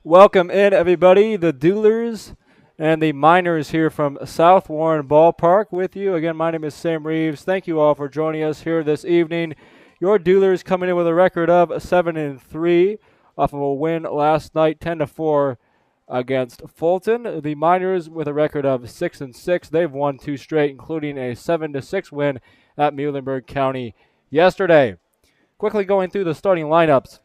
Welcome in, everybody. The Duelers and the Miners here from South Warren Ballpark with you. Again, my name is Sam Reeves. Thank you all for joining us here this evening. Your Duelers coming in with a record of 7-3 off of a win last night, 10-4 against Fulton. The Miners with a record of 6-6. They've won two straight, including a 7-6 win at Muhlenberg County yesterday. Quickly going through the starting lineups.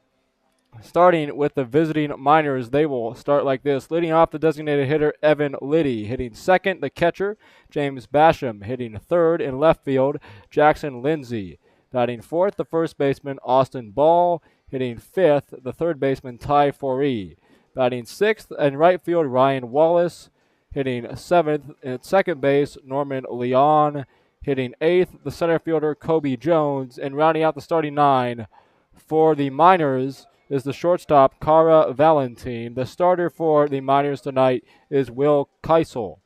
Starting with the visiting Miners, they will start like this. Leading off, the designated hitter, Evan Liddy. Hitting second, the catcher, James Basham. Hitting third in left field, Jackson Lindsay. Batting fourth, the first baseman, Austin Ball. Hitting fifth, the third baseman, Ty Foree. Batting sixth in right field, Ryan Wallace. Hitting seventh at second base, Norman Leon. Hitting eighth, the center fielder, Kobe Jones. And rounding out the starting nine for the Miners is the shortstop, Cara Valentine. The starter for the Miners tonight is Will Keisel.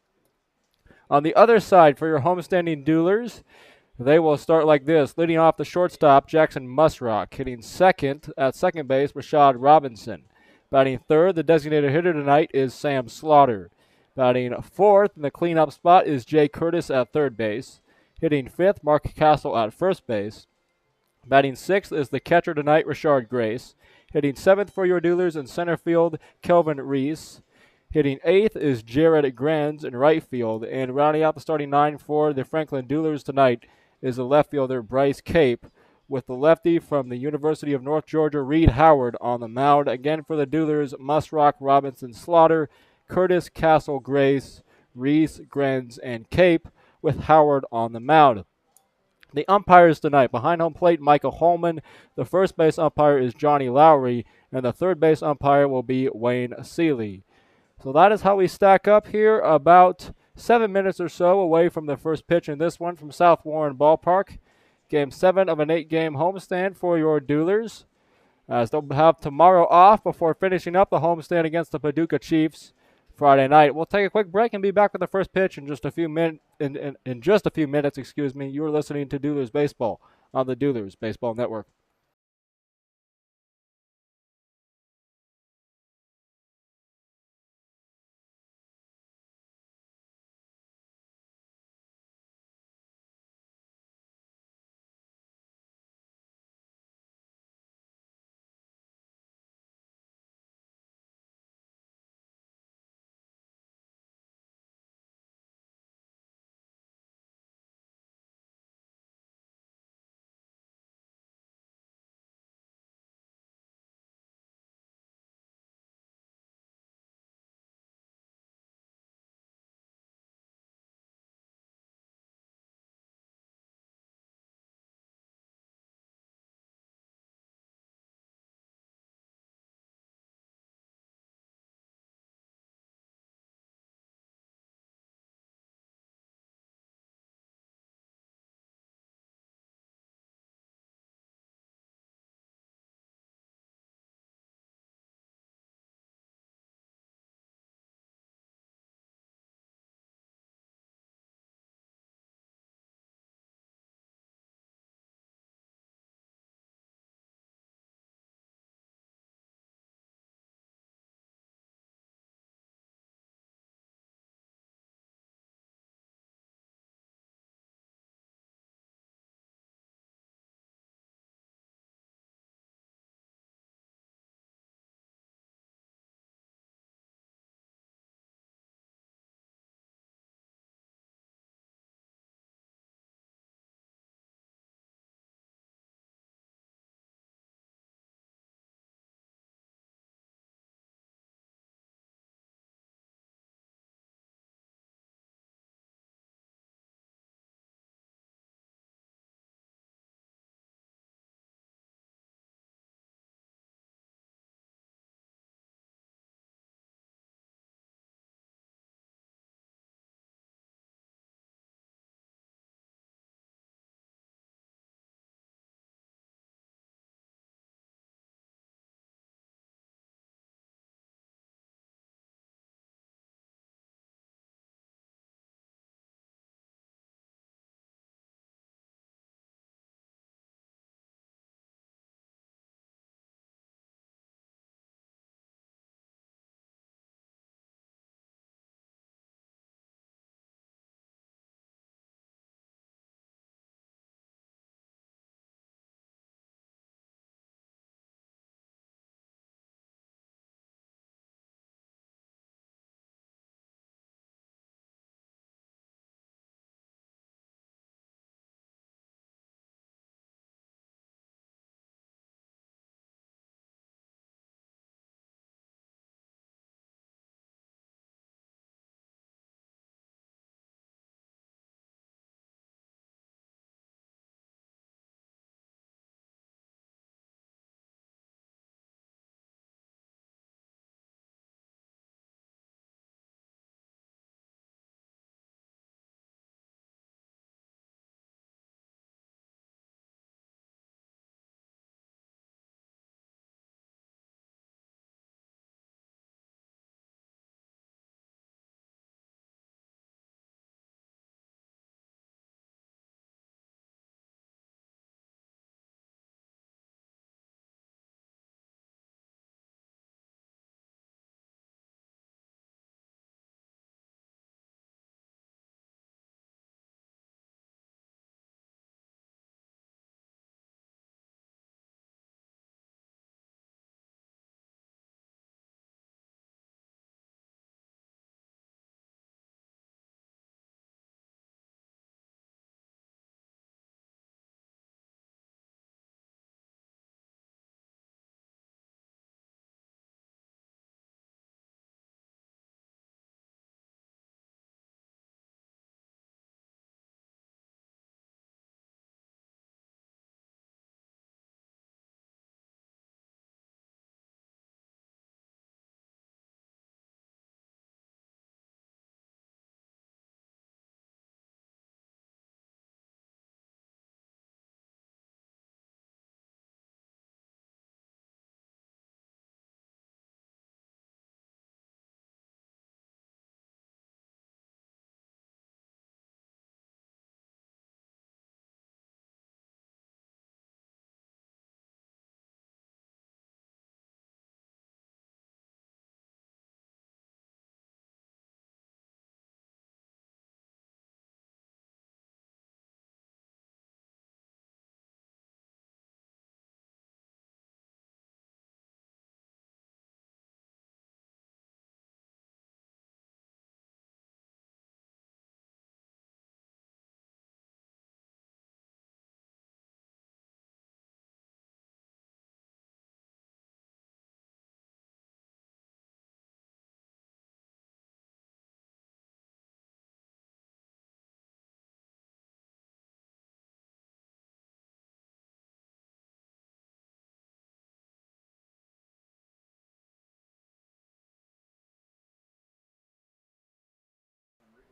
On the other side, for your homestanding Duelers, they will start like this. Leading off, the shortstop, Jackson Musrock. Hitting second at second base, Rashad Robinson. Batting third, the designated hitter tonight is Sam Slaughter. Batting fourth in the cleanup spot is Jay Curtis at third base. Hitting fifth, Mark Castle at first base. Batting sixth is the catcher tonight, Rashard Grace. Hitting seventh for your Duelers in center field, Kelvin Reese. Hitting eighth is Jared Granz in right field. And rounding out the starting nine for the Franklin Duelers tonight is the left fielder, Bryce Cape, with the lefty from the University of North Georgia, Reed Howard, on the mound. Again for the Duelers, Musrock, Robinson, Slaughter, Curtis, Castle, Grace, Reese, Granz, and Cape, with Howard on the mound. The umpires tonight, behind home plate, Michael Holman. The first base umpire is Johnny Lowry, and the third base umpire will be Wayne Seeley. So that is how we stack up here, about 7 minutes or so away from the first pitch in this one from South Warren Ballpark. Game 7 of an 8-game homestand for your Duelers, as they'll have tomorrow off before finishing up the homestand against the Paducah Chiefs Friday night. We'll take a quick break and be back with the first pitch in just a few minutes. In just a few minutes, excuse me. You're listening to Duelers Baseball on the Duelers Baseball Network.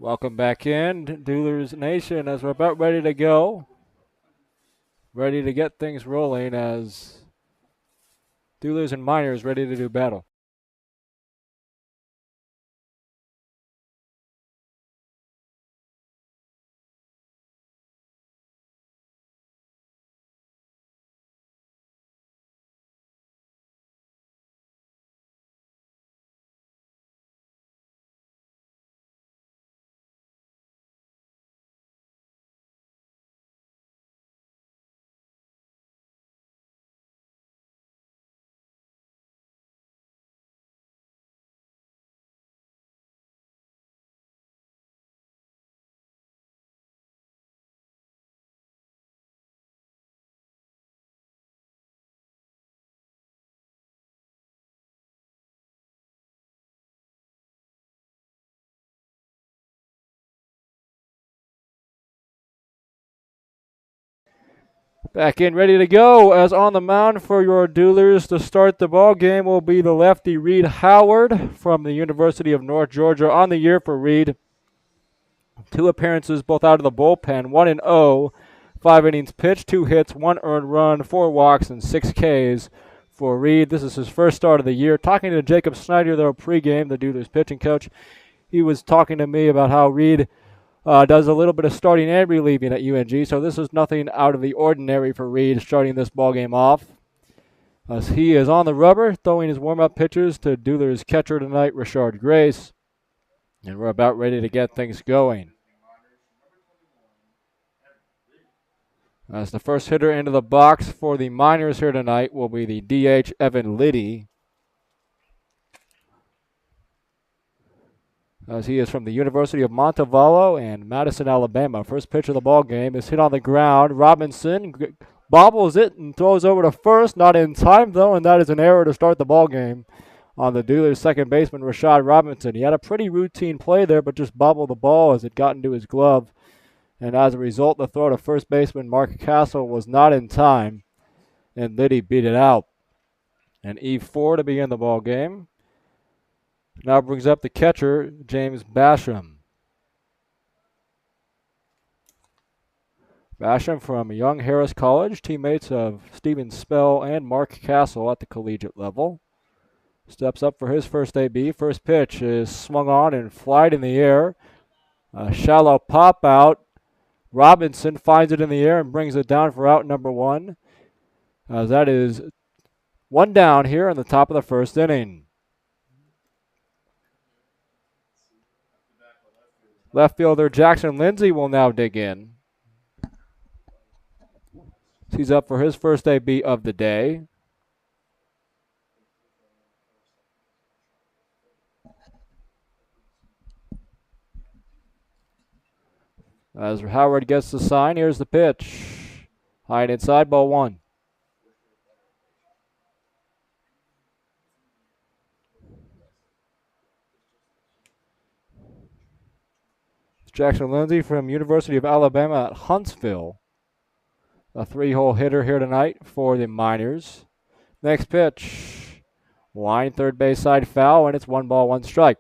Welcome back in, Duelers Nation, as we're about ready to go. Ready to get things rolling as Duelers and Miners ready to do battle. Back in, ready to go, as on the mound for your Duelers to start the ball game will be the lefty Reed Howard from the University of North Georgia. On the year for Reed, 2 appearances both out of the bullpen, 1-0, 5 innings pitched, 2 hits, 1 earned run, 4 walks, and 6 Ks for Reed. This is his first start of the year. Talking to Jacob Snyder, though, pregame, the Duelers pitching coach, he was talking to me about how Reed does a little bit of starting and relieving at UNG, so this is nothing out of the ordinary for Reed starting this ball game off. As he is on the rubber, throwing his warm-up pitches to Duelers catcher tonight, Rashard Grace. And we're about ready to get things going. As the first hitter into the box for the Miners here tonight will be the DH Evan Liddy. As he is from the University of Montevallo and Madison, Alabama. First pitch of the ball game is hit on the ground. Robinson bobbles it and throws over to first. Not in time, though, and that is an error to start the ball game on the Duelers' second baseman, Rashad Robinson. He had a pretty routine play there, but just bobbled the ball as it got into his glove. And as a result, the throw to first baseman Mark Castle was not in time, and Liddy beat it out. And E4 to begin the ball game. Now brings up the catcher, James Basham. Basham from Young Harris College, teammates of Steven Spell and Mark Castle at the collegiate level. Steps up for his first AB. First pitch is swung on and flied in the air. A shallow pop out. Robinson finds it in the air and brings it down for out number 1. That is 1 down here in the top of the first inning. Left fielder Jackson Lindsay will now dig in. He's up for his first AB of the day. As Howard gets the sign, here's the pitch. High and inside, ball 1. Jackson Lindsay from University of Alabama at Huntsville. A 3-hole hitter here tonight for the Miners. Next pitch. Line third base side foul, and it's 1 ball, 1 strike.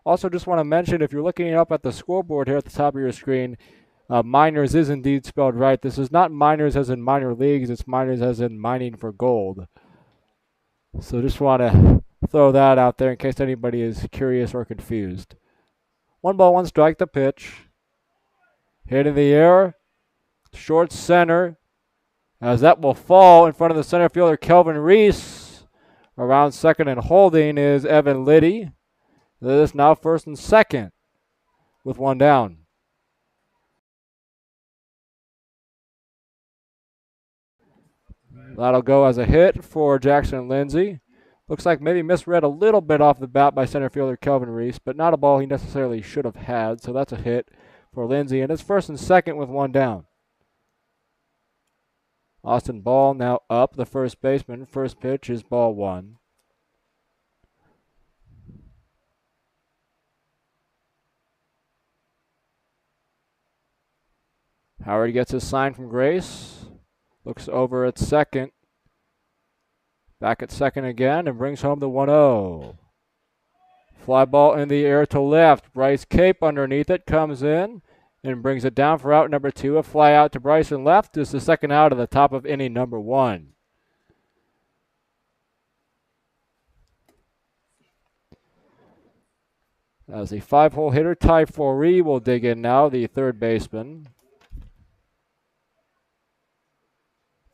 Also just want to mention, if you're looking up at the scoreboard here at the top of your screen, Miners is indeed spelled right. This is not Miners as in minor leagues. It's Miners as in mining for gold. So just want to throw that out there in case anybody is curious or confused. 1 ball, 1 strike, the pitch. Hit in the air. Short center. As that will fall in front of the center fielder, Kelvin Reese. Around second and holding is Evan Liddy. This now first and second with 1 down. That'll go as a hit for Jackson Lindsay. Looks like maybe misread a little bit off the bat by center fielder Kelvin Reese, but not a ball he necessarily should have had, so that's a hit for Lindsay. And it's first and second with 1 down. Austin Ball now up, the first baseman. First pitch is ball 1. Howard gets his sign from Grace. Looks over at second. Back at second again and brings home the 1-0. Fly ball in the air to left. Bryce Cape underneath it comes in and brings it down for out number 2. A fly out to Bryson left is the second out of the top of inning number 1. As a 5-hole hitter, Ty Foree will dig in now, the third baseman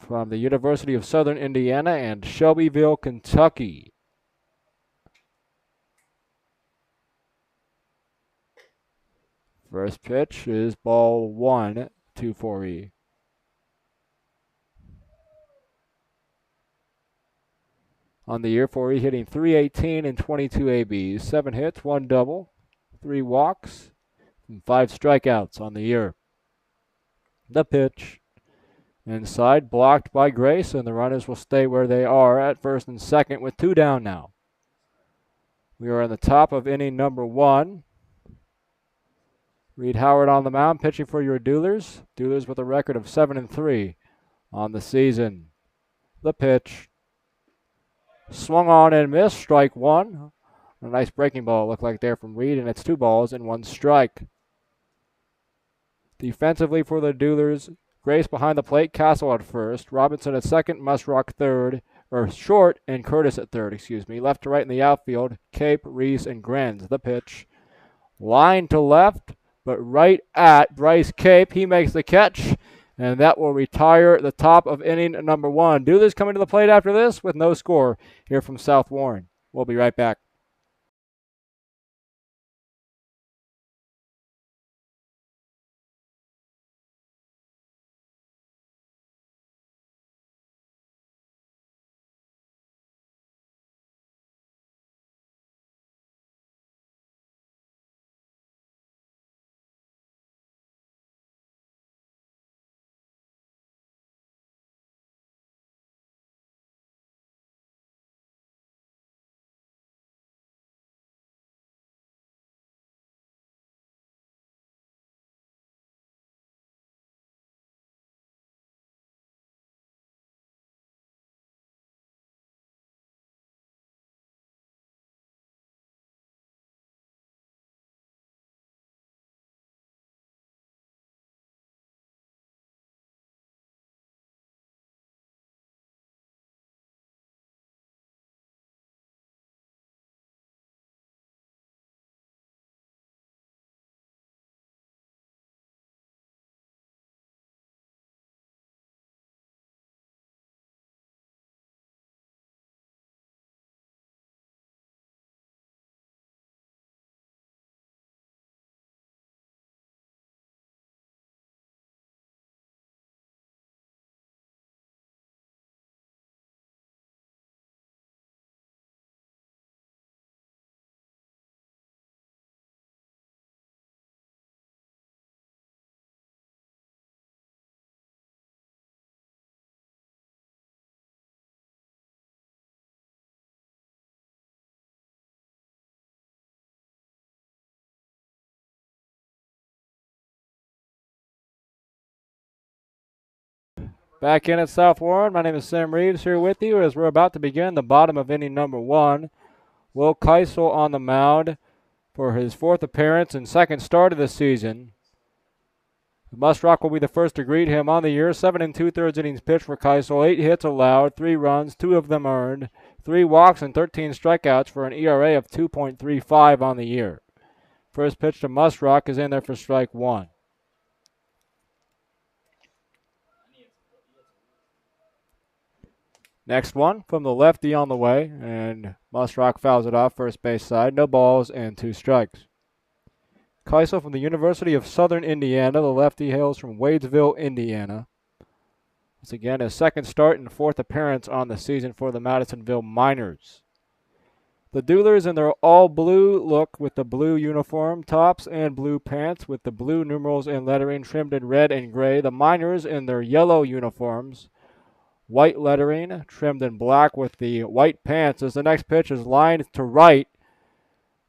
from the University of Southern Indiana and Shelbyville, Kentucky. First pitch is ball 1 to Foree. On the year, Foree hitting .318 and 22 ABs, 7 hits, 1 double, 3 walks, and 5 strikeouts on the year. The pitch inside, blocked by Grace, and the runners will stay where they are at first and second with 2 down now. We are in the top of inning number 1. Reed Howard on the mound, pitching for your Duelers. Duelers with a record of 7-3 on the season. The pitch. Swung on and missed, strike 1. A nice breaking ball looked like there from Reed, and it's 2 balls and 1 strike. Defensively for the Duelers, Grace behind the plate, Castle at first, Robinson at second, Musrock third, or short, and Curtis at third, Left to right in the outfield, Cape, Reese, and Grenz. The pitch. Line to left, but right at Bryce Cape. He makes the catch, and that will retire the top of inning number 1. Duelers coming to the plate after this with no score here from South Warren. We'll be right back. Back in at South Warren, my name is Sam Reeves here with you as we're about to begin the bottom of inning number 1. Will Keisel on the mound for his 4th appearance and 2nd start of the season. Musrock will be the first to greet him on the year. 7 2/3 innings pitched for Keisel, 8 hits allowed, 3 runs, 2 of them earned, 3 walks, and 13 strikeouts for an ERA of 2.35 on the year. First pitch to Musrock is in there for strike 1. Next one from the lefty on the way, and Musrock fouls it off first base side. No balls and 2 strikes. Keisel from the University of Southern Indiana. The lefty hails from Wadesville, Indiana. Once again, his 2nd start and 4th appearance on the season for the Madisonville Miners. The Duelers in their all-blue look with the blue uniform tops and blue pants with the blue numerals and lettering trimmed in red and gray. The Miners in their yellow uniforms, white lettering trimmed in black with the white pants. As the next pitch is lined to right.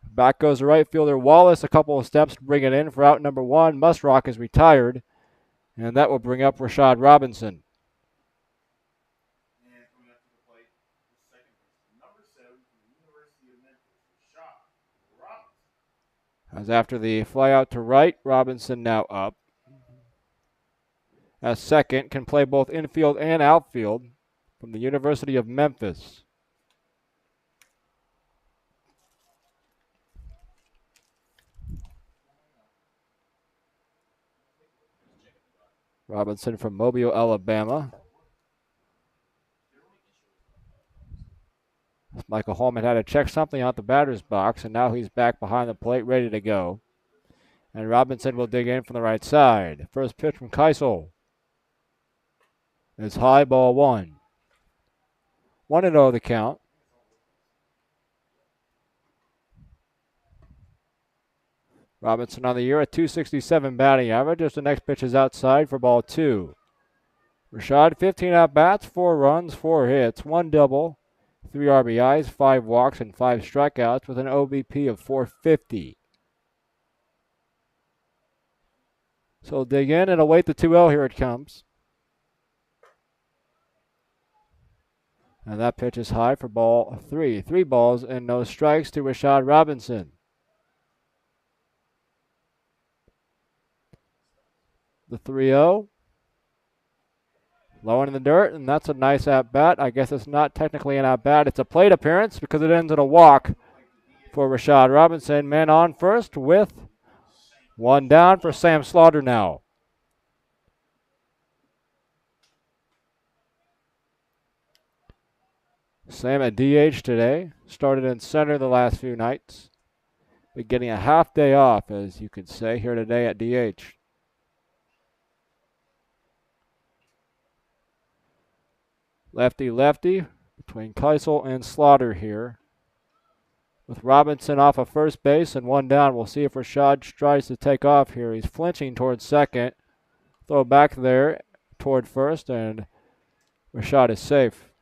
Back goes the right fielder Wallace, a couple of steps to bring it in for out number 1. Musrock is retired, and that will bring up Rashad Robinson. And coming up to the plate, the second baseman, number 7 from the University of Memphis, Rashad As after the fly out to right, Robinson now up. At second, can play both infield and outfield from the University of Memphis. Robinson from Mobile, Alabama. Michael Holman had to check something out the batter's box, and now he's back behind the plate, ready to go. And Robinson will dig in from the right side. First pitch from Keisel. It's high, ball one. 1-0 the count. Robinson on the year at .267 batting average as the next pitch is outside for ball two. Rashad, 15 at-bats, 4 runs, 4 hits, 1 double, 3 RBIs, 5 walks, and 5 strikeouts with an OBP of .450. So we'll dig in and await the 2-0. Here it comes. And that pitch is high for ball 3. 3 balls and no strikes to Rashad Robinson. The 3-0. Low in the dirt, and that's a nice at-bat. I guess it's not technically an at-bat. It's a plate appearance because it ends in a walk for Rashad Robinson. Man on first with 1 down for Sam Slaughter now. Sam at DH today. Started in center the last few nights. Been getting a half day off, as you could say, here today at DH. Lefty-lefty between Keisel and Slaughter here. With Robinson off of first base and 1 down, we'll see if Rashad tries to take off here. He's flinching towards second. Throw back there toward first, and Rashad is safe.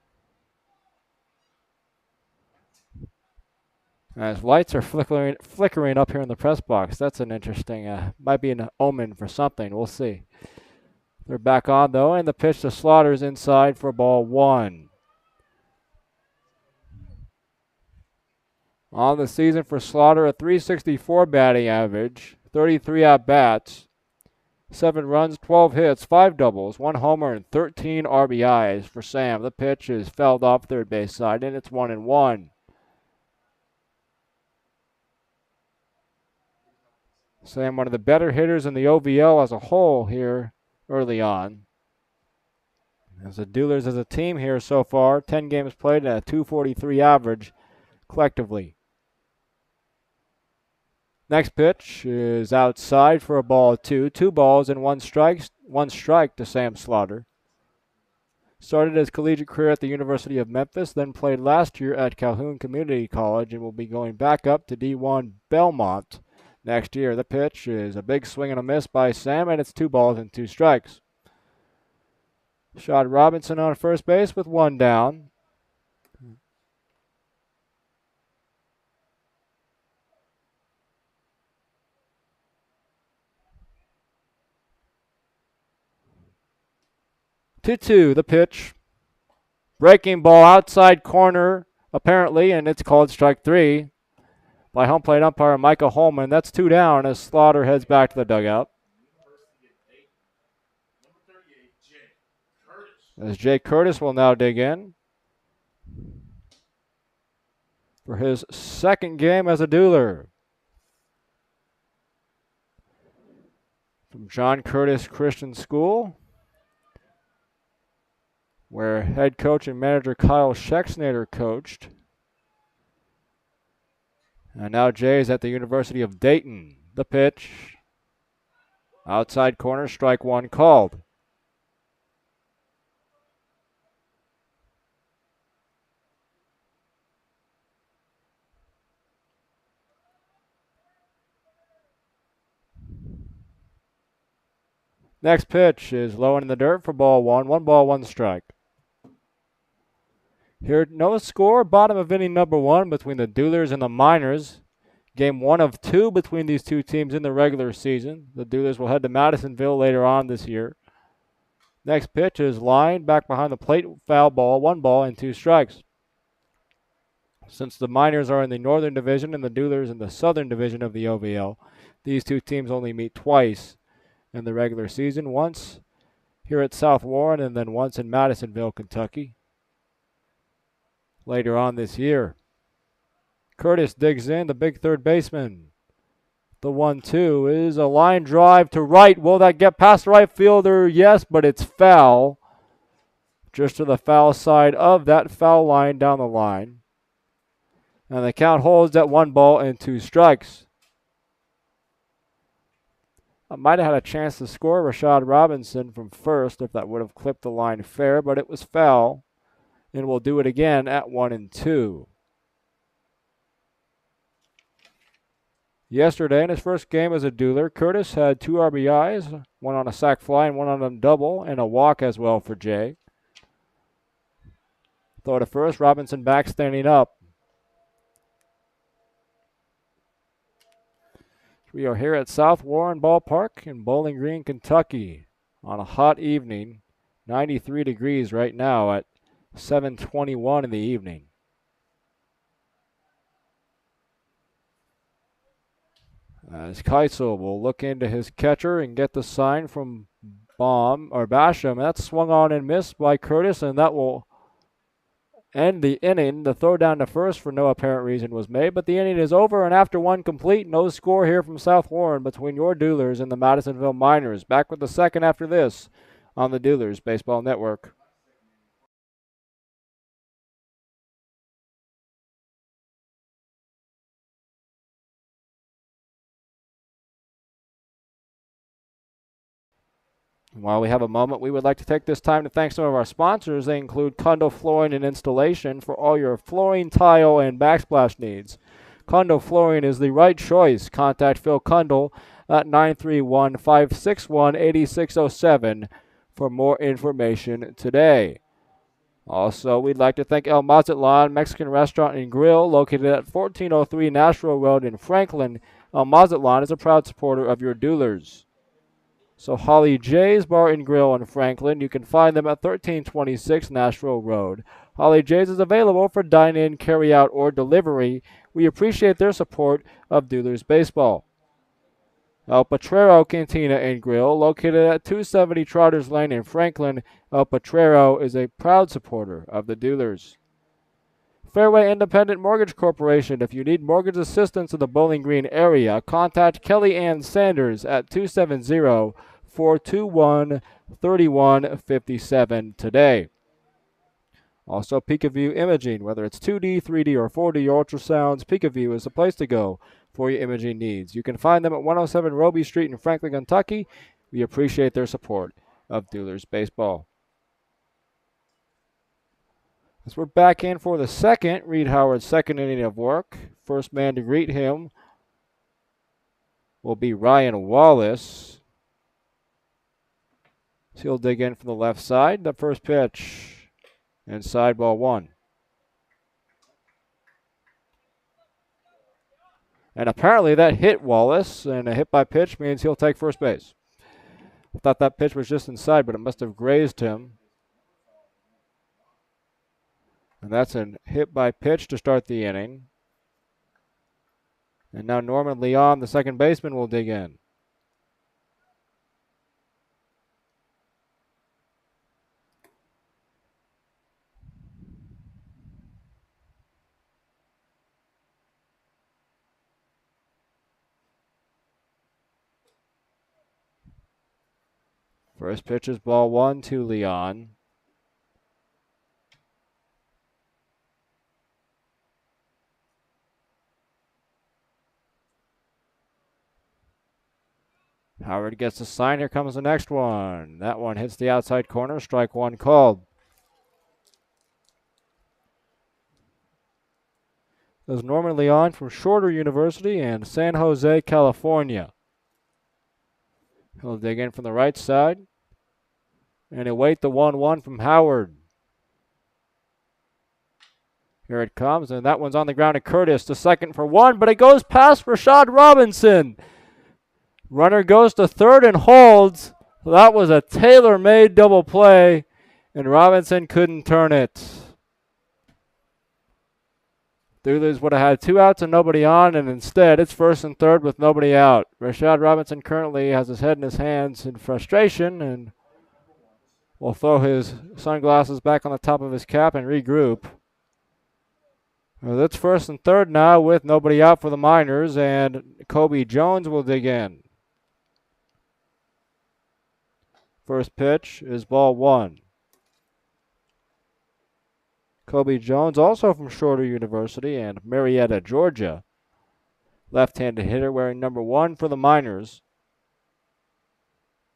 As lights are flickering up here in the press box. That's an interesting, might be an omen for something. We'll see. They're back on, though, and the pitch to Slaughter's inside for ball 1. On the season for Slaughter, a .364 batting average, 33 at-bats, 7 runs, 12 hits, 5 doubles, 1 homer, and 13 RBIs for Sam. The pitch is fouled off third base side, and it's 1-1. Sam, one of the better hitters in the OVL as a whole here early on. As the Duelers as a team here so far, 10 games played at a .243 average collectively. Next pitch is outside for a ball 2. 2 balls and 1 strike to Sam Slaughter. Started his collegiate career at the University of Memphis, then played last year at Calhoun Community College and will be going back up to D1 Belmont next year. The pitch is a big swing and a miss by Sam, and it's 2 balls and 2 strikes. Rashad Robinson on first base with 1 down. Two, the pitch. Breaking ball outside corner, apparently, and it's called strike 3 by home plate umpire Michael Holman. That's 2 down as Slaughter heads back to the dugout. As Jay Curtis will now dig in for his second game as a Dueler. From John Curtis Christian School, where head coach and manager Kyle Schexnader coached. And now Jay is at the University of Dayton. The pitch. Outside corner, strike 1 called. Next pitch is low in the dirt for ball 1. 1 ball, 1 strike. Here, no score, bottom of inning number 1 between the Duelers and the Miners. Game 1 of 2 between these two teams in the regular season. The Duelers will head to Madisonville later on this year. Next pitch is lined back behind the plate, foul ball, 1 ball and 2 strikes. Since the Miners are in the Northern Division and the Duelers in the Southern Division of the OVL, these two teams only meet twice in the regular season, once here at South Warren and then once in Madisonville, Kentucky later on this year. Curtis digs in, the big third baseman. The 1-2 is a line drive to right. Will that get past the right fielder? Yes, but it's foul. Just to the foul side of that foul line down the line. And the count holds at 1-2 strikes. I might have had a chance to score Rashad Robinson from first if that would have clipped the line fair, but it was foul. And we'll do it again at 1-2. Yesterday, in his first game as a Dueler, Curtis had 2 RBIs, one on a sac fly and one on a double, and a walk as well for Jay. Throw to first, Robinson back standing up. We are here at South Warren Ballpark in Bowling Green, Kentucky on a hot evening. 93 degrees right now at 7:21 in the evening. As Keitzel will look into his catcher and get the sign from Basham. That's swung on and missed by Curtis, and that will end the inning. The throw down to first for no apparent reason was made, but the inning is over, and after one complete, no score here from South Warren between your Duelers and the Madisonville Miners. Back with the second after this on the Duelers Baseball Network. While we have a moment, we would like to take this time to thank some of our sponsors. They include Condo Flooring and Installation for all your flooring, tile, and backsplash needs. Condo Flooring is the right choice. Contact Phil Kundle at 931-561-8607 for more information today. Also, we'd like to thank El Mazatlan Mexican Restaurant and Grill, located at 1403 Nashville Road in Franklin. El Mazatlan is a proud supporter of your Duelers. So Holly J's Bar and Grill in Franklin, you can find them at 1326 Nashville Road. Holly J's is available for dine-in, carry-out, or delivery. We appreciate their support of Duelers Baseball. El Potrero Cantina and Grill, located at 270 Trotters Lane in Franklin. El Potrero is a proud supporter of the Duelers. Fairway Independent Mortgage Corporation. If you need mortgage assistance in the Bowling Green area, contact Kelly Ann Sanders at 270-421-3157 today. Also, Peekaview Imaging. Whether it's 2D, 3D, or 4D ultrasounds, Peekaview is the place to go for your imaging needs. You can find them at 107 Roby Street in Franklin, Kentucky. We appreciate their support of Duelers Baseball. As we're back in for the second, Reed Howard's second inning of work. First man to greet him will be Ryan Wallace. So he'll dig in from the left side. The first pitch, inside, ball 1. And apparently that hit Wallace, and a hit by pitch means he'll take first base. I thought that pitch was just inside, but it must have grazed him. And that's a hit by pitch to start the inning. And now Norman Leon, the second baseman, will dig in. First pitch is ball 1 to Leon. Howard gets the sign. Here comes the next one. That one hits the outside corner. Strike 1 called. There's Norman Leon from Shorter University in San Jose, California. He'll dig in from the right side. And he'll wait the 1-1 from Howard. Here it comes, and that one's on the ground to Curtis. The second for 1, but it goes past Rashad Robinson. Runner goes to third and holds. That was a tailor-made double play, and Robinson couldn't turn it. Duelers would have had 2 outs and nobody on, and instead it's first and third with nobody out. Rashad Robinson currently has his head in his hands in frustration and will throw his sunglasses back on the top of his cap and regroup. Well, it's first and third now with nobody out for the Miners, and Kobe Jones will dig in. First pitch is ball 1. Kobe Jones, also from Shorter University and Marietta, Georgia. Left-handed hitter wearing number 1 for the Miners.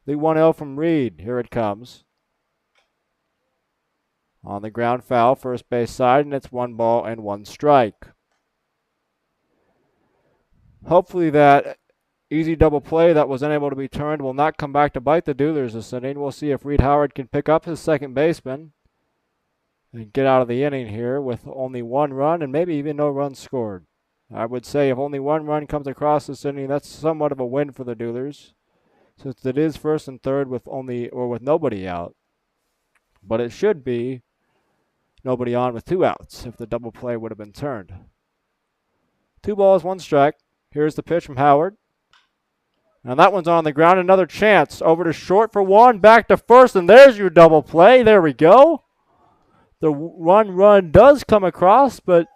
The 1-0 from Reed. Here it comes. On the ground foul, first base side, and it's 1 ball and 1 strike. Hopefully that easy double play that was unable to be turned will not come back to bite the Duelers this inning. We'll see if Reed Howard can pick up his second baseman and get out of the inning here with only 1 run and maybe even no runs scored. I would say if only 1 run comes across this inning, that's somewhat of a win for the Duelers, since it is first and third with nobody out. But it should be nobody on with 2 outs if the double play would have been turned. 2 balls, 1 strike. Here's the pitch from Howard. And that one's on the ground. Another chance. Over to short for 1. Back to first. And there's your double play. There we go. The run does come across, but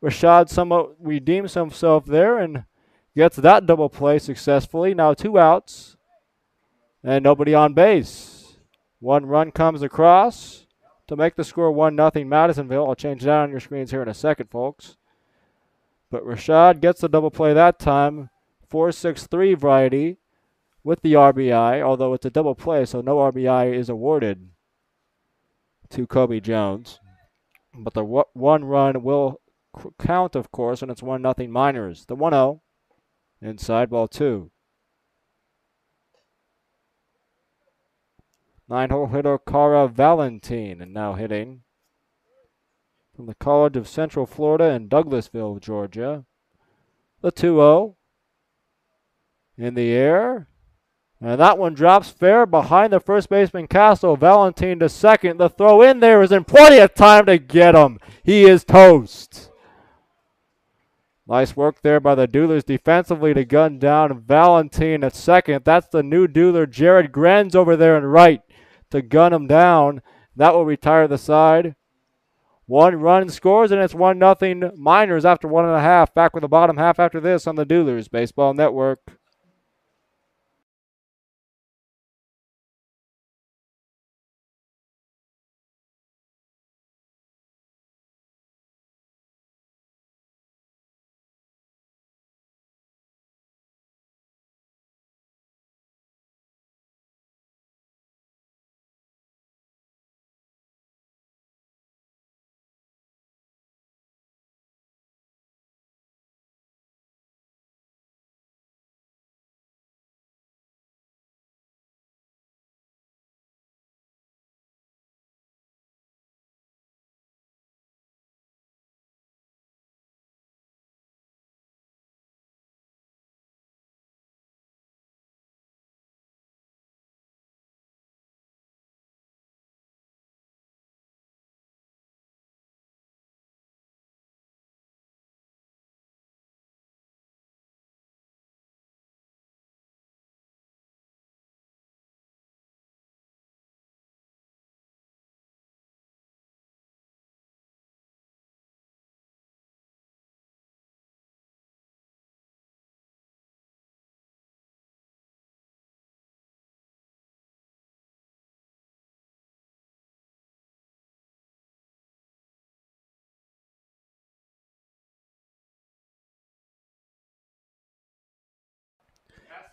Rashad somewhat redeems himself there and gets that double play successfully. Now 2 outs and nobody on base. 1 run comes across to make the score 1-0 Madisonville. I'll change that on your screens here in a second, folks. But Rashad gets the double play that time. 4-6-3 variety with the RBI, although it's a double play, so no RBI is awarded to Kobe Jones. But the 1 run will count, of course, and it's 1-0 Miners. The 1-0, inside ball 2. 9-hole hitter Cara Valentine, and now hitting from the College of Central Florida in Douglasville, Georgia. The 2-0 in the air, and that one drops fair behind the first baseman Castle. Valentine to second. The throw in there is in plenty of time to get him. He is toast. Nice work there by the Duelers defensively to gun down Valentine at second. That's the new Dueler, Jared Grenz, over there in right to gun him down. That will retire the side. 1 run scores, and it's 1-0 Miners after 1.5. Back with the bottom half after this on the Duelers Baseball Network.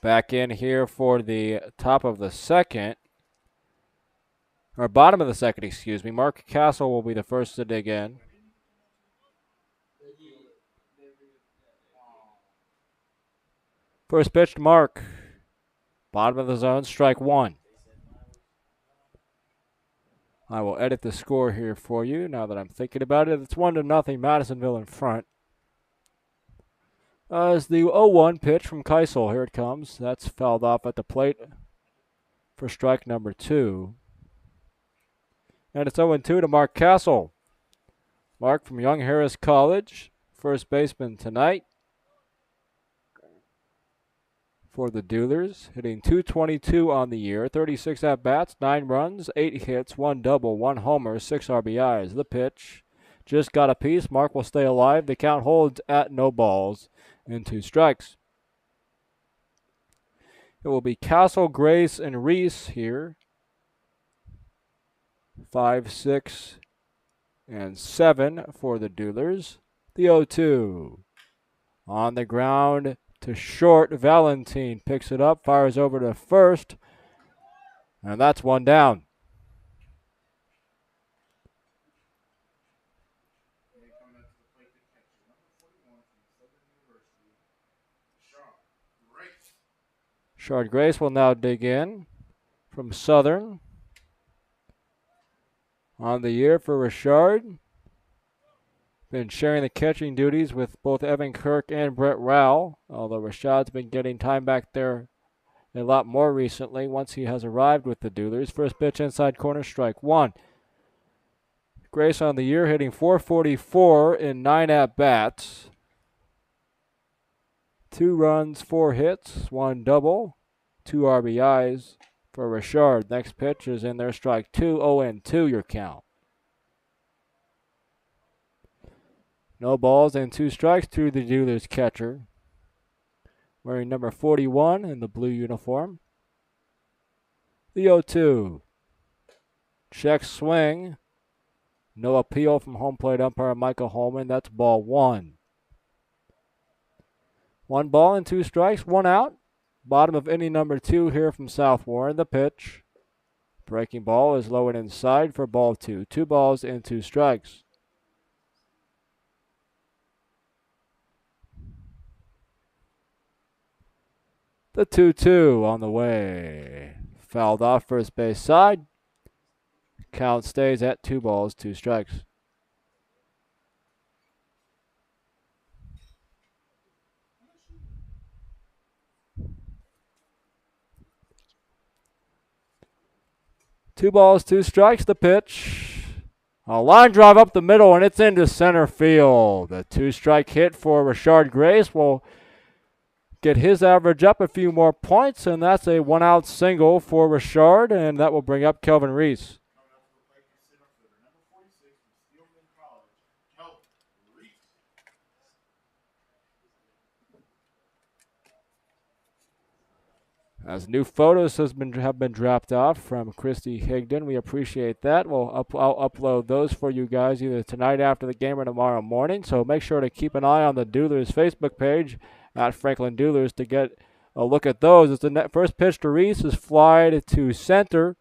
Back in here for the top of the second, or bottom of the second, excuse me. Mark Castle will be the first to dig in. First pitch to Mark. Bottom of the zone, strike 1. I will edit the score here for you now that I'm thinking about it. It's 1-0 Madisonville in front. As the 0-1 pitch from Keisel. Here it comes. That's fouled off at the plate for strike number 2. And it's 0-2 to Mark Castle. Mark from Young Harris College, first baseman tonight for the Duelers, hitting .222 on the year, 36 at-bats, 9 runs, 8 hits, 1 double, 1 homer, 6 RBIs. The pitch just got a piece. Mark will stay alive. The count holds at no balls and 2 strikes. It will be Castle, Grace, and Reese here. 5, 6, and 7 for the Duelers. The 0-2. On the ground to short. Valentine picks it up, fires over to first, and that's 1 down. Shard Grace will now dig in from Southern. On the year for Richard. Been sharing the catching duties with both Evan Kirk and Brett Rowell, although Rashad's been getting time back there a lot more recently once he has arrived with the Duelers. First pitch inside corner, strike 1. Grace on the year hitting .444 in 9 at-bats. 2 runs, 4 hits, 1 double, 2 RBIs for Richard. Next pitch is in there, strike 2, 0-2 your count. No balls and 2 strikes to the Duelers catcher, wearing number 41 in the blue uniform. The 0-2. Check swing. No appeal from home plate umpire Michael Holman. That's ball 1. 1 ball and 2 strikes, 1 out. Bottom of inning number 2 here from South Warren. The pitch. Breaking ball is low and inside for ball 2. 2 balls and 2 strikes. The 2-2 on the way. Fouled off first base side. Count stays at 2 balls, 2 strikes. Two balls, 2 strikes. The pitch. A line drive up the middle, and it's into center field. A 2-strike hit for Richard Grace will get his average up a few more points, and that's a 1-out single for Richard, and that will bring up Kelvin Reese. As new photos have been dropped off from Christy Higdon, we appreciate that. I'll upload those for you guys either tonight after the game or tomorrow morning. So make sure to keep an eye on the Duelers Facebook page at Franklin Duelers to get a look at those. It's the first pitch to Reese is flied to center.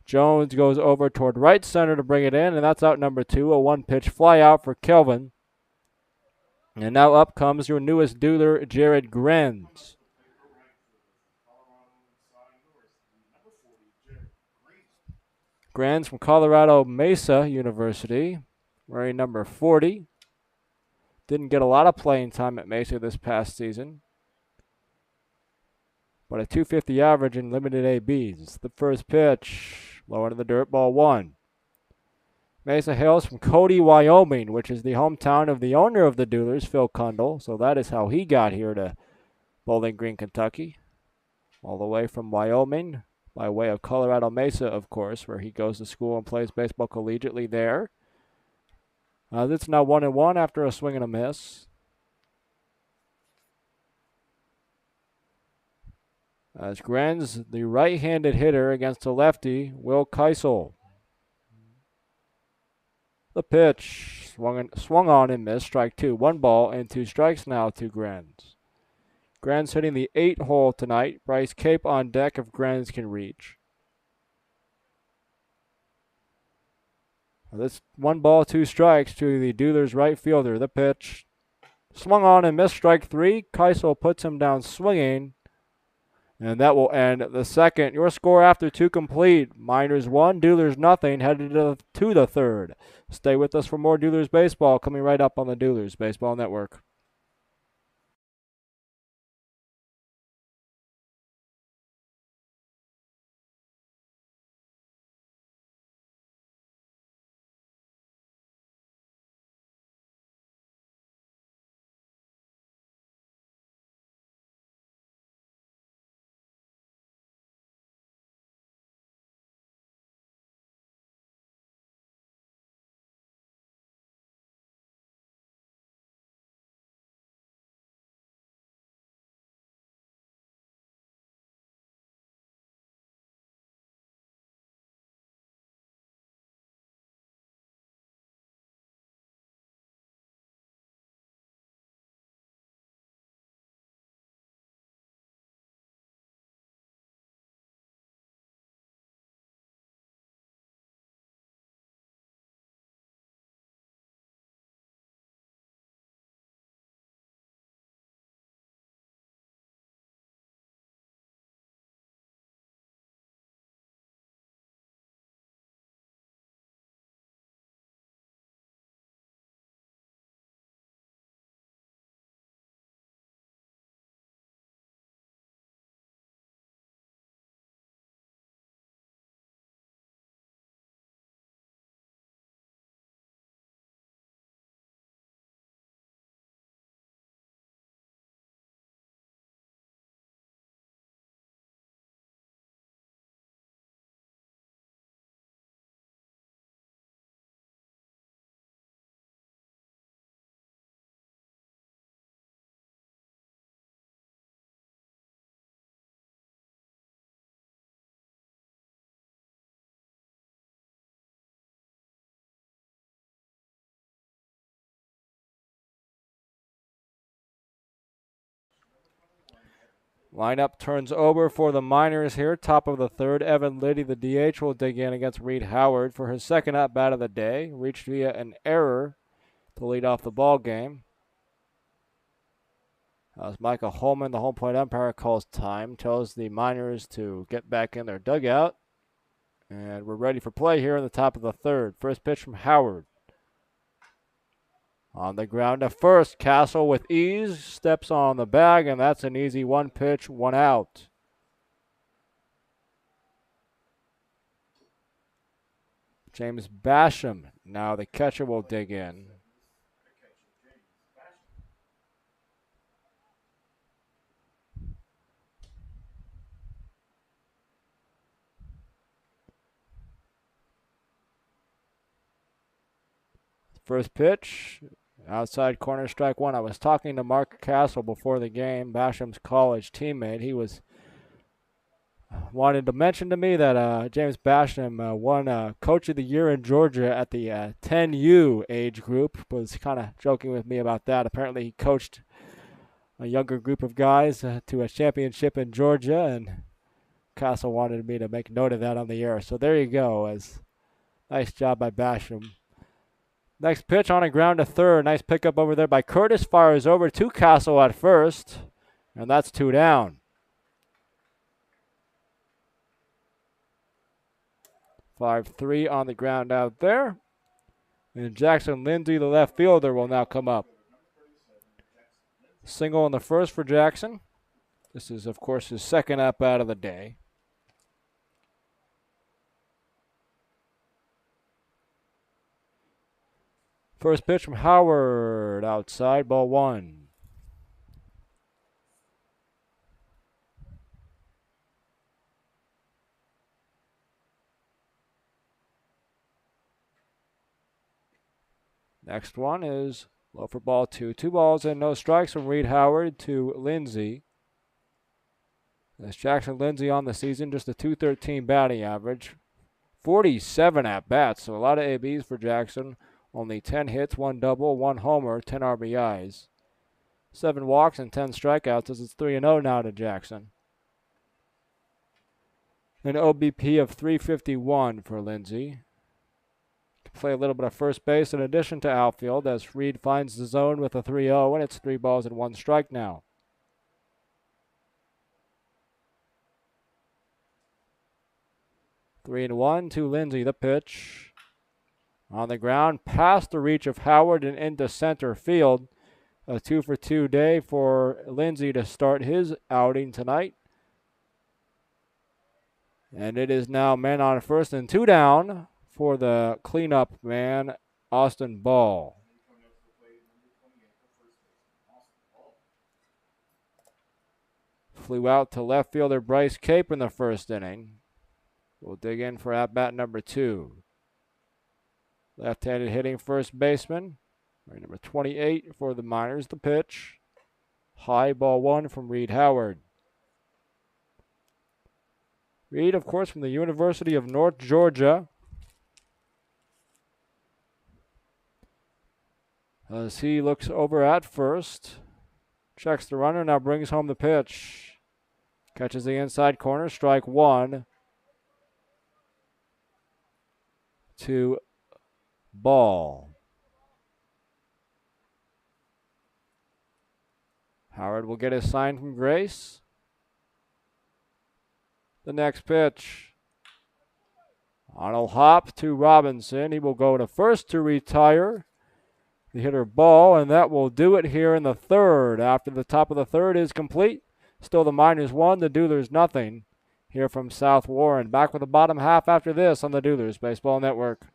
Jones goes over toward right center to bring it in, and that's out number 2. A 1-pitch fly out for Kelvin. And now up comes your newest Dueler, Jared Grenz. Grenz from Colorado Mesa University, wearing number 40. Didn't get a lot of playing time at Mesa this past season, but a .250 average in limited ABs. The first pitch, low into the dirt, ball 1. Mesa hails from Cody, Wyoming, which is the hometown of the owner of the Duelers, Phil Kundle. So that is how he got here to Bowling Green, Kentucky, all the way from Wyoming, by way of Colorado Mesa, of course, where he goes to school and plays baseball collegiately there. It's now 1-1 after a swing and a miss. As Grenz, the right-handed hitter against a lefty, Will Keisel. The pitch, swung on and missed, strike 2. 1 ball and 2 strikes now to Grenz. Grenz hitting the 8-hole tonight. Bryce Cape on deck if Grenz can reach. This 1 ball, 2 strikes to the Duelers right fielder. The pitch, swung on and missed, strike 3. Keisel puts him down swinging, and that will end the second. Your score after 2 complete. Miners 1, Duelers nothing, headed to the third. Stay with us for more Duelers baseball coming right up on the Duelers Baseball Network. Lineup turns over for the Miners here. Top of the third, Evan Liddy, the DH, will dig in against Reed Howard for his second at-bat of the day. Reached via an error to lead off the ball game. As Michael Holman, the home plate umpire, calls time, tells the Miners to get back in their dugout. And we're ready for play here in the top of the third. First pitch from Howard. On the ground to first, Castle with ease, steps on the bag, and that's an easy one pitch, one out. James Basham, now the catcher, will dig in. First pitch, outside corner, strike one. I was talking to Mark Castle before the game, Basham's college teammate. He wanted to mention to me that James Basham won Coach of the Year in Georgia at the 10U age group. Was kind of joking with me about that. Apparently he coached a younger group of guys to a championship in Georgia, and Castle wanted me to make note of that on the air. So there you go. Nice job by Basham. Next pitch on a ground to third. Nice pickup over there by Curtis. Fires over to Castle at first, and that's two down. 5-3 on the ground out there. And Jackson Lindsay, the left fielder, will now come up. Single in the first for Jackson. This is, of course, his second at-bat of the day. First pitch from Howard, outside, ball one. Next one is low for ball two. 2 balls and no strikes from Reed Howard to Lindsay. That's Jackson Lindsay on the season, just a .213 batting average. 47 at-bats, so a lot of ABs for Jackson. Only 10 hits, 1 double, 1 homer, 10 RBIs. 7 walks and 10 strikeouts as it's 3-0 now to Jackson. An OBP of .351 for Lindsay. Play a little bit of first base in addition to outfield as Reed finds the zone with a 3-0, and it's 3 balls and 1 strike now. Three and one to Lindsay, the pitch. On the ground, past the reach of Howard and into center field. A 2-for-2 day for Lindsay to start his outing tonight. And it is now man on first and 2 down for the cleanup man, Austin Ball. Flew out to left fielder Bryce Cape in the first inning. We'll dig in for at-bat number 2. Left-handed hitting first baseman, number 28 for the Miners, the pitch. High, ball 1 from Reed Howard. Reed, of course, from the University of North Georgia. As he looks over at first, checks the runner, now brings home the pitch. Catches the inside corner, strike 1 to Ball. Howard will get his sign from Grace. The next pitch. On a hop to Robinson. He will go to first to retire the hitter Ball, and that will do it here in the third. After the top of the third is complete, still the Miners 1, the Duelers nothing. Here from South Warren. Back with the bottom half after this on the Duelers Baseball Network.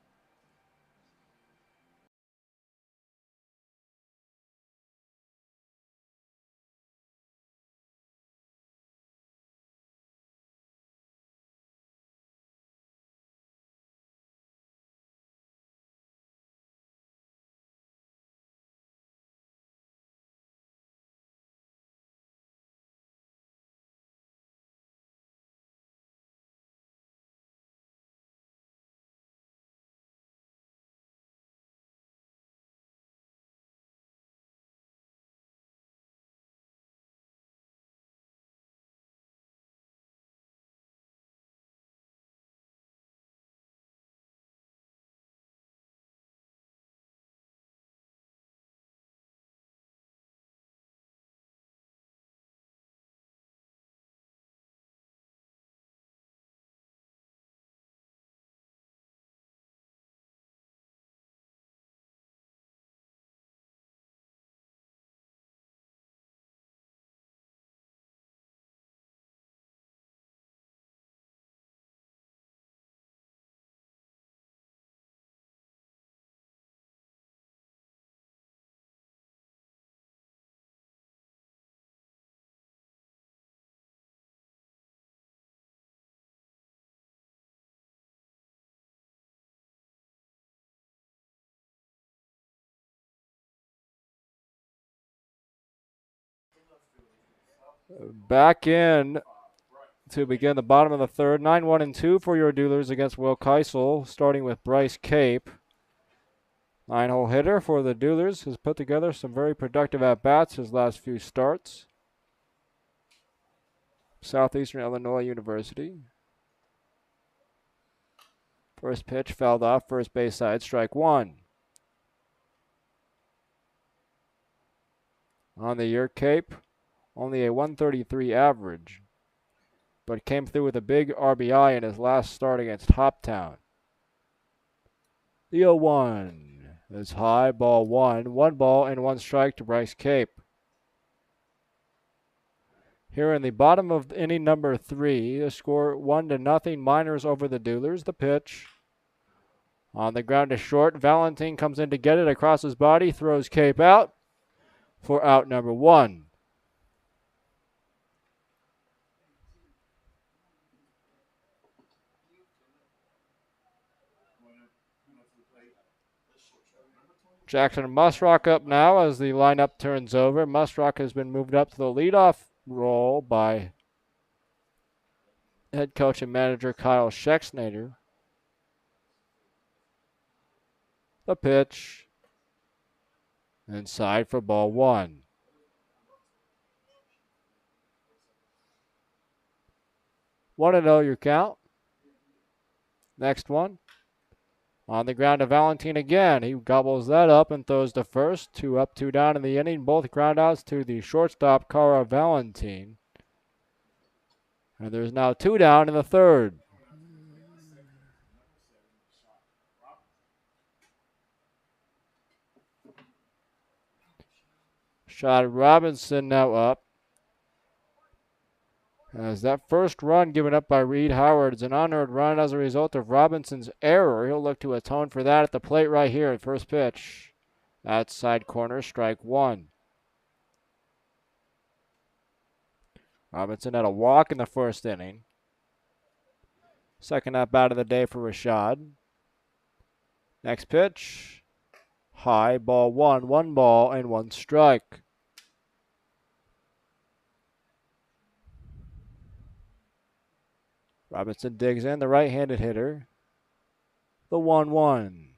Back in to begin the bottom of the third. 9-1-2 for your Duelers against Will Keisel, starting with Bryce Cape. 9-hole hitter for the Duelers, has put together some very productive at-bats his last few starts. Southeastern Illinois University. First pitch fouled off, first base side, strike one. On the year, Cape, only a 133 average, but came through with a big RBI in his last start against Hoptown. The 0-1 is high, ball one. 1 ball and 1 strike to Bryce Cape. Here in the bottom of inning number 3, the score 1-0, Miners over the Duelers. The pitch. On the ground to short, Valentine comes in to get it across his body, throws Cape out for out number 1. Jackson Musrock up now as the lineup turns over. Musrock has been moved up to the leadoff role by head coach and manager Kyle Schexnader. The pitch. Inside for ball 1. 1-0 your count. Next one. On the ground to Valentine again. He gobbles that up and throws to first. 2 up, 2 down in the inning. Both groundouts to the shortstop, Cara Valentine. And there's now 2 down in the third. Shot Robinson now up. As that first run given up by Reed Howard is an unearned run as a result of Robinson's error. He'll look to atone for that at the plate right here at first pitch. Outside corner, strike 1. Robinson had a walk in the first inning. Second at bat of the day for Rashad. Next pitch. High, ball 1. 1 ball and 1 strike. Robinson digs in, the right-handed hitter. The 1-1.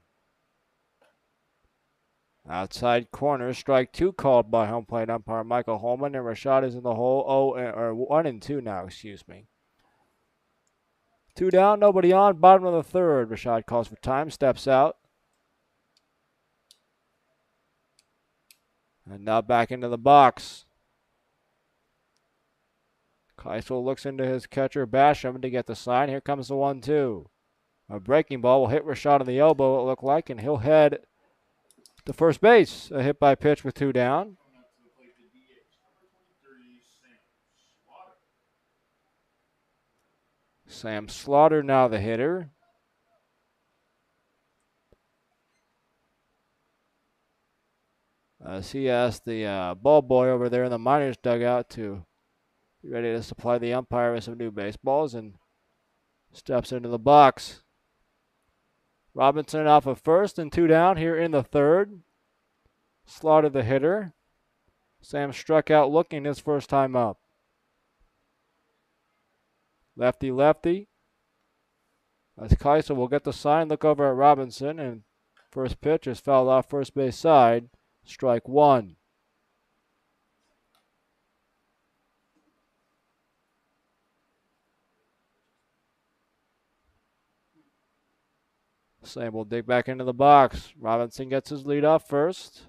Outside corner, strike 2 called by home plate umpire Michael Holman, and Rashad is in the hole. 1-2 now, excuse me. 2 down, nobody on, bottom of the third. Rashad calls for time, steps out. And now back into the box. Keisel looks into his catcher Basham to get the sign. Here comes the 1-2. A breaking ball will hit Rashad on the elbow, it looked like, and he'll head to first base. A hit by pitch with 2 down. Sam Slaughter now the hitter. As he asked the ball boy over there in the Miners dugout to be ready to supply the umpire with some new baseballs, and steps into the box. Robinson off of first and 2 down here in the third. Slaughter the hitter. Sam struck out looking his first time up. Lefty. As Keisel will get the sign, look over at Robinson, and first pitch is fouled off first base side. Strike 1. Sam will dig back into the box. Robinson gets his lead off first.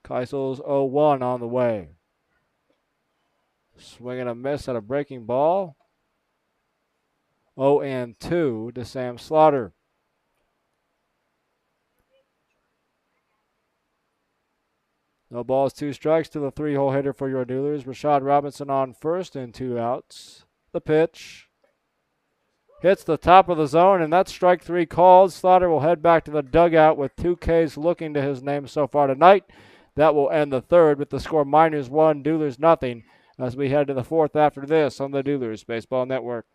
Keisel's 0-1 on the way. Swing and a miss at a breaking ball. 0-2 to Sam Slaughter. No balls, 2 strikes to the 3-hole hitter for your Duelers. Rashad Robinson on first and 2 outs. The pitch. Hits the top of the zone, and that's strike 3 called. Slaughter will head back to the dugout with 2 Ks looking to his name so far tonight. That will end the third with the score Miners 1, Duelers nothing, as we head to the fourth after this on the Duelers Baseball Network.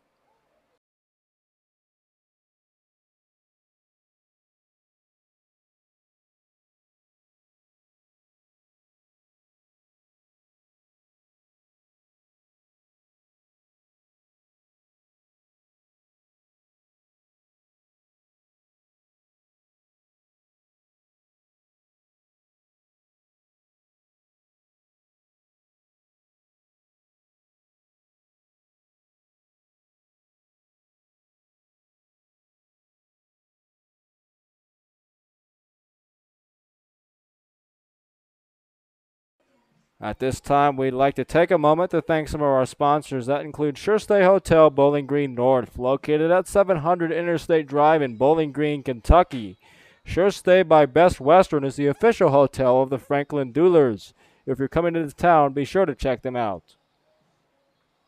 At this time, we'd like to take a moment to thank some of our sponsors. That includes Sure Stay Hotel, Bowling Green North, located at 700 Interstate Drive in Bowling Green, Kentucky. Sure Stay by Best Western is the official hotel of the Franklin Duelers. If you're coming into town, be sure to check them out.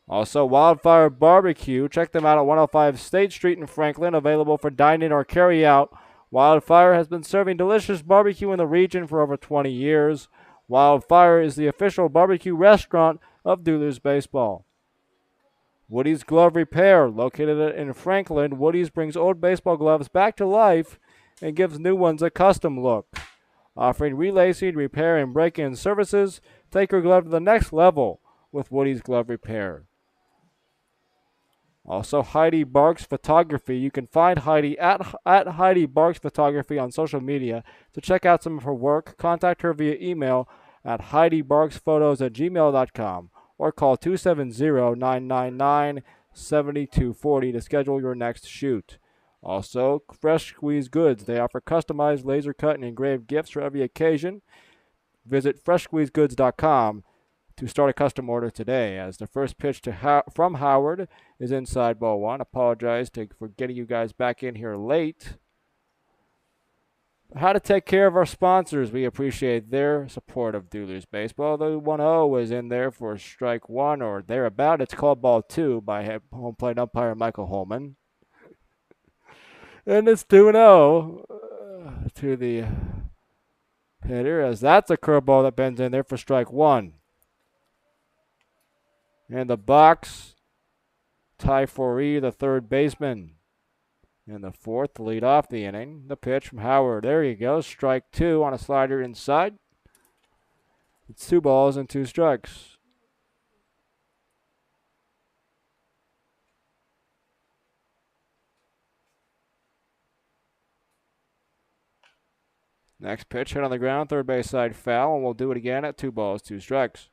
Also, Wildfire Barbecue. Check them out at 105 State Street in Franklin, available for dine-in or carry-out. Wildfire has been serving delicious barbecue in the region for over 20 years. Wildfire is the official barbecue restaurant of Duelers Baseball. Woody's Glove Repair. Located in Franklin, Woody's brings old baseball gloves back to life and gives new ones a custom look. Offering relacing, repair, and break-in services, take your glove to the next level with Woody's Glove Repair. Also, Heidi Barks Photography. You can find Heidi at Heidi Barks Photography on social media. To check out some of her work, contact her via email at HeidiBarksPhotos@gmail.com or call 270-999-7240 to schedule your next shoot. Also, Fresh Squeeze Goods. They offer customized laser cut and engraved gifts for every occasion. Visit freshsqueezegoods.com to start a custom order today, as the first pitch from Howard is inside ball one. Apologize for getting you guys back in here late. How to take care of our sponsors. We appreciate their support of Duelers Baseball. The 1-0 is in there for strike one or thereabout. It's called ball two by home plate umpire Michael Holman. And it's 2-0 to the hitter, as that's a curveball that bends in there for strike one. And the box, Ty Foree, the third baseman. In the fourth, to lead off the inning. The pitch from Howard. There you go. Strike two on a slider inside. It's 2 balls and 2 strikes. Next pitch hit on the ground, third base side foul, and we'll do it again at 2 balls, 2 strikes.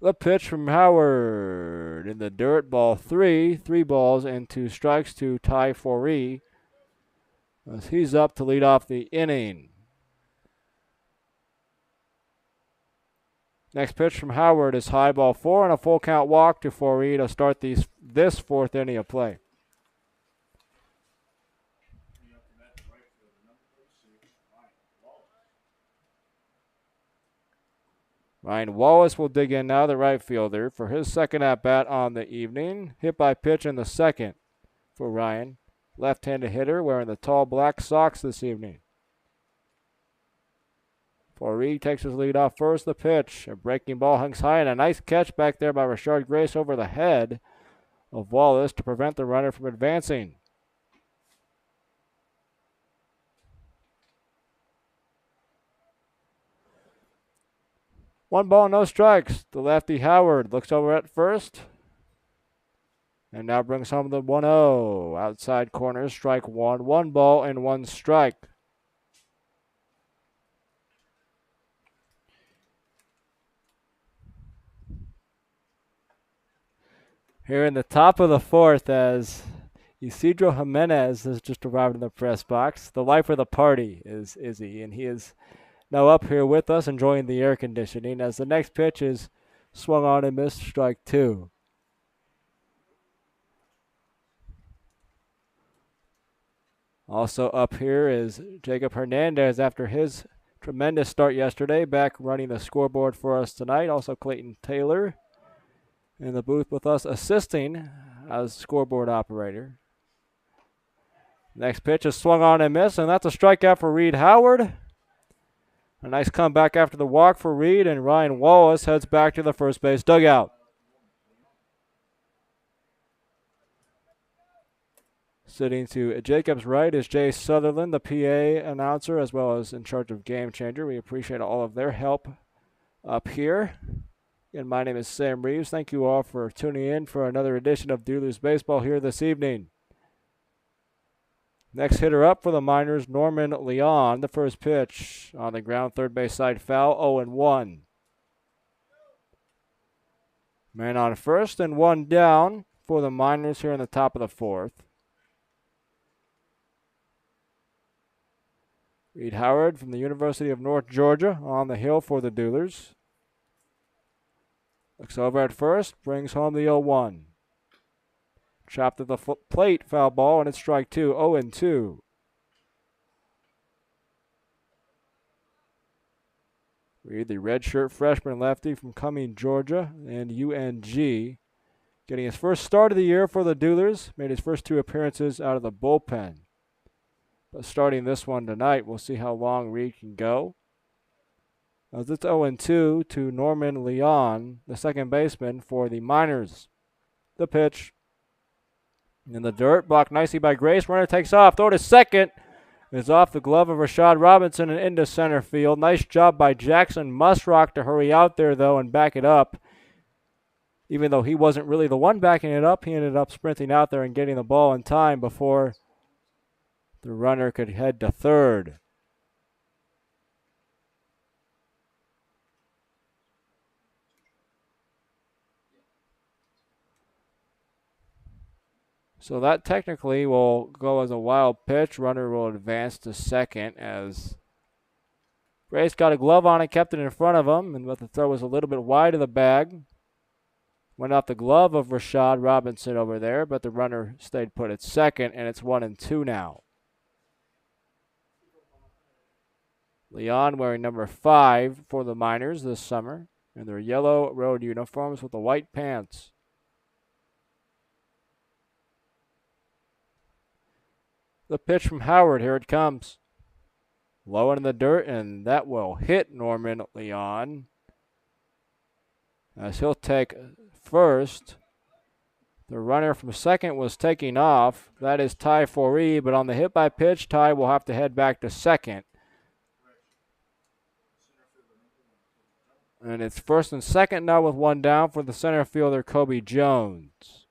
The pitch from Howard in the dirt, ball 3. 3 balls and 2 strikes to Ty Foree, as he's up to lead off the inning. Next pitch from Howard is high, ball 4, and a full count walk to Foree to start this fourth inning of play. Ryan Wallace will dig in now, the right fielder, for his second at-bat on the evening. Hit by pitch in the second for Ryan. Left-handed hitter wearing the tall black socks this evening. Foree takes his lead off first. The pitch. A breaking ball hangs high, and a nice catch back there by Rashard Grace over the head of Wallace to prevent the runner from advancing. One ball, no strikes. The lefty Howard looks over at first and now brings home the 1-0. Outside corner, strike one. 1 ball and 1 strike. Here in the top of the fourth, as Isidro Jimenez has just arrived in the press box. The life of the party is Izzy, and he is now up here with us enjoying the air conditioning, as the next pitch is swung on and missed, strike 2. Also up here is Jacob Hernandez after his tremendous start yesterday, back running the scoreboard for us tonight. Also Clayton Taylor in the booth with us, assisting as scoreboard operator. Next pitch is swung on and missed, and that's a strikeout for Reed Howard. A nice comeback after the walk for Reed, and Ryan Wallace heads back to the first base dugout. Sitting to Jacob's right is Jay Sutherland, the PA announcer, as well as in charge of Game Changer. We appreciate all of their help up here. Again, my name is Sam Reeves. Thank you all for tuning in for another edition of Duelers Baseball here this evening. Next hitter up for the Miners, Norman Leon. The first pitch on the ground, third base side foul, 0-1. Man on first and 1 down for the Miners here in the top of the fourth. Reed Howard from the University of North Georgia on the hill for the Duelers. Looks over at first, brings home the 0-1. Chopped at the plate, foul ball, and it's strike two, 0-2. Reed, the redshirt freshman lefty from Cumming, Georgia, and UNG. Getting his first start of the year for the Duelers. Made his first 2 appearances out of the bullpen. But starting this one tonight, we'll see how long Reed can go. As it's 0-2 to Norman Leon, the second baseman for the Miners. The pitch. In the dirt, blocked nicely by Grace. Runner takes off. Throw to second. It's off the glove of Rashad Robinson and into center field. Nice job by Jackson Musrock to hurry out there, though, and back it up. Even though he wasn't really the one backing it up, he ended up sprinting out there and getting the ball in time before the runner could head to third. So that technically will go as a wild pitch. Runner will advance to second as Grace got a glove on it, kept it in front of him, but the throw was a little bit wide of the bag. Went off the glove of Rashad Robinson over there, but the runner stayed put at second, and it's 1-2 now. Leon wearing number 5 for the Miners this summer in their yellow road uniforms with the white pants. The pitch from Howard, here it comes. Low in the dirt, and that will hit Norman Leon. As he'll take first. The runner from second was taking off. That is Ty Foree, but on the hit by pitch, Ty will have to head back to second. And it's first and second now with one down for the center fielder, Kobe Jones.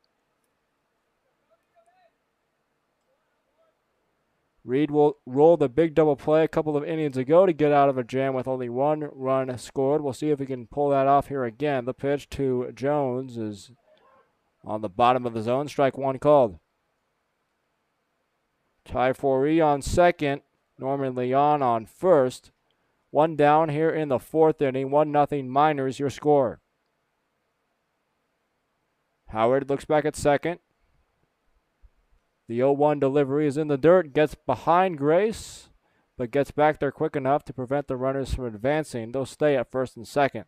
Reed will roll the big double play a couple of innings ago to get out of a jam with only 1 run scored. We'll see if he can pull that off here again. The pitch to Jones is on the bottom of the zone. Strike 1 called. Ty Foree on second. Norman Leon on first. 1 down here in the 4th inning. 1-0 Miners, your score. Howard looks back at second. The 0-1 delivery is in the dirt, gets behind Grace, but gets back there quick enough to prevent the runners from advancing. They'll stay at first and second.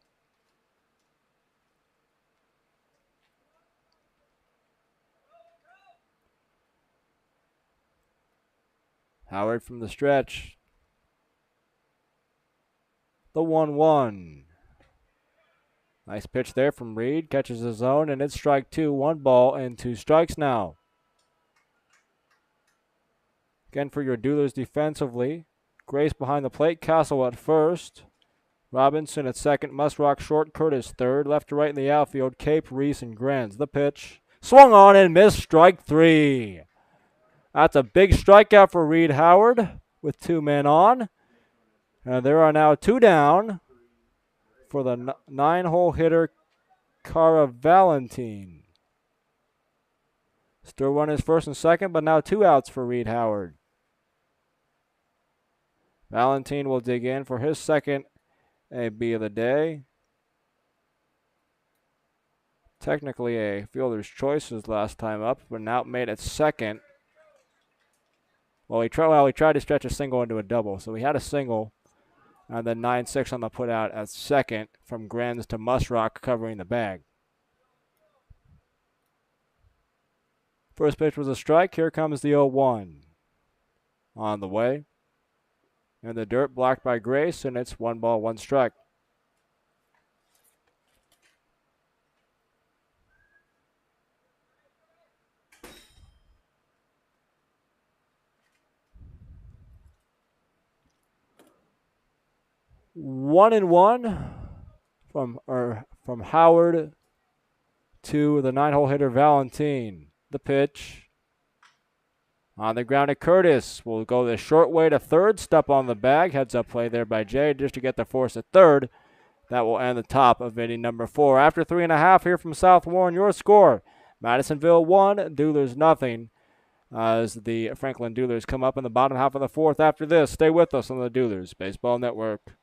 Howard from the stretch. The 1-1. Nice pitch there from Reed. Catches his zone, and it's strike 2. 1 ball and 2 strikes now. Again for your Duelers defensively. Grace behind the plate. Castle at first. Robinson at second. Musrock short. Curtis third. Left to right in the outfield. Cape, Reese, and Grenz. The pitch. Swung on and missed. Strike 3. That's a big strikeout for Reed Howard with 2 men on. And there are now 2 down for the 9-hole hitter, Cara Valentine. Still runners first and second, but now 2 outs for Reed Howard. Valentine will dig in for his second AB of the day. Technically a fielder's choice his last time up, but now made at second. Well, he tried to stretch a single into a double, so he had a single. And then 9-6 on the putout at second from Grenz to Musrock covering the bag. First pitch was a strike. Here comes the 0-1. On the way. In the dirt, blocked by Grace, and it's 1 ball, 1 strike. One and one from Howard to the 9-hole hitter Valentine. The pitch. On the ground at Curtis. Will go the short way to third. Step on the bag. Heads up play there by Jay just to get the force at third. That will end the top of inning number 4. After 3.5 here from South Warren, your score. Madisonville 1, Duelers nothing. as the Franklin Duelers come up in the bottom half of the fourth after this. Stay with us on the Duelers Baseball Network.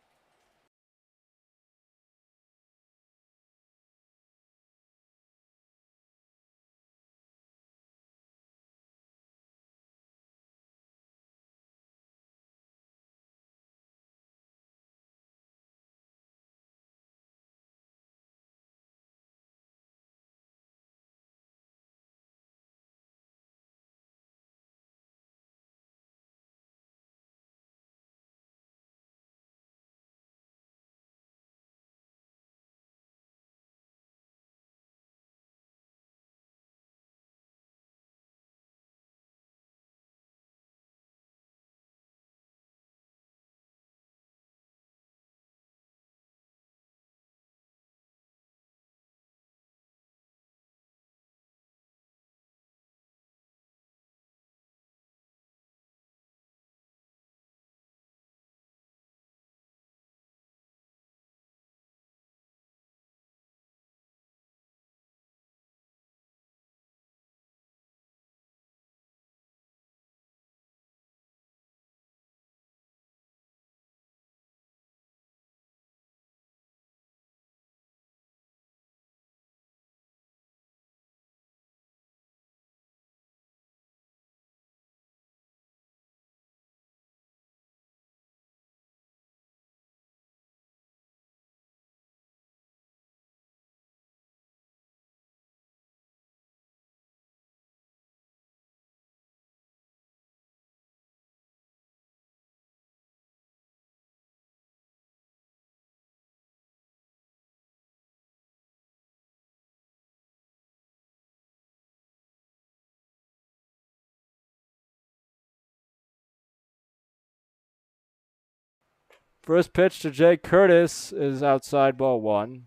First pitch to Jay Curtis is outside, ball one,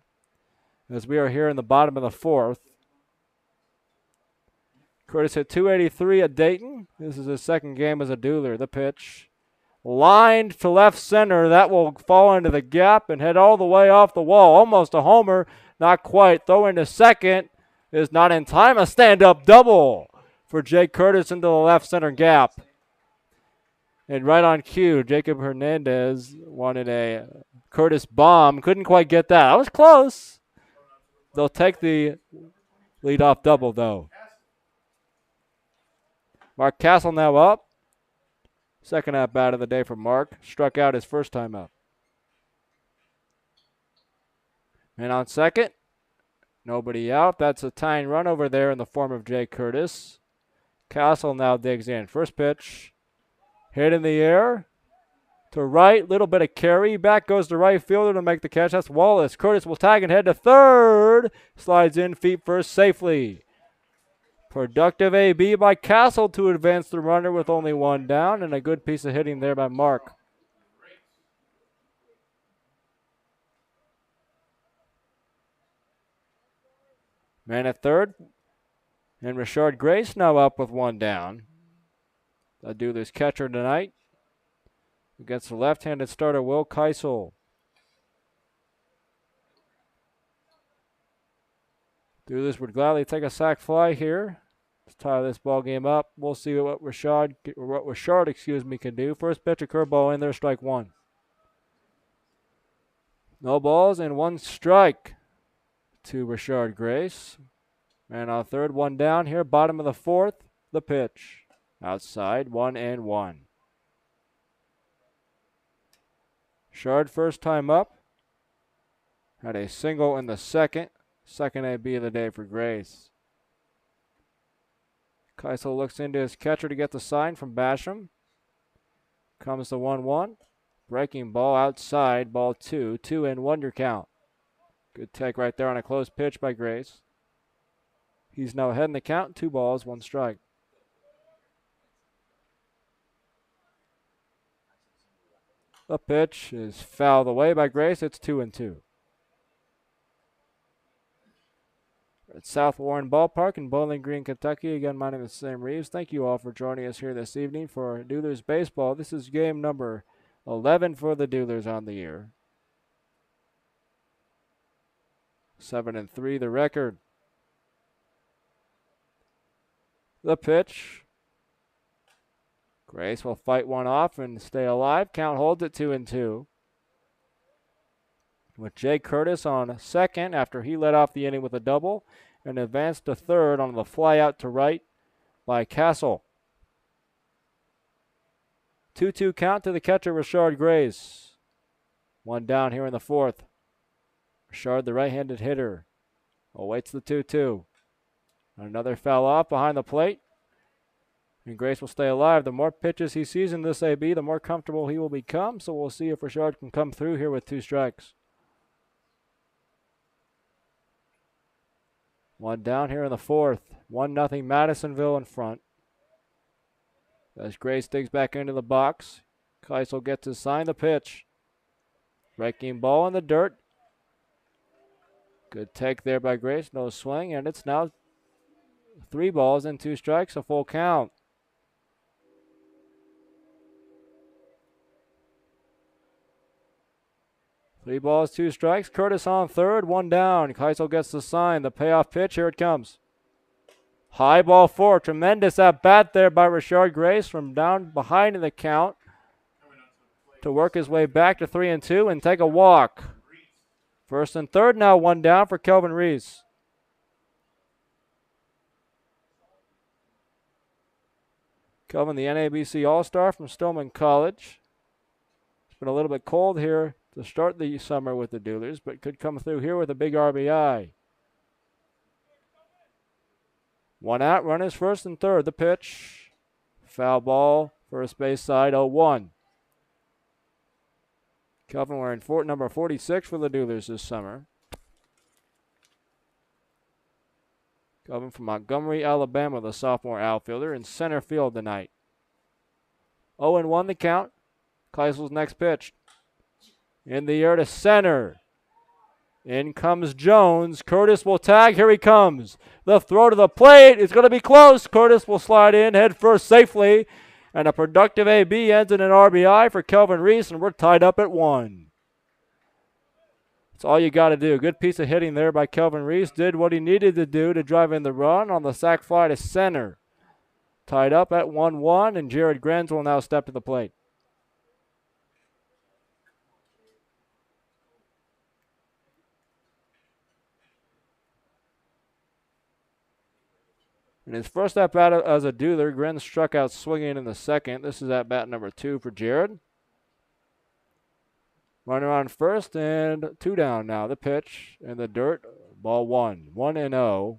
as we are here in the bottom of the fourth. Curtis hit 283 at Dayton. This is his second game as a Dueler. The pitch, lined to left center. That will fall into the gap and head all the way off the wall. Almost a homer. Not quite. Throw into second is not in time. A stand-up double for Jay Curtis into the left center gap. And right on cue, Jacob Hernandez wanted a Curtis bomb. Couldn't quite get that. That was close. They'll take the leadoff double, though. Mark Castle now up. Second at bat of the day for Mark. Struck out his first time up. And on second, nobody out. That's a tying run over there in the form of Jay Curtis. Castle now digs in. First pitch, hit in the air. To right, little bit of carry. Back goes the right fielder to make the catch. That's Wallace. Curtis will tag and head to third. Slides in, feet first safely. Productive AB by Castle to advance the runner with only one down, and a good piece of hitting there by Mark. Man at third. And Richard Grace now up with one down. They'll do this catcher tonight against the left-handed starter, Will Keisel. Duelers would gladly take a sac fly here. Let's tie this ball game up. We'll see what Richard can do. First pitch, a curveball in there, strike one. No balls and one strike to Richard Grace. Man on third, one down here, bottom of the fourth. The pitch. Outside, 1-1. Shard first time up. Had a single in the second. Second AB of the day for Grace. Keisel looks into his catcher to get the sign from Basham. Comes the 1-1. Breaking ball outside, ball two. 2-1 your count. Good take right there on a close pitch by Grace. He's now ahead in the count. 2 balls, 1 strike. The pitch is fouled away by Grace. It's 2-2. At South Warren Ballpark in Bowling Green, Kentucky. Again, my name is Sam Reeves. Thank you all for joining us here this evening for Duelers Baseball. This is game number 11 for the Duelers on the year. 7-3 the record. The pitch Grace will fight one off and stay alive. Count holds at 2-2. With Jay Curtis on second after he led off the inning with a double and advanced to third on the fly out to right by Castle. 2-2 count to the catcher, Richard Grace. One down here in the fourth. Richard, the right-handed hitter, awaits the 2-2. Another foul off behind the plate. And Grace will stay alive. The more pitches he sees in this AB, the more comfortable he will become. So we'll see if Richard can come through here with 2 strikes. One down here in the fourth. 1-0 Madisonville in front. As Grace digs back into the box, Keisel gets his sign, the pitch. Breaking ball in the dirt. Good take there by Grace, no swing, and it's now 3 balls and 2 strikes, a full count. Three balls, 2 strikes. Curtis on third, 1 down. Keisel gets the sign, the payoff pitch, here it comes. High ball 4, tremendous at bat there by Richard Grace from down behind in the count to work his way back to 3-2 and take a walk. First and third now, 1 down for Kelvin Reese. Kelvin, the NABC All-Star from Stillman College. It's been a little bit cold here to start the summer with the Duelers, but could come through here with a big RBI. 1 out, runners first and third. The pitch. Foul ball, first base side, 0-1. Kelvin wearing number 46 for the Duelers this summer. Kelvin from Montgomery, Alabama, the sophomore outfielder in center field tonight. 0-1 the count. Keisel's next pitch. In the air to center. In comes Jones. Curtis will tag. Here he comes. The throw to the plate is going to be close. Curtis will slide in head first safely. And a productive AB ends in an RBI for Kelvin Reese, and we're tied up at 1. That's all you got to do. Good piece of hitting there by Kelvin Reese. Did what he needed to do to drive in the run on the sac fly to center. Tied up at 1-1, and Jared Grenz will now step to the plate. In his first at-bat as a Dueler, Gren struck out swinging in the second. This is at-bat number 2 for Jared. Runner on first and 2 down now. The pitch in the dirt, ball 1. 1-0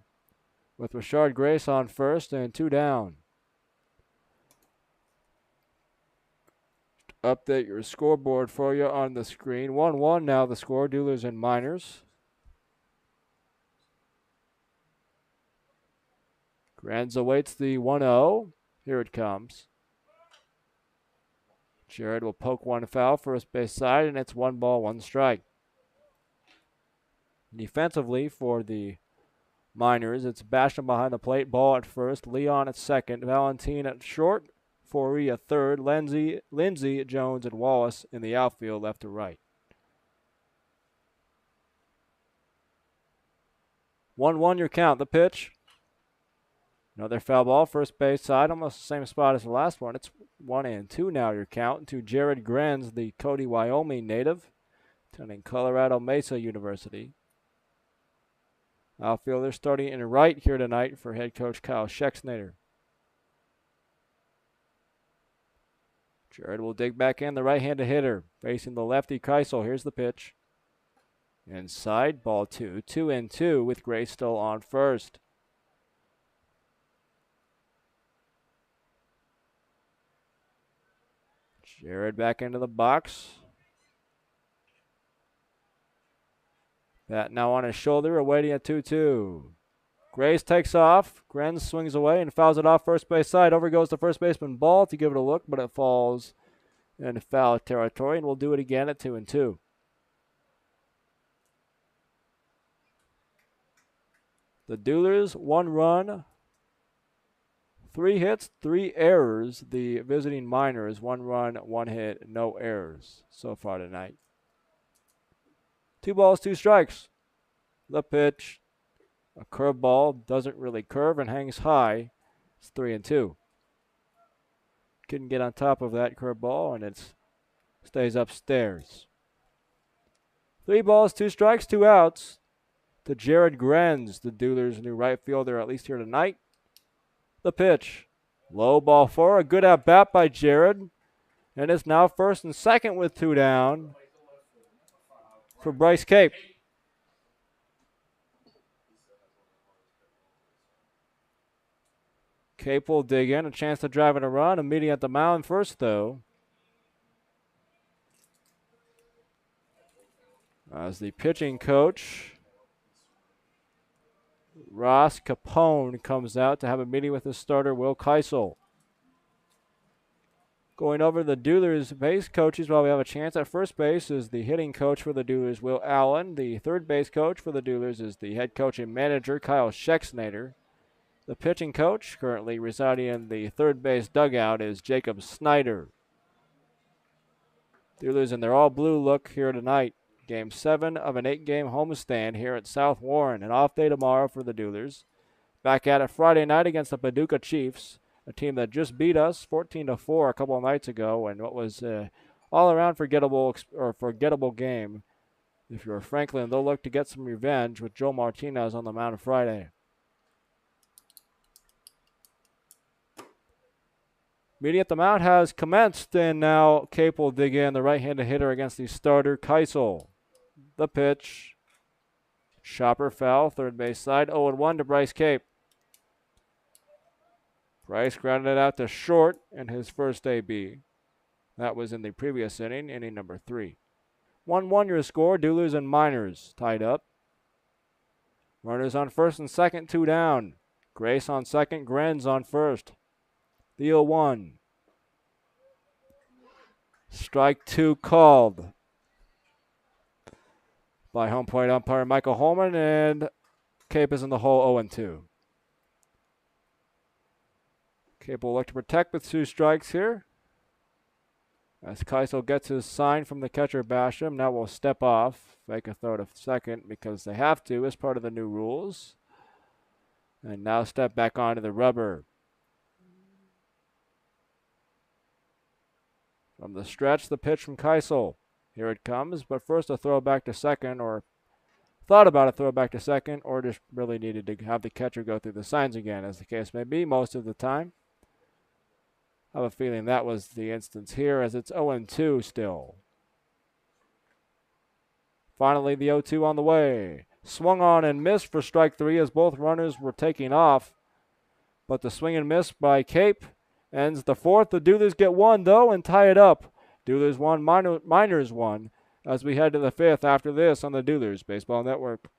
with Richard Grace on first and 2 down. Update your scoreboard for you on the screen. 1-1 now the score, Duelers and Miners. Grenz awaits the 1-0. Here it comes. Jared will poke one foul, first base side, and it's 1 ball, 1 strike. Defensively for the Miners, it's Basham behind the plate, ball at first, Leon at second, Valentin at short, Forey at third, Lindsey, Jones, and Wallace in the outfield left to right. 1-1 your count. The pitch. Another foul ball, first base side, almost the same spot as the last one. It's 1-2 now your count to Jared Grenz, the Cody, Wyoming native, attending Colorado Mesa University. Outfielder starting in right here tonight for head coach Kyle Schexnader. Jared will dig back in, the right-handed hitter, facing the lefty Keisel. Here's the pitch. Inside, ball 2. 2-2 with Grace still on first. Jared back into the box. Bat now on his shoulder, awaiting a 2-2. Grace takes off. Grenz swings away and fouls it off first base side. Over goes the first baseman Ball to give it a look, but it falls in foul territory, and we'll do it again at 2-2. The Duelers, 1 run, 3 hits, 3 errors. The visiting Miners, 1 run, 1 hit, no errors so far tonight. 2 balls, 2 strikes. The pitch, a curveball, doesn't really curve and hangs high. It's 3-2. Couldn't get on top of that curveball, and it stays upstairs. 3 balls, 2 strikes, 2 outs to Jared Grenz, the Duelers' new right fielder, at least here tonight. The pitch. Low ball 4. A good at bat by Jared. And it's now first and second with 2 down for Bryce Cape. Cape will dig in. A chance to drive in a run. A meeting at the mound first, though. As the pitching coach, Ross Capone, comes out to have a meeting with his starter, Will Keisel. Going over the Duelers base coaches while we have a chance. At first base is the hitting coach for the Duelers, Will Allen. The third base coach for the Duelers is the head coach and manager, Kyle Schexnader. The pitching coach, currently residing in the third base dugout, is Jacob Snyder. Duelers in their all-blue look here tonight. Game 7 of an 8-game homestand here at South Warren. An off day tomorrow for the Duelers. Back at it Friday night against the Paducah Chiefs, a team that just beat us 14-4 a couple of nights ago, and what was all-around forgettable game. If you're Franklin, they'll look to get some revenge with Joe Martinez on the mound Friday. Meeting at the mound has commenced, and now Cape will dig in, the right-handed hitter against the starter, Keisel. The pitch. Chopper foul, third base side, 0-1 to Bryce Cape. Bryce grounded it out to short in his first AB. That was in the previous inning number 3. 1-1 your score, Duelers and Miners tied up. Runners on first and second, 2 down. Grace on second, Grenz on first. The 0-1. Strike 2 called by home plate umpire Michael Holman, and Cape is in the hole 0-2. Cape will look to protect with 2 strikes here. As Keisel gets his sign from the catcher Basham, now will step off, make a throw to second because they have to as part of the new rules. And now step back onto the rubber. From the stretch, the pitch from Keisel. Here it comes, but first a throw back to second, or thought about a throw back to second, or just really needed to have the catcher go through the signs again, as the case may be most of the time. I have a feeling that was the instance here, as it's 0-2 still. Finally, the 0-2 on the way. Swung on and missed for strike 3 as both runners were taking off. But the swing and miss by Cape ends the 4th. The Duelers get 1, though, and tie it up. Duelers 1, Miners 1, as we head to the 5th after this on the Duelers Baseball Network.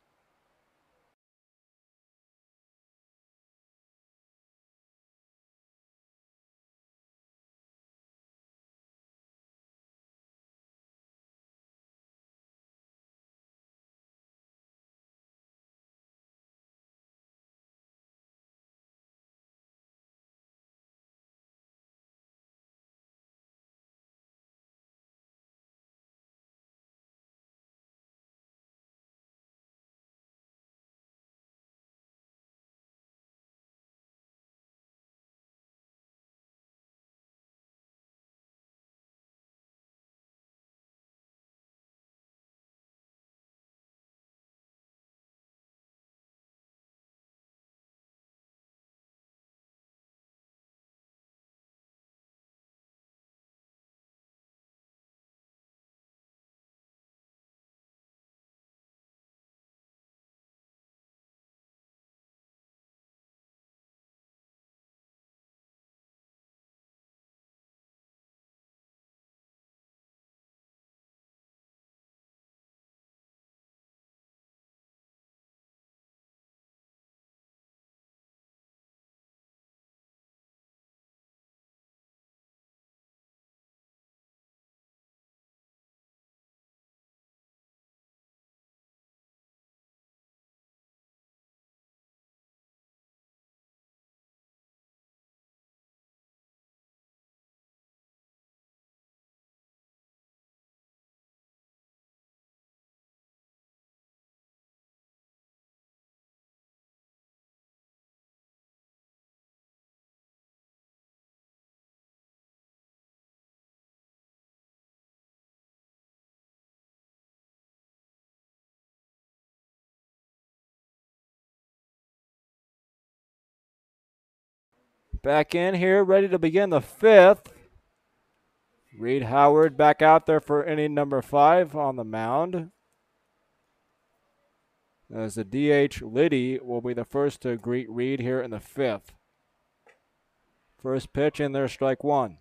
Back in here, ready to begin the fifth. Reed Howard back out there for inning number 5 on the mound. As the DH, Liddy, will be the first to greet Reed here in the fifth. First pitch in there, strike 1.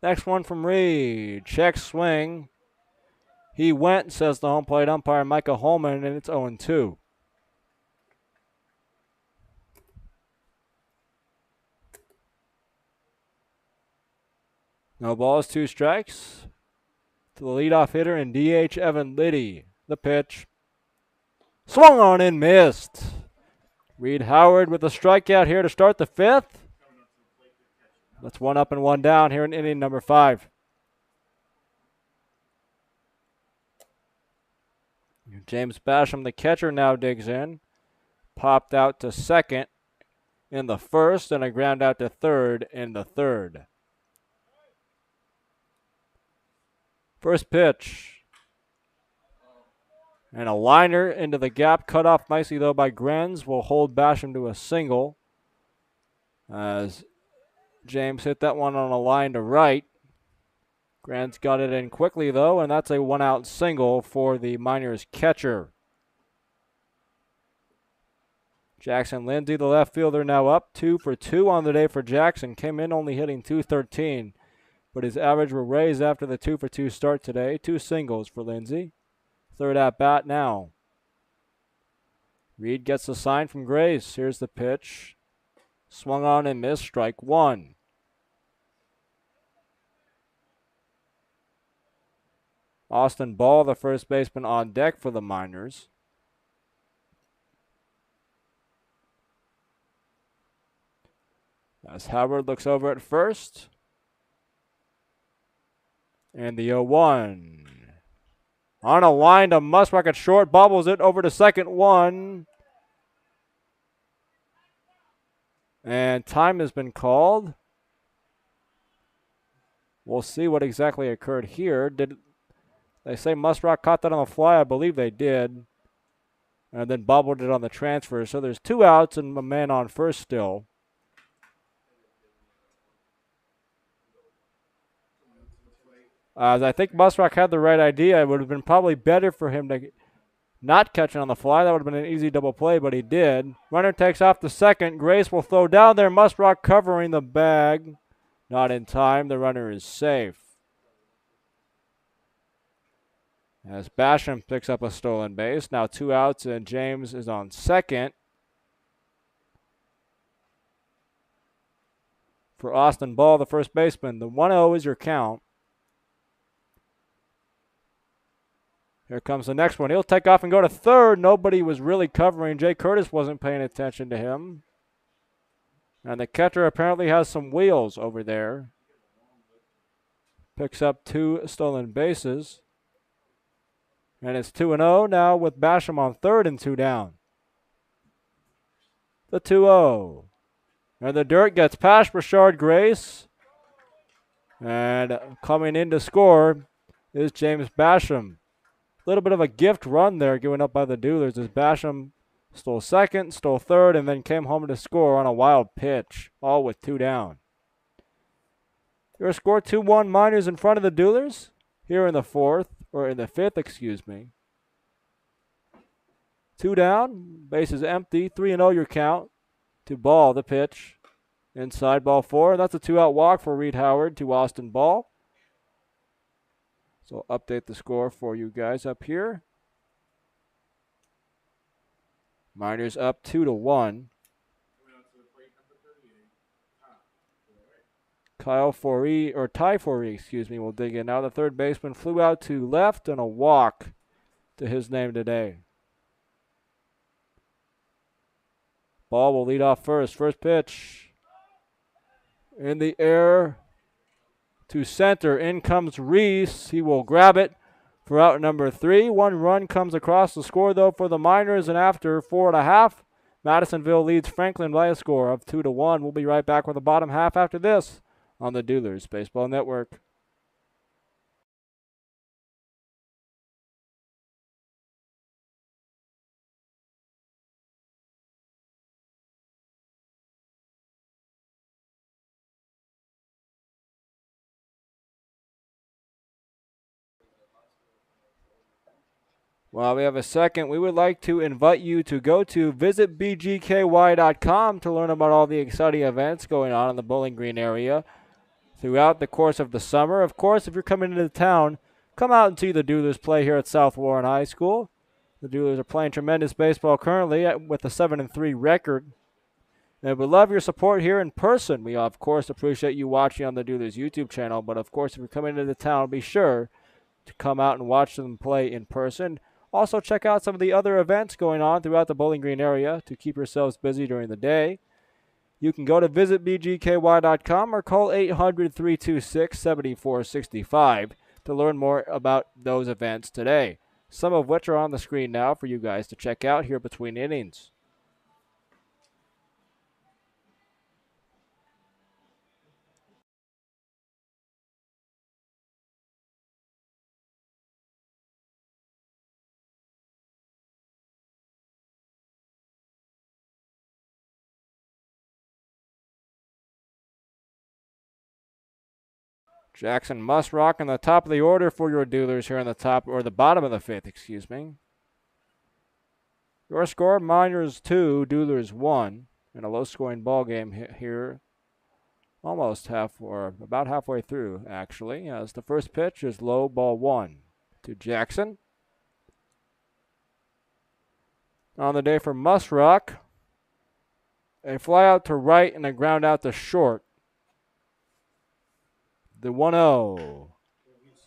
Next one from Reed. Check swing. He went, says the home plate umpire, Micah Holman, and it's 0-2. No balls, 2 strikes. To the leadoff hitter and DH, Evan Liddy. The pitch. Swung on and missed. Reed Howard with a strikeout here to start the fifth. That's 1 up and 1 down here in inning number 5. James Basham, the catcher, now digs in. Popped out to second in the first and a ground out to third in the third. First pitch. And a liner into the gap, cut off nicely though by Grenz, will hold Basham to a single. As James hit that one on a line to right. Grenz got it in quickly though, and that's a 1-out single for the Miners catcher. Jackson Lindsay, the left fielder, now up 2 for 2 on the day for Jackson. Came in only hitting .213, but his average will raise after the 2 for 2 start today. 2 singles for Lindsay. Third at bat now. Reed gets the sign from Grace. Here's the pitch. Swung on and missed, strike 1. Austin Ball, the first baseman, on deck for the Miners. As Howard looks over at first. And the 0-1. On a line to Musrock at short, bobbles it over to second 1. And time has been called. We'll see what exactly occurred here. Did they say Musrock caught that on the fly? I believe they did. And then bobbled it on the transfer. So there's 2 outs and a man on first still. As I think Musrock had the right idea. It would have been probably better for him to not catch it on the fly. That would have been an easy double play, but he did. Runner takes off to second. Grace will throw down there. Musrock covering the bag. Not in time. The runner is safe. As Basham picks up a stolen base. Now 2 outs, and James is on second. For Austin Ball, the first baseman. The 1-0 is your count. Here comes the next one. He'll take off and go to third. Nobody was really covering. Jay Curtis wasn't paying attention to him. And the catcher apparently has some wheels over there. Picks up 2 stolen bases. And it's 2-0 now with Basham on third and 2 down. The 2-0. And the dirt gets past Rashard Grace. And coming in to score is James Basham. A little bit of a gift run there given up by the Duelers as Basham stole second, stole third, and then came home to score on a wild pitch, all with 2 down. Your score 2-1 Miners in front of the Duelers here in the fifth, excuse me. 2 down, bases empty, 3-0 your count to Ball, the pitch. Inside ball 4, that's a 2-out walk for Reed Howard to Austin Ball. So I'll update the score for you guys up here. Miners up 2-1. Ty Foree, will dig in. Now the third baseman flew out to left and a walk to his name today. Ball will lead off first. First pitch. In the air. To center, in comes Reese. He will grab it for out number 3. 1 run comes across the score, though, for the Miners, and after 4.5, Madisonville leads Franklin by a score of 2-1. We'll be right back with the bottom half after this on the Duelers Baseball Network. While we have a second, we would like to invite you to go to visitbgky.com to learn about all the exciting events going on in the Bowling Green area throughout the course of the summer. Of course, if you're coming into town, come out and see the Duelers play here at South Warren High School. The Duelers are playing tremendous baseball currently with a 7-3 record. And we love your support here in person. We, of course, appreciate you watching on the Duelers YouTube channel. But, of course, if you're coming into town, be sure to come out and watch them play in person. Also, check out some of the other events going on throughout the Bowling Green area to keep yourselves busy during the day. You can go to visitbgky.com or call 800-326-7465 to learn more about those events today, some of which are on the screen now for you guys to check out here between innings. Jackson Musrock in the top of the order for your Duelers here in the top, or the bottom of the fifth, excuse me. Your score, Miners 2, Duelers 1, in a low-scoring ball game here, almost about halfway through, actually, as the first pitch is low, ball 1 to Jackson. On the day for Musrock, a fly out to right and a ground out to short. The 1-0.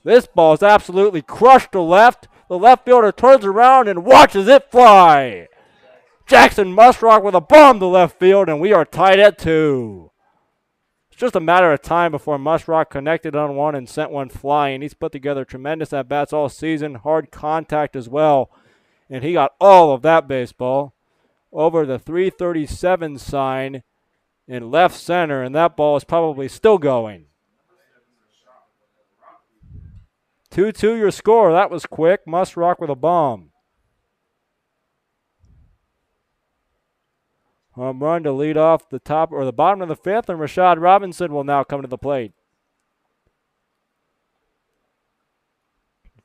This ball is absolutely crushed to left. The left fielder turns around and watches it fly. Jackson Musrock with a bomb to left field, and we are tied at 2. It's just a matter of time before Musrock connected on one and sent one flying. He's put together tremendous at-bats all season, hard contact as well, and he got all of that baseball over the 337 sign in left center, and that ball is probably still going. 2-2 your score. That was quick. Musrock with a bomb. Home run to lead off the top or the bottom of the fifth, and Rashad Robinson will now come to the plate.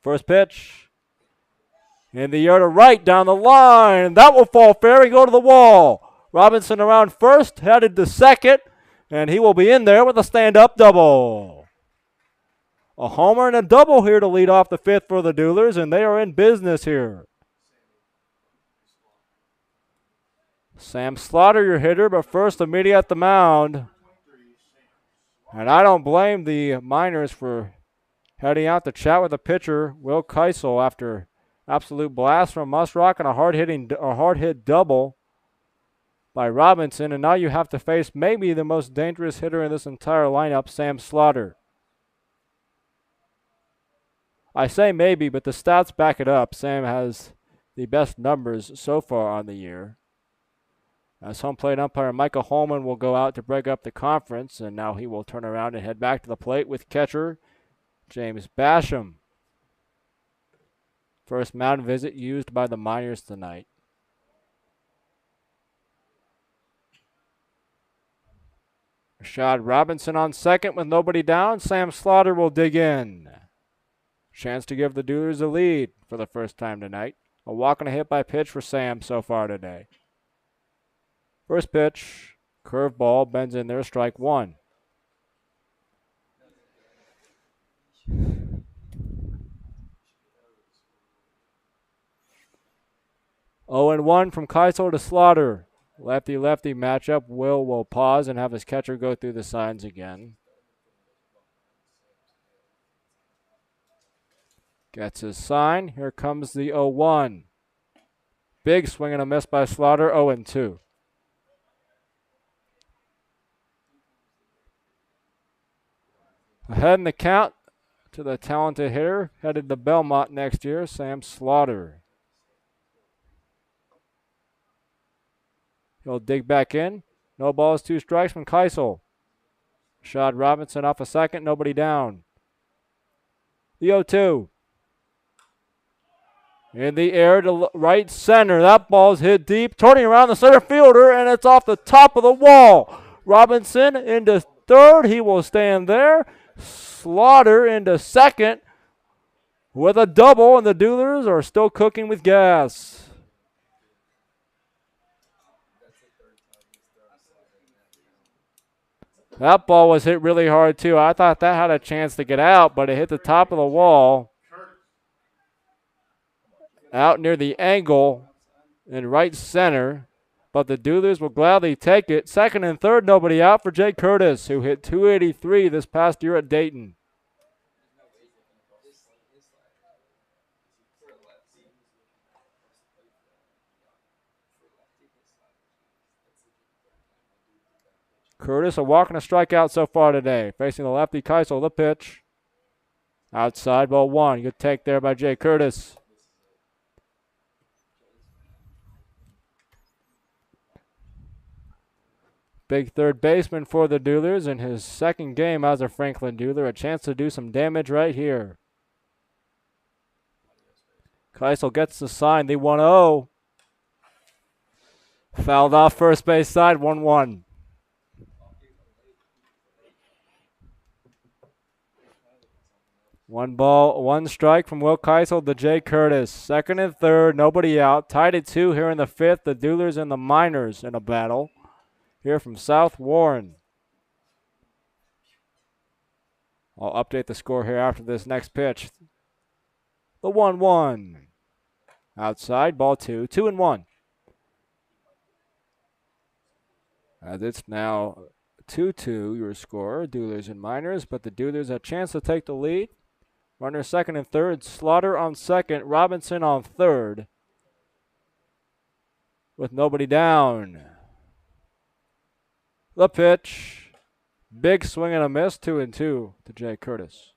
First pitch. In the air to right, down the line. That will fall fair and go to the wall. Robinson around first, headed to second, and he will be in there with a stand-up double. A homer and a double here to lead off the fifth for the Duelers, and they are in business here. Sam Slaughter, your hitter, but first immediate at the mound. And I don't blame the Miners for heading out to chat with the pitcher, Will Keisel, after absolute blast from Musrock and a hard-hit double by Robinson. And now you have to face maybe the most dangerous hitter in this entire lineup, Sam Slaughter. I say maybe, but the stats back it up. Sam has the best numbers so far on the year. As home plate umpire Michael Holman will go out to break up the conference, and now he will turn around and head back to the plate with catcher James Basham. First mound visit used by the Miners tonight. Rashad Robinson on second with nobody down. Sam Slaughter will dig in. Chance to give the Duelers a lead for the first time tonight. A walk and a hit by pitch for Sam so far today. First pitch, curveball, bends in there, strike one. Oh and 1 from Keisel to Slaughter. Lefty-lefty matchup. Will pause and have his catcher go through the signs again. Gets his sign. Here comes the 0-1. Big swing and a miss by Slaughter, 0-2. Ahead in the count to the talented hitter, headed to Belmont next year, Sam Slaughter. He'll dig back in. No balls, 2 strikes from Keisel. Rashad Robinson off a second, nobody down. The 0-2. In the air to right center. That ball's hit deep, turning around the center fielder, and it's off the top of the wall. Robinson into third. He will stand there. Slaughter into second. with a double, and the Duelers are still cooking with gas. That ball was hit really hard, too. I thought that had a chance to get out, but it hit the top of the wall, out near the angle in right center. But the Duelers will gladly take it. Second and third, nobody out for Jay Curtis, who hit 283 this past year at Dayton. Curtis, a walk and a strikeout so far today. Facing the lefty, Keisel, the pitch. Outside, ball one. Good take there by Jay Curtis. Big third baseman for the Duelers in his second game as a Franklin Dueler. A chance to do some damage right here. Keisel gets the sign, the 1-0. Fouled off first base side, 1-1. One ball, one strike from Will Keisel to Jay Curtis. Second and third, nobody out. Tied at 2 here in the fifth. The Duelers and the Miners in a battle here from South Warren. I'll update the score here after this next pitch. The 1-1. Outside, ball 2, 2-1. As it's now 2-2, your score, Duelers and Miners, but the Duelers a chance to take the lead. Runner second and third, Slaughter on second, Robinson on third, with nobody down. The pitch, big swing and a miss, 2-2 to Jay Curtis.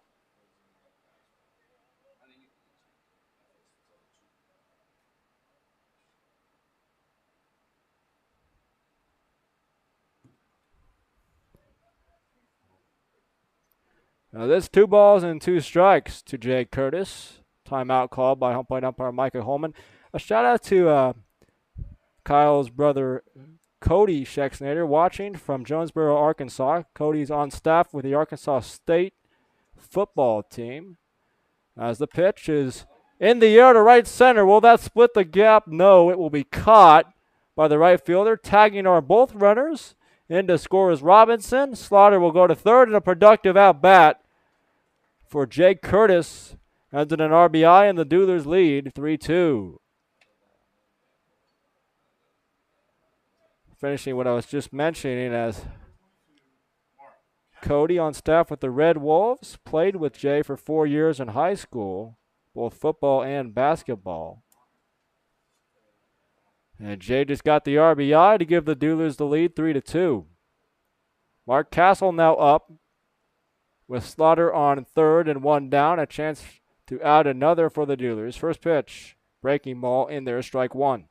Now this 2 balls and 2 strikes to Jay Curtis. Timeout called by plate umpire Micah Holman. A shout out to Kyle's brother Cody Schexnader watching from Jonesboro, Arkansas. Cody's on staff with the Arkansas State football team. As the pitch is in the air to right center. Will that split the gap? No, it will be caught by the right fielder. Tagging are both runners. In to score is Robinson. Slaughter will go to third, and a productive at-bat for Jay Curtis. Ends in an RBI, and the Duelers lead 3-2. Finishing what I was just mentioning, as Cody on staff with the Red Wolves, played with Jay for 4 years in high school, both football and basketball. And Jay just got the RBI to give the Duelers the lead, 3-2. Mark Castle now up with Slaughter on third and 1 down. A chance to add another for the Duelers. First pitch, breaking ball in there, strike 1.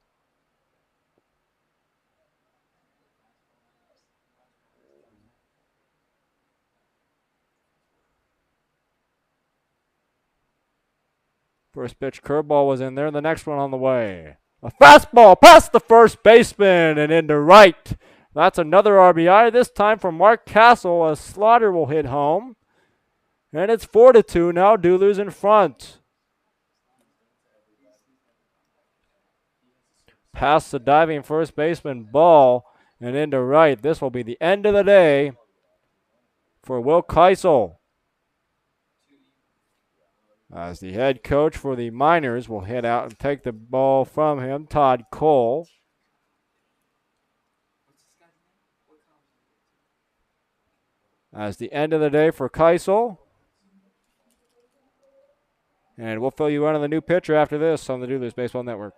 First pitch curveball was in there. The next one on the way. A fastball past the first baseman and into right. That's another RBI, this time from Mark Castle, as Slaughter will hit home. And it's 4-2 now, Duelers in front. Past the diving first baseman ball and into right. This will be the end of the day for Will Keisel, as the head coach for the Miners will head out and take the ball from him, Todd Cole. As the end of the day for Keisel. And we'll fill you in on the new pitcher after this on the Duelers Baseball Network.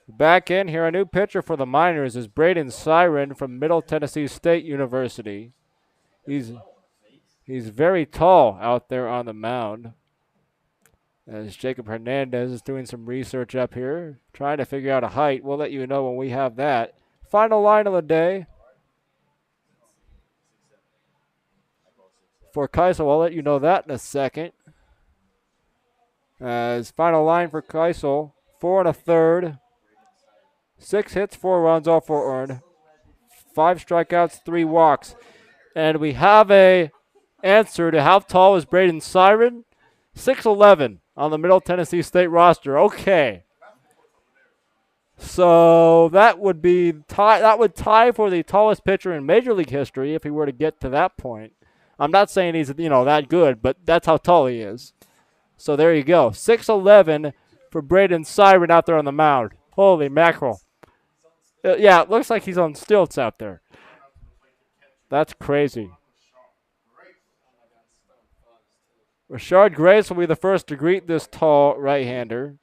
Back in here, a new pitcher for the Miners is Braden Siren from Middle Tennessee State University. He's very tall out there on the mound. As Jacob Hernandez is doing some research up here, trying to figure out a height. We'll let you know when we have that. Final line of the day. For Keisel, I'll let you know that in a second. As final line for Keisel, 4 1/3. 6 hits, 4 runs, all 4 earned. 5 strikeouts, 3 walks. And we have a answer to how tall is Braden Siren? 6'11" on the Middle Tennessee State roster. Okay. So that would tie for the tallest pitcher in Major League history if he were to get to that point. I'm not saying he's that good, but that's how tall he is. So there you go. 6'11" for Braden Siren out there on the mound. Holy mackerel. Yeah, it looks like he's on stilts out there. That's crazy. Rashard Grace will be the first to greet this tall right-hander.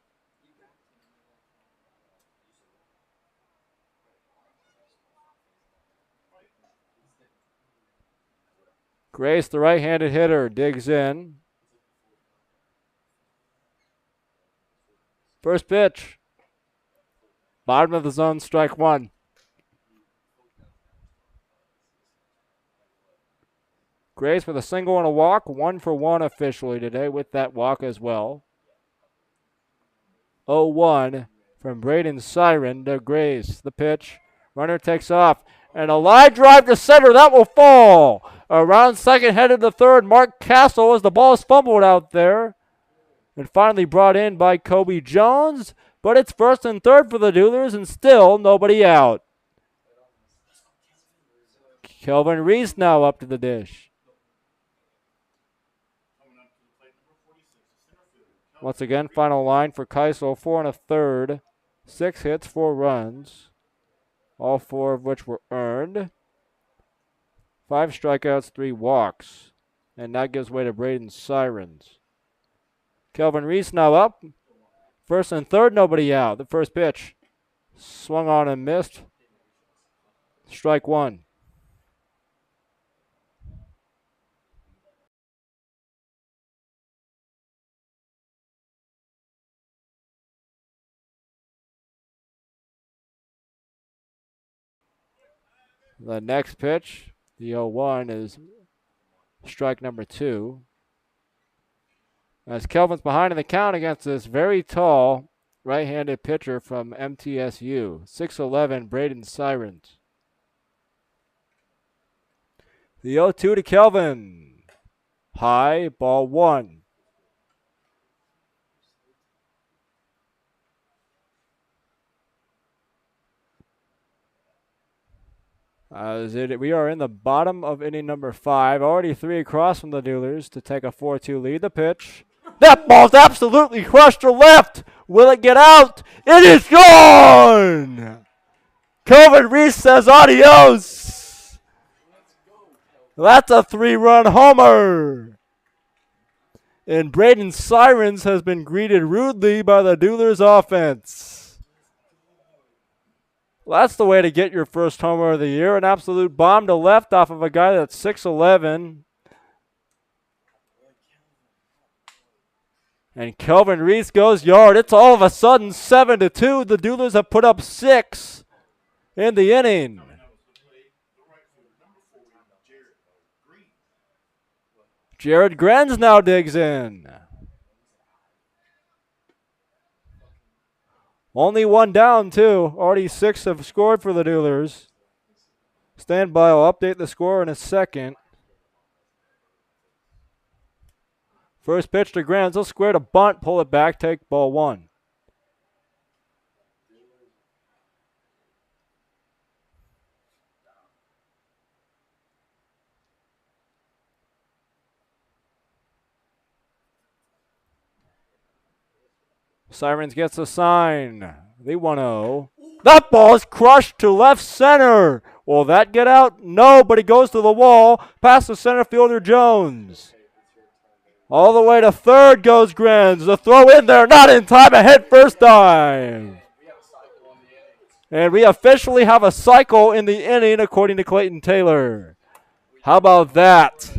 Grace, the right-handed hitter, digs in. First pitch. Bottom of the zone, strike 1. Grace with a single and a walk, 1 for 1 officially today with that walk as well. 0-1 from Braden Siren to Grace. The pitch. Runner takes off. And a line drive to center. That will fall. Around second, headed to third. Mark Castle as the ball is fumbled out there. And finally brought in by Kobe Jones. But it's first and third for the Duelers and still nobody out. Kelvin Reese now up to the dish. Once again, final line for Keisel, 4 1/3. 6 hits, 4 runs. All 4 of which were earned. 5 strikeouts, 3 walks. And that gives way to Braden Sirens. Kelvin Reese now up. First and third, nobody out. The first pitch. Swung on and missed. Strike 1. The next pitch, the 0-1, is strike number 2. As Kelvin's behind in the count against this very tall right-handed pitcher from MTSU, 6'11", Braden Sirens. The 0-2 to Kelvin. High, ball 1. We are in the bottom of inning number 5. Already 3 across from the Duelers to take a 4-2 lead. The pitch. That ball's absolutely crushed to left. Will it get out? It is gone! Kelvin Reese says adios. That's a 3-run homer. And Braden Sirens has been greeted rudely by the Duelers offense. Well, that's the way to get your first homer of the year. An absolute bomb to left off of a guy that's 6'11". And Kelvin Reese goes yard. It's all of a sudden 7-2. The Duelers have put up 6 in the inning. Jared Grenz now digs in. Only 1 down, too. Already 6 have scored for the Duelers. Stand by. I'll update the score in a second. First pitch to Grenz. He'll square to bunt, pull it back, take ball 1. Sirens gets a sign. The 1-0. That ball is crushed to left center. Will that get out? No, but he goes to the wall past the center fielder Jones. All the way to third goes Grenz. The throw in there, not in time. A head first dive. And we officially have a cycle in the inning, according to Clayton Taylor. How about that?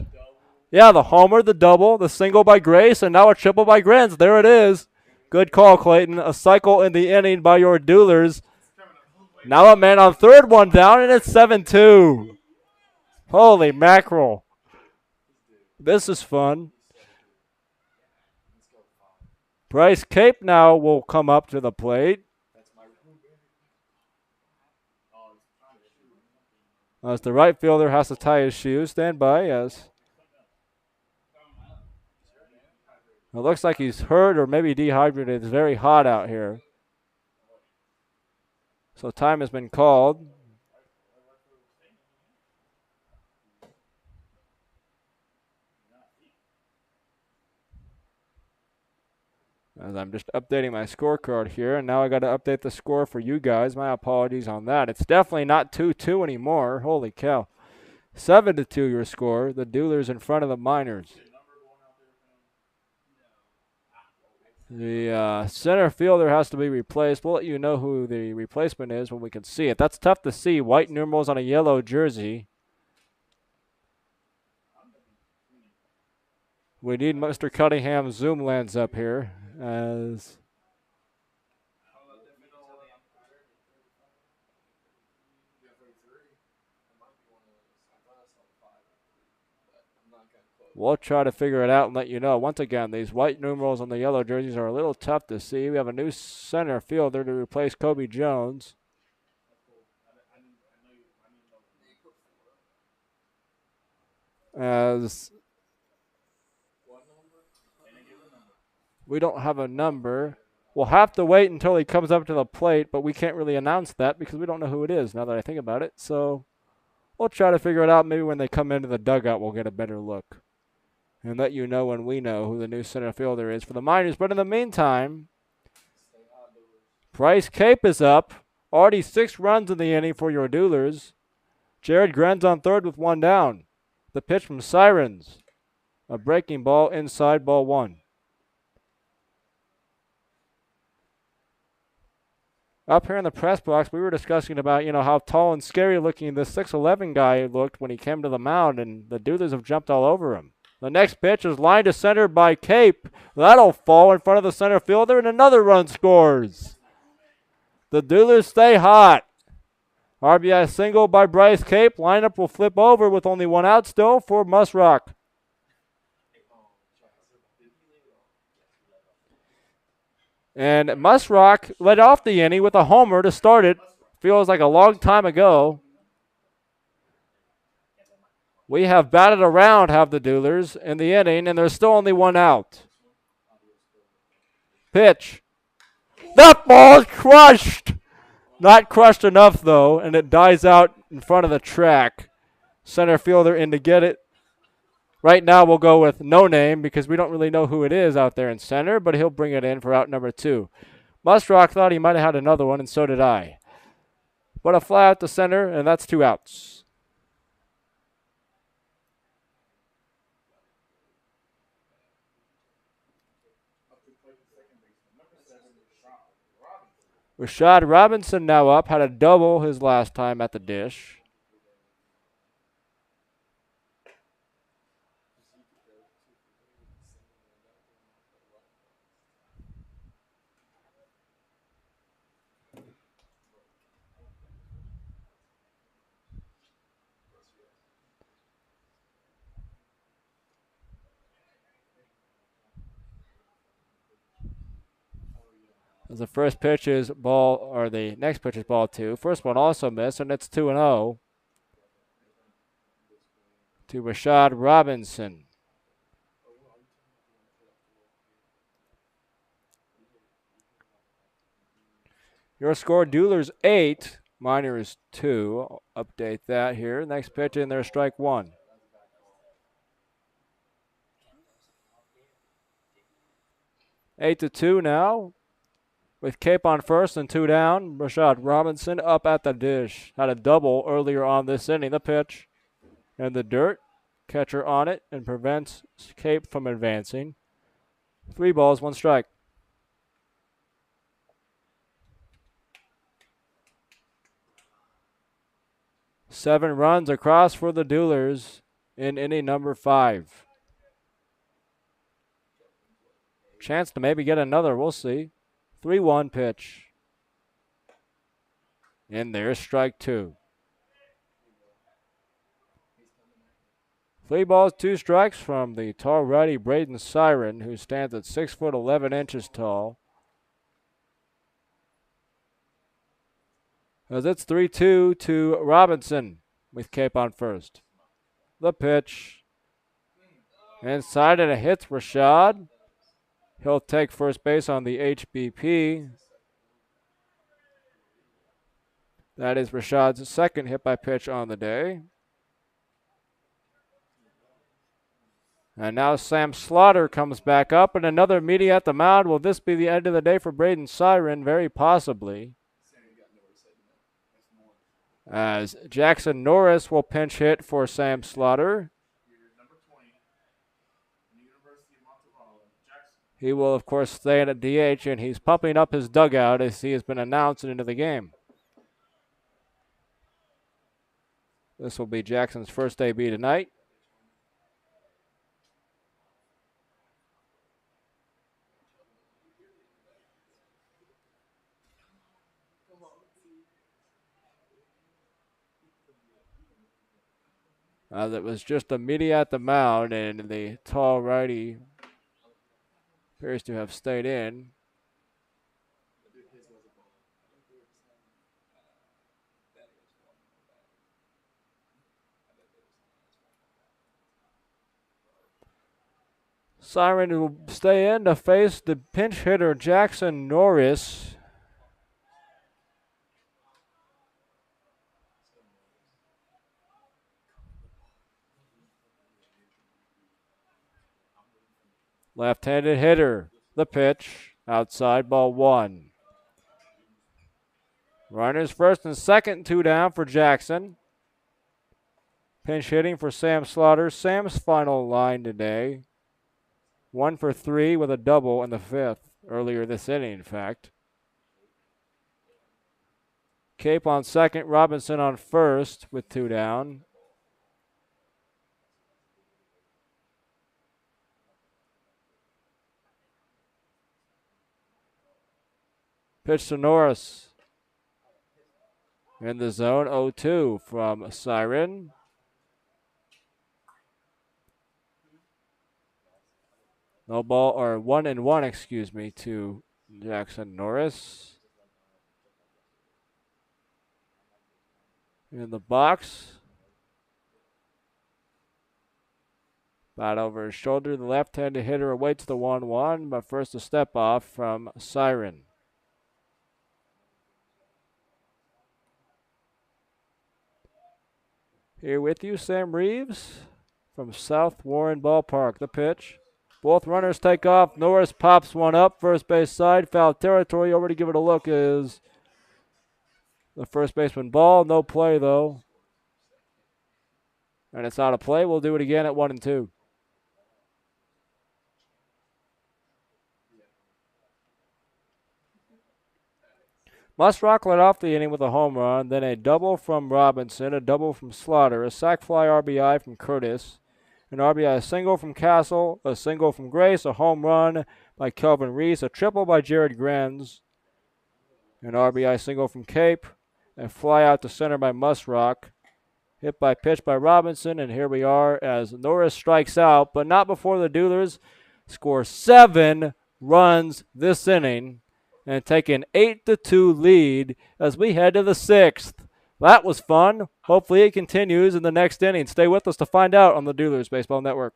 Yeah, the homer, the double, the single by Grace, and now a triple by Grins. There it is. Good call, Clayton. A cycle in the inning by your Duelers. Now a man on third, one down, and it's 7-2. Holy mackerel. This is fun. Bryce Cape now will come up to the plate. As the right fielder has to tie his shoes. Stand by, yes. It looks like he's hurt or maybe dehydrated. It's very hot out here. So time has been called. As I'm just updating my scorecard here, and now I got to update the score for you guys. My apologies on that. It's definitely not 2-2 anymore. Holy cow. 7-2 your score. The Duelers in front of the Miners. The center fielder has to be replaced. We'll let you know who the replacement is when we can see it. That's tough to see. White numerals on a yellow jersey. We need Mr. Cunningham's zoom lens up here. As we'll try to figure it out and let you know. Once again, these white numerals on the yellow jerseys are a little tough to see. We have a new center fielder to replace Kobe Jones. As we don't have a number. We'll have to wait until he comes up to the plate, but we can't really announce that because we don't know who it is now that I think about it. So we'll try to figure it out. Maybe when they come into the dugout, we'll get a better look and let you know when we know who the new center fielder is for the Miners. But in the meantime, Bryce Cape is up. Already 6 runs in the inning for your Duelers. Jared Grenz on third with 1 down. The pitch from Sirens. A breaking ball inside, ball 1. Up here in the press box, we were discussing about, how tall and scary looking this 6'11 guy looked when he came to the mound, and the Duelers have jumped all over him. The next pitch is lined to center by Cape. That'll fall in front of the center fielder, and another run scores. The Duelers stay hot. RBI single by Bryce Cape. Lineup will flip over with only 1 out still for Musrock. And Musrock led off the inning with a homer to start it. Feels like a long time ago. We have batted around, have the Duelers, in the inning, and there's still only 1 out. Pitch. That ball is crushed. Not crushed enough, though, and it dies out in front of the track. Center fielder in to get it. Right now we'll go with no name because we don't really know who it is out there in center, but he'll bring it in for out number 2. Musrock thought he might have had another one, and so did I. But a fly out to center, and that's 2 outs. Rashad Robinson now up, had a double his last time at the dish. As the first pitch is ball, or the next pitch is ball 2. First one also missed, and it's 2-0 to Rashad Robinson. Your score, Duelers 8, Miners 2. I'll update that here. Next pitch in there, strike 1. Eight to 2 now. With Cape on first and 2 down, Rashad Robinson up at the dish. Had a double earlier on this inning. The pitch in the dirt. Catcher on it and prevents Cape from advancing. 3 balls, 1 strike. 7 runs across for the Duelers in inning number 5. Chance to maybe get another. We'll see. 3-1 pitch. And there's strike 2. 3 balls, 2 strikes from the tall righty Braden Siren, who stands at 6 foot 11 inches tall. As it's 3-2 to Robinson with Cape on first. The pitch. Inside and it hits Rashad. He'll take first base on the HBP. That is Rashad's second hit by pitch on the day. And now Sam Slaughter comes back up, and another media at the mound. Will this be the end of the day for Braden Siren? Very possibly. As Jackson Norris will pinch hit for Sam Slaughter. He will, of course, stay in at DH, and he's pumping up his dugout as he has been announced into the game. This will be Jackson's first debut tonight. That was just a media at the mound, and the tall righty appears to have stayed in. Siren will stay in to face the pinch hitter Jackson Norris. Left-handed hitter. The pitch. Outside, ball 1. Runners first and second, 2 down for Jackson. Pinch hitting for Sam Slaughter. Sam's final line today. 1 for 3 with a double in the 5th. Earlier this inning, in fact. Cape on second. Robinson on first with 2 down. Pitch to Norris. In the zone, 0-2 from Siren. No ball, or 1-1, excuse me, to Jackson Norris. In the box. Bat over his shoulder. The left-handed hitter awaits the 1-1, but first a step off from Siren. Here with you, Sam Reeves from South Warren Ballpark. The pitch. Both runners take off. Norris pops one up. First base side. Foul territory. Over to give it a look is the first baseman. Ball. No play, though. And it's out of play. We'll do it again at 1-2. Musrock led off the inning with a home run, then a double from Robinson, a double from Slaughter, a sac fly RBI from Curtis, an RBI single from Castle, a single from Grace, a home run by Kelvin Reese, a triple by Jared Grenz, an RBI single from Cape, a fly out to center by Musrock, hit by pitch by Robinson, and here we are as Norris strikes out, but not before the Duelers score 7 runs this inning and take an 8-2 lead as we head to the 6th. That was fun. Hopefully it continues in the next inning. Stay with us to find out on the Duelers Baseball Network.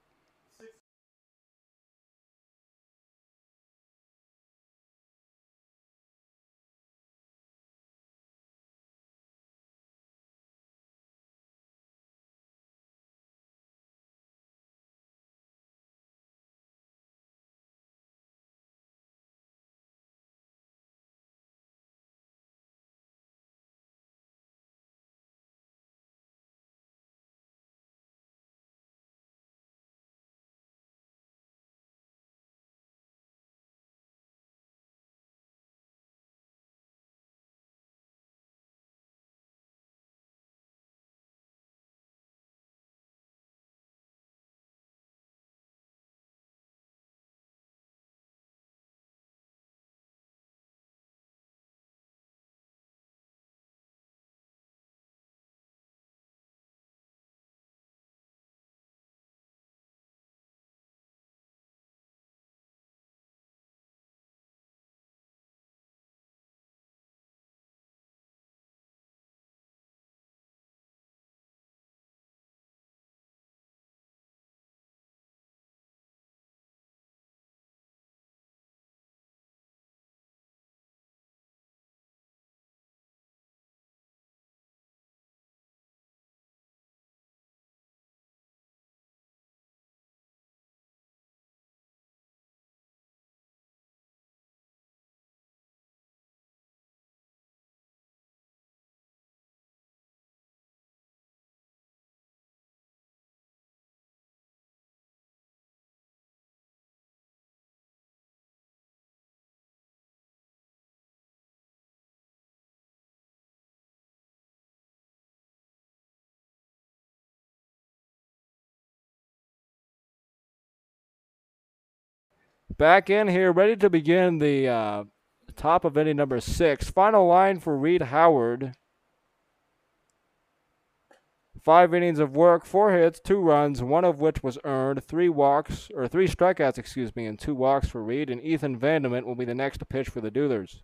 Back in here, ready to begin the top of inning number 6. Final line for Reed Howard. 5 innings of work, 4 hits, 2 runs, 1 of which was earned, 3 strikeouts, and 2 walks for Reed. And Ethan Vanderment will be the next pitch for the Duelers.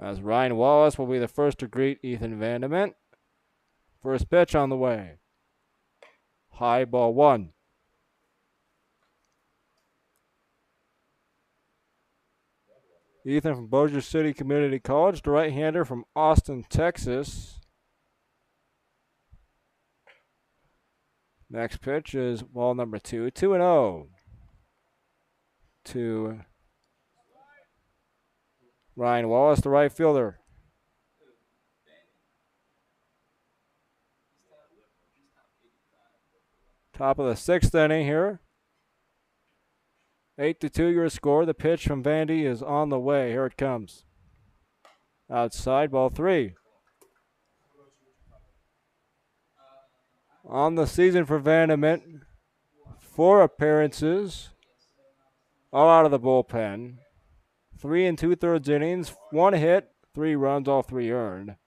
As Ryan Wallace will be the first to greet Ethan Vanderment. First pitch on the way. High, ball 1. Ethan from Bossier City Community College, the right-hander from Austin, Texas. Next pitch is ball number 2, 2-0 to Ryan Wallace, the right fielder. Top of the 6th inning here. 8-2 your score. The pitch from Vandy is on the way. Here it comes. Outside, ball 3. On the season for Vanderment, 4 appearances, all out of the bullpen. 3 2/3 innings, 1 hit, 3 runs, all 3 earned.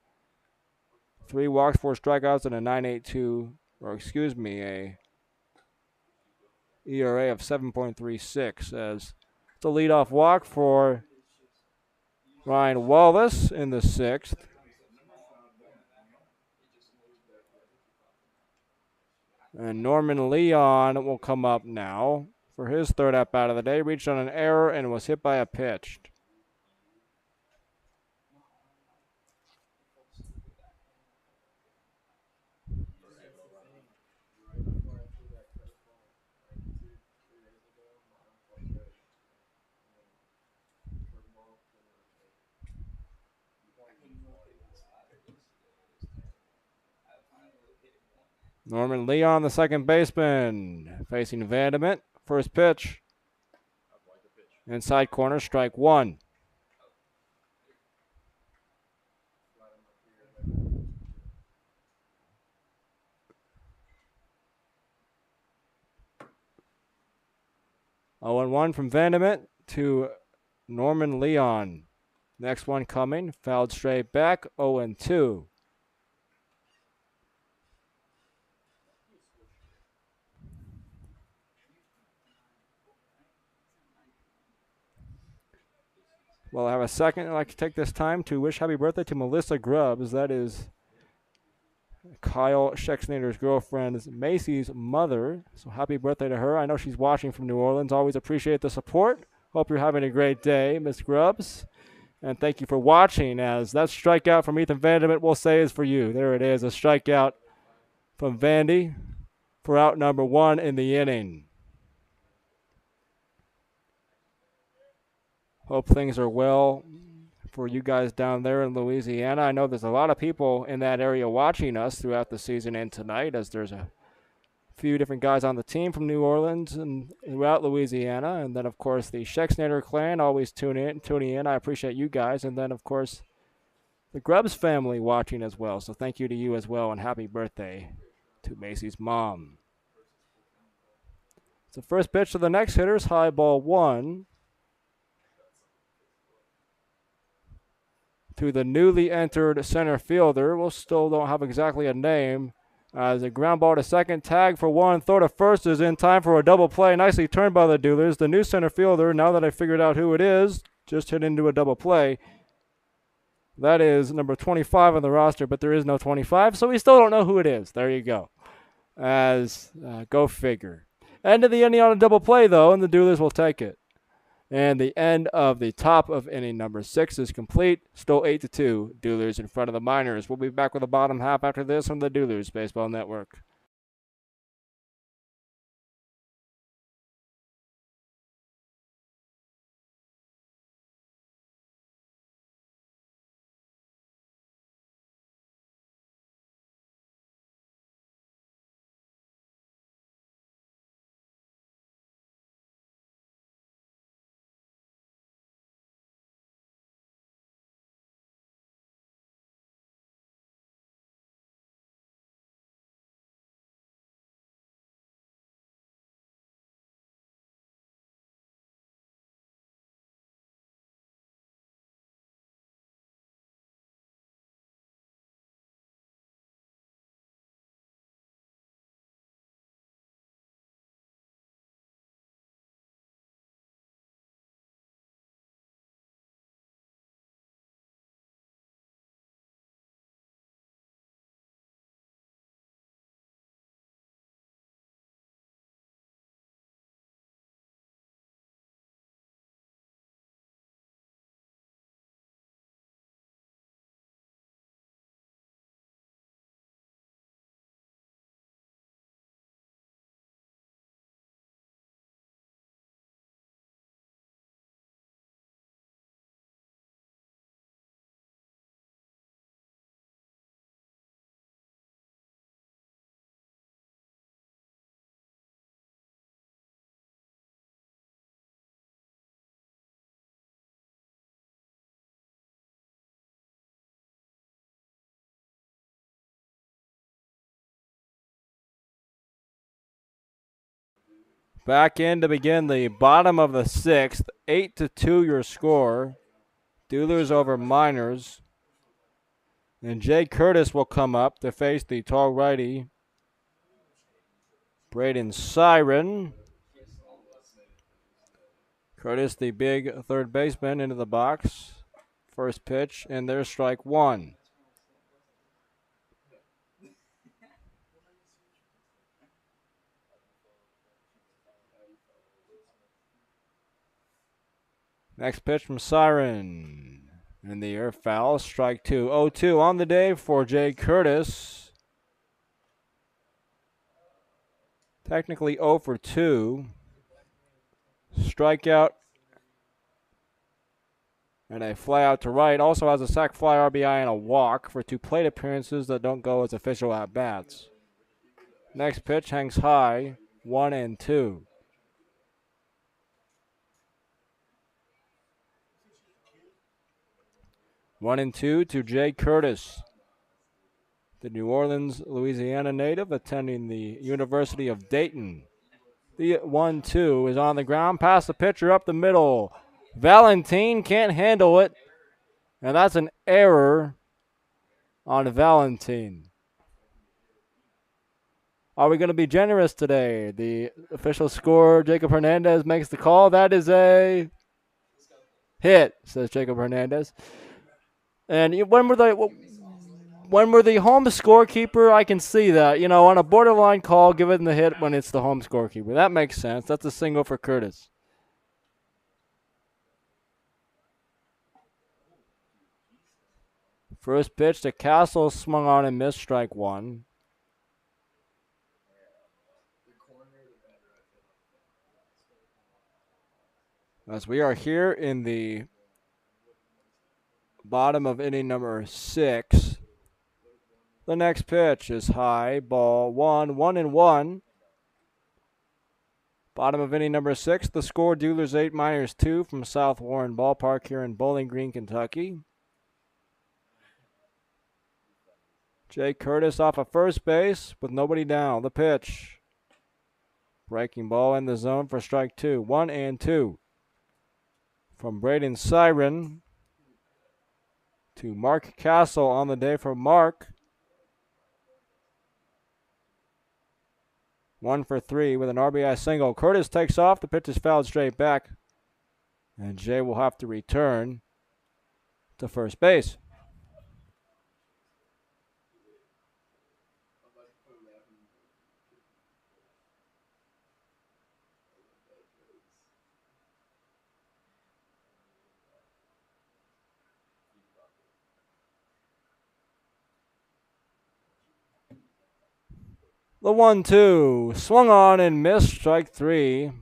3 walks, 4 strikeouts, and a 9.82, a ERA of 7.36. As it's a leadoff walk for Ryan Wallace in the 6th. And Norman Leon will come up now for his 3rd at-bat of the day. Reached on an error and was hit by a pitch. Norman Leon, the second baseman, facing Vanderment. First pitch. Inside corner, strike 1. Oh, 1 from Vanderment to Norman Leon. Next one coming, fouled straight back, 0-2. Well, I have a second. I'd like to take this time to wish happy birthday to Melissa Grubbs. That is Kyle Schexnader's girlfriend, Macy's mother. So happy birthday to her. I know she's watching from New Orleans. Always appreciate the support. Hope you're having a great day, Miss Grubbs. And thank you for watching, as that strikeout from Ethan Vanderment we'll say is for you. There it is, a strikeout from Vandy for out number 1 in the inning. Hope things are well for you guys down there in Louisiana. I know there's a lot of people in that area watching us throughout the season and tonight, as there's a few different guys on the team from New Orleans and throughout Louisiana. And then, of course, the Schexnader clan always tuning in. I appreciate you guys. And then, of course, the Grubbs family watching as well. So thank you to you as well, and happy birthday to Macy's mom. So first pitch to the next hitters, high, ball 1. To the newly entered center fielder. We still don't have exactly a name. As a ground ball to second, tag for 1, throw to first is in time for a double play. Nicely turned by the Duelers. The new center fielder, now that I figured out who it is, just hit into a double play. That is number 25 on the roster, but there is no 25, so we still don't know who it is. There you go. Go figure. End of the inning on a double play, though, and the Duelers will take it. And the end of the top of inning number 6 is complete. Still 8-2. Duelers in front of the Miners. We'll be back with the bottom half after this from the Duelers Baseball Network. Back in to begin the bottom of the 6th. 8-2 your score. Duelers over Miners. And Jay Curtis will come up to face the tall righty, Braden Siren. Curtis, the big third baseman, into the box. First pitch, and there's strike one. Next pitch from Siren. In the air, foul, strike two. 0-2 on the day for Jay Curtis. Technically 0 for 2. Strikeout and a fly out to right. Also has a sac fly, RBI, and a walk for 2 plate appearances that don't go as official at-bats. Next pitch hangs high, 1-2. 1-2 to Jay Curtis, the New Orleans, Louisiana native attending the University of Dayton. The 1-2 is on the ground, past the pitcher, up the middle. Valentin can't handle it, and that's an error on Valentin. Are we going to be generous today? The official score, Jacob Hernandez makes the call. That is a hit, says Jacob Hernandez. And when were the home scorekeeper, I can see that. On a borderline call, give it the hit when it's the home scorekeeper. That makes sense. That's a single for Curtis. First pitch to Castle, swung on and missed, strike one. As we are here in the bottom of inning number 6. The next pitch is high, ball 1-1. Bottom of inning number 6. The score, Duelers 8, Miners 2 from South Warren Ballpark here in Bowling Green, Kentucky. Jay Curtis off of first base with nobody down. The pitch. Breaking ball in the zone for strike 2. 1-2. From Braden Siren to Mark Castle on the day for Mark. 1 for 3 with an RBI single. Curtis takes off. The pitch is fouled straight back. And Jay will have to return to first base. The 1-2, swung on and missed, strike 3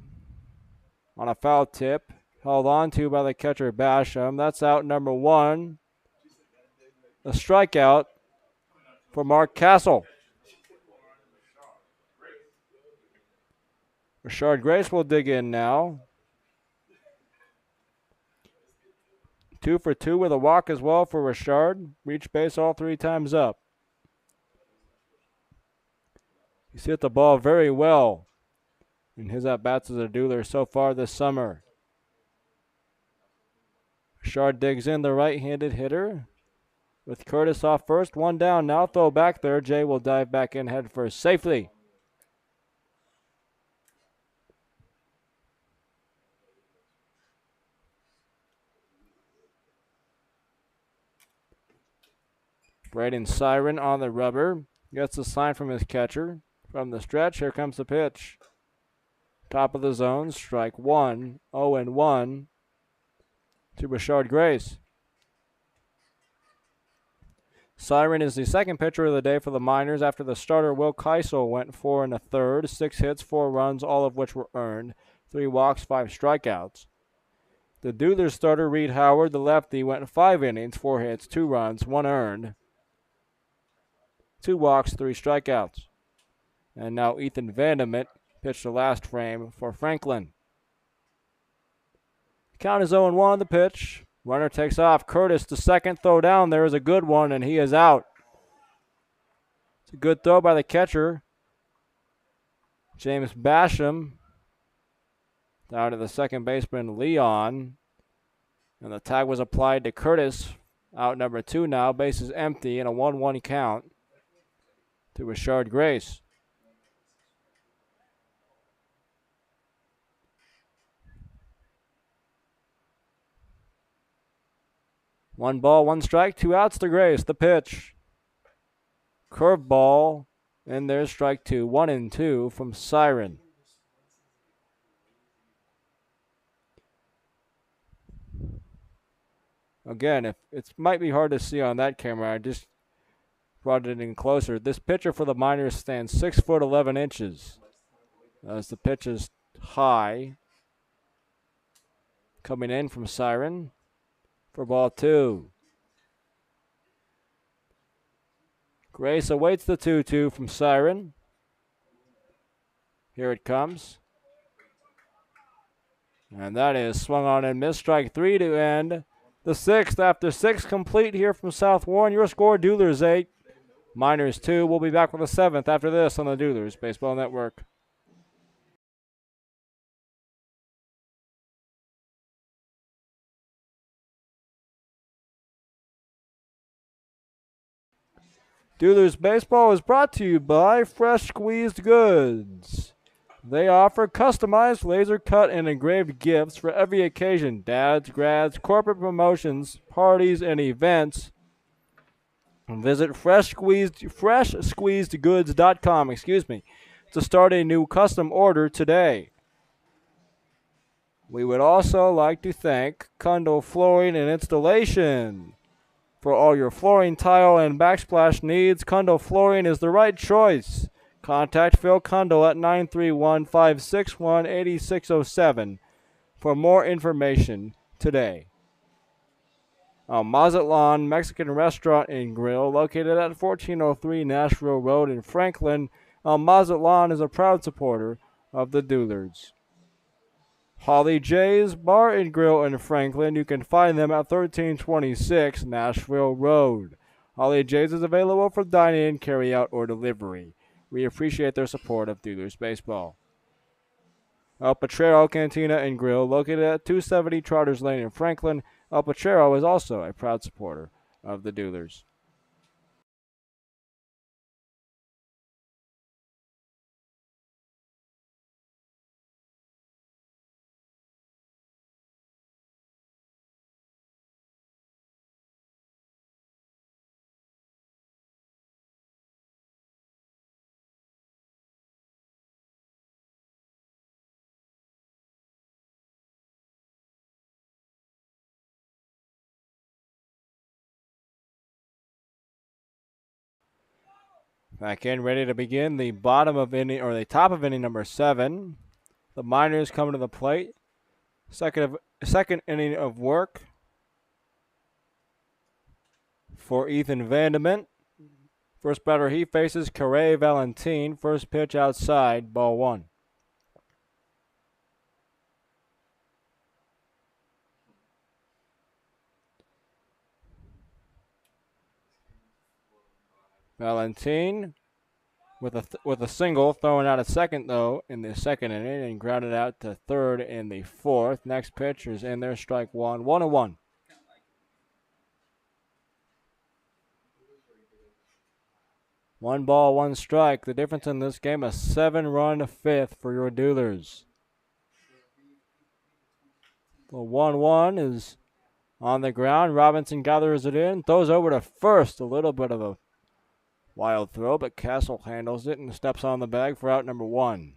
on a foul tip. Held on to by the catcher Basham. That's out number 1. A strikeout for Mark Castle. Rashard Grace will dig in now. 2 for 2 with a walk as well for Rashard. Reached base all 3 times up. He's hit the ball very well in his at-bats as a Dueler so far this summer. Rashard digs in, the right-handed hitter. With Curtis off first, 1 down. Now throw back there. Jay will dive back in head first safely. Braden Siren on the rubber. Gets a sign from his catcher. From the stretch, here comes the pitch. Top of the zone, strike 1. 0-1 to Rashard Grace. Siren is the second pitcher of the day for the Miners after the starter Will Keisel went 4 1/3, 6 hits, 4 runs, all of which were earned, 3 walks, 5 strikeouts. The Duelers starter Reed Howard, the lefty, went 5 innings, 4 hits, 2 runs, 1 earned, 2 walks, 3 strikeouts. And now Ethan Vandermint pitched the last frame for Franklin. Count is 0-1 on the pitch. Runner takes off. Curtis, the second throw down there is a good one, and he is out. It's a good throw by the catcher, James Basham. Down to the second baseman, Leon. And the tag was applied to Curtis. Out number 2 now. Base is empty and a 1-1 count to Rashard Grace. One ball, one strike, 2 outs to Grace. The pitch. Curveball. And there's strike 2. 1-2 from Siren. Again, if it might be hard to see on that camera, I just brought it in closer. This pitcher for the Miners stands 6 foot 11 inches. As the pitch is high. Coming in from Siren for ball 2. Grace awaits the 2-2 from Siren. Here it comes. And that is swung on and missed. Strike 3 to end the 6th. After 6 complete here from South Warren. Your score, Duelers 8, Miners 2. We'll be back with the 7th after this on the Duelers Baseball Network. Duelers Baseball is brought to you by Fresh Squeezed Goods. They offer customized laser cut and engraved gifts for every occasion. Dads, grads, corporate promotions, parties, and events. Visit freshsqueezedgoods.com, to start a new custom order today. We would also like to thank Kundal Flooring and Installation. For all your flooring, tile, and backsplash needs, Kundal Flooring is the right choice. Contact Phil Kundal at 931-561-8607 for more information today. Mazatlan Mexican Restaurant and Grill, located at 1403 Nashville Road in Franklin. Mazatlan is a proud supporter of the Duelers. Holly J's Bar and Grill in Franklin. You can find them at 1326 Nashville Road. Holly J's is available for dine-in, carry-out, or delivery. We appreciate their support of Duelers Baseball. El Potrero Cantina and Grill, located at 270 Trotters Lane in Franklin. El Potrero is also a proud supporter of the Duelers. Back in, ready to begin the top of inning number 7. The Miners coming to the plate. Second inning of work for Ethan Vandement. First batter he faces, Corey Valentin. First pitch outside, ball 1. Valentin with a single, throwing out at second, though, in the second inning, and grounded out to third in the 4th. Next pitch is in there, strike 1. 1-1. One ball, one strike. The difference in this game, a 7-run 5th for your Duelers. The 1-1 is on the ground. Robinson gathers it in, throws over to first. A little bit of a wild throw, but Castle handles it and steps on the bag for out number 1.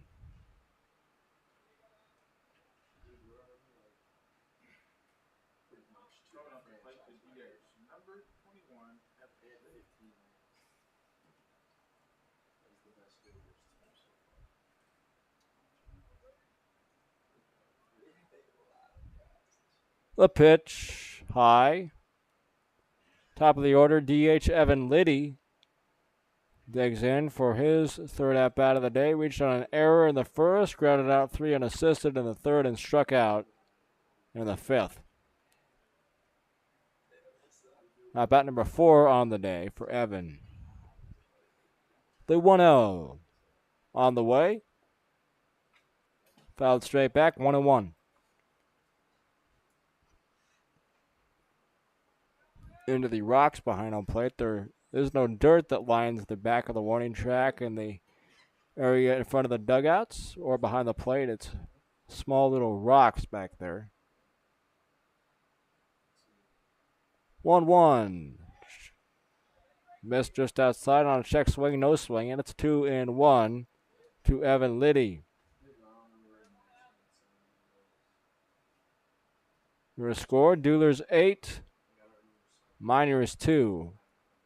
The pitch, high. Top of the order, DH Evan Liddy digs in for his third at-bat of the day. Reached on an error in the first, grounded out 3 unassisted in the third, and struck out in the 5th. At-bat number 4 on the day for Evan. The 1-0 on the way. Fouled straight back, 1-1. Into the rocks behind home plate. There is no dirt that lines the back of the warning track and the area in front of the dugouts or behind the plate. It's small little rocks back there. 1-1. Missed just outside on a check swing, no swing, and it's 2-1 to Evan Liddy. Your score, Duelers 8, Miners 2.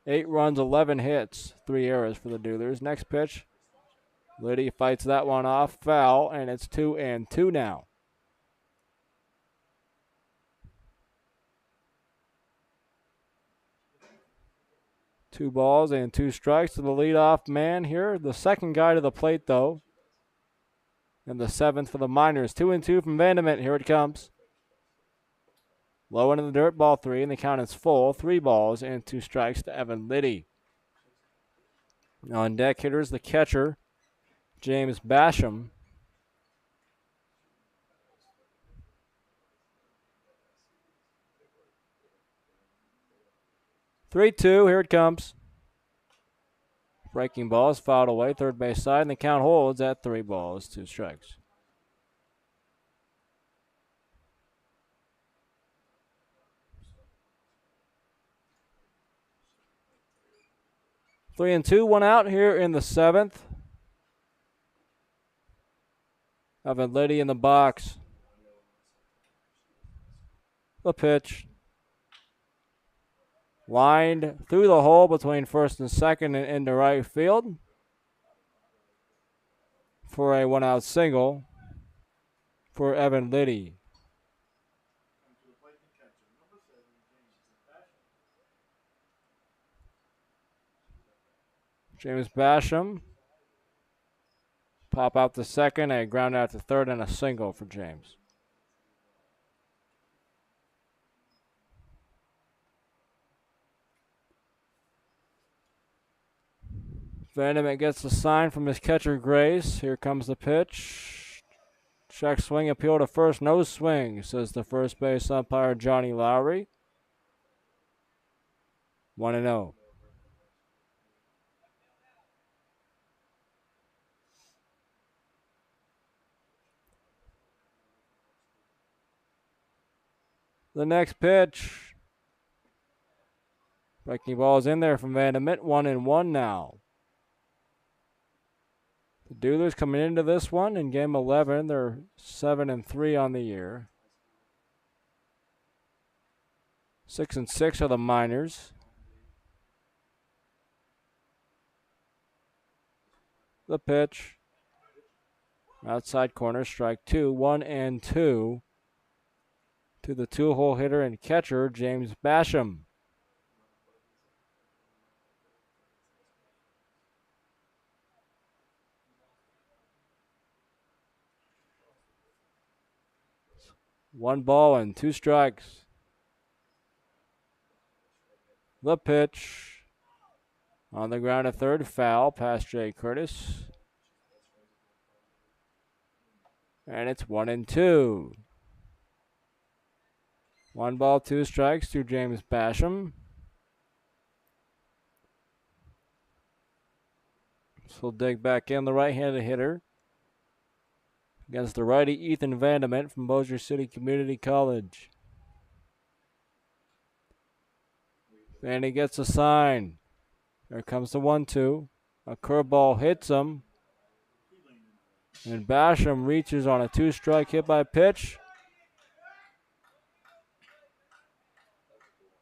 8 runs, 11 hits, 3 errors for the Duelers. Next pitch, Liddy fights that one off, foul, and it's 2-2 now. 2 balls and 2 strikes to the leadoff man here. The second guy to the plate, though. And the 7th for the Miners. 2-2 from Vandement. Here it comes. Low into the dirt, ball 3, and the count is full. 3 balls and 2 strikes to Evan Liddy. On deck hitters, the catcher, James Basham. Three-two, here it comes. Breaking ball is fouled away, third base side, and the count holds at 3 balls, 2 strikes. Three and two, 1 out here in the 7th. Evan Liddy in the box. The pitch. Lined through the hole between first and second and into right field for a 1-out single for Evan Liddy. James Basham. Pop out to second, a ground out to third, and a single for James. Vandement gets the sign from his catcher, Grace. Here comes the pitch. Check swing, appeal to first, no swing, says the first base umpire, Johnny Lowry. 1-0. The next pitch. Breaking ball is in there from Vandement. 1-1 now. The Duelers coming into this one in game 11. They're 7-3 on the year. 6-6 are the Miners. The pitch. Outside corner, strike 2. 1-2 to the 2-hole hitter and catcher, James Basham. One ball and 2 strikes. The pitch. On the ground, a third, foul past Jay Curtis. And it's 1-2. 1 ball, 2 strikes to James Basham. So he'll dig back in, the right-handed hitter against the righty Ethan Vandement from Bossier City Community College. Vandy gets a sign. There comes the 1-2. A curveball hits him. And Basham reaches on a 2-strike hit by pitch.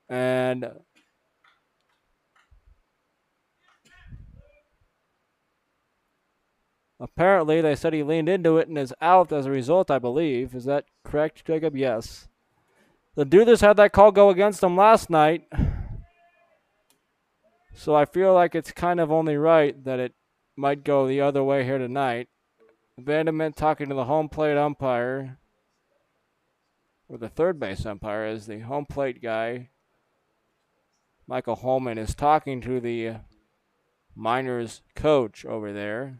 And apparently they said he leaned into it and is out as a result, I believe. Is that correct, Jacob? Yes. The Duelers had that call go against them last night. So I feel like it's kind of only right that it might go the other way here tonight. Vandement talking to the home plate umpire, or the third base umpire, as the home plate guy, Michael Holman, is talking to the Miners coach over there.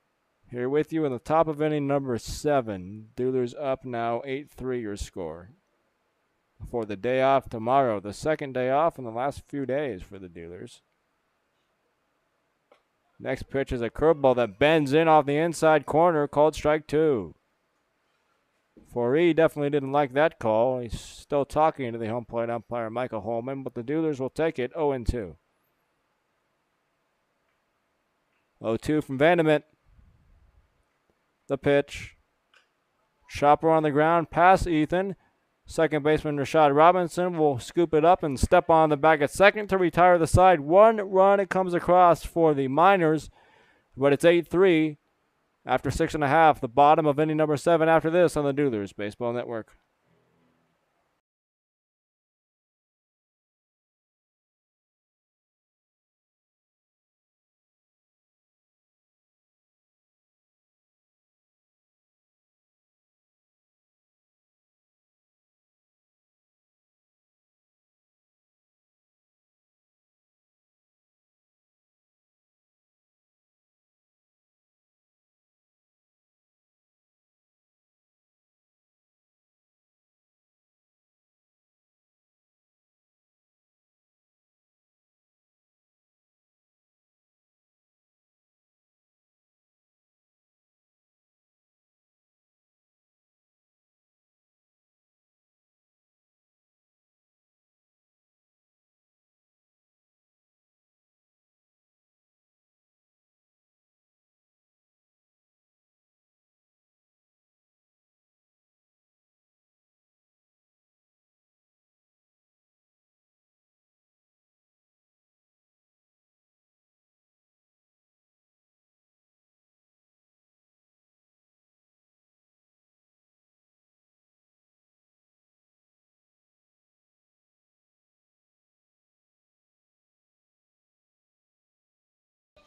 Here with you in the top of inning number 7. Duelers up now 8-3 your score. For the day off tomorrow, the second day off in the last few days for the Duelers. Next pitch is a curveball that bends in off the inside corner, called strike 2. Foree definitely didn't like that call. He's still talking to the home plate umpire, Michael Holman, but the Duelers will take it 0-2. 0-2 from Vandement. The pitch. Chopper on the ground, past Ethan. Second baseman Rashad Robinson will scoop it up and step on the bag at second to retire the side. 1 run it comes across for the Miners, but it's 8-3 after 6.5. The bottom of inning number 7 after this on the Duelers Baseball Network.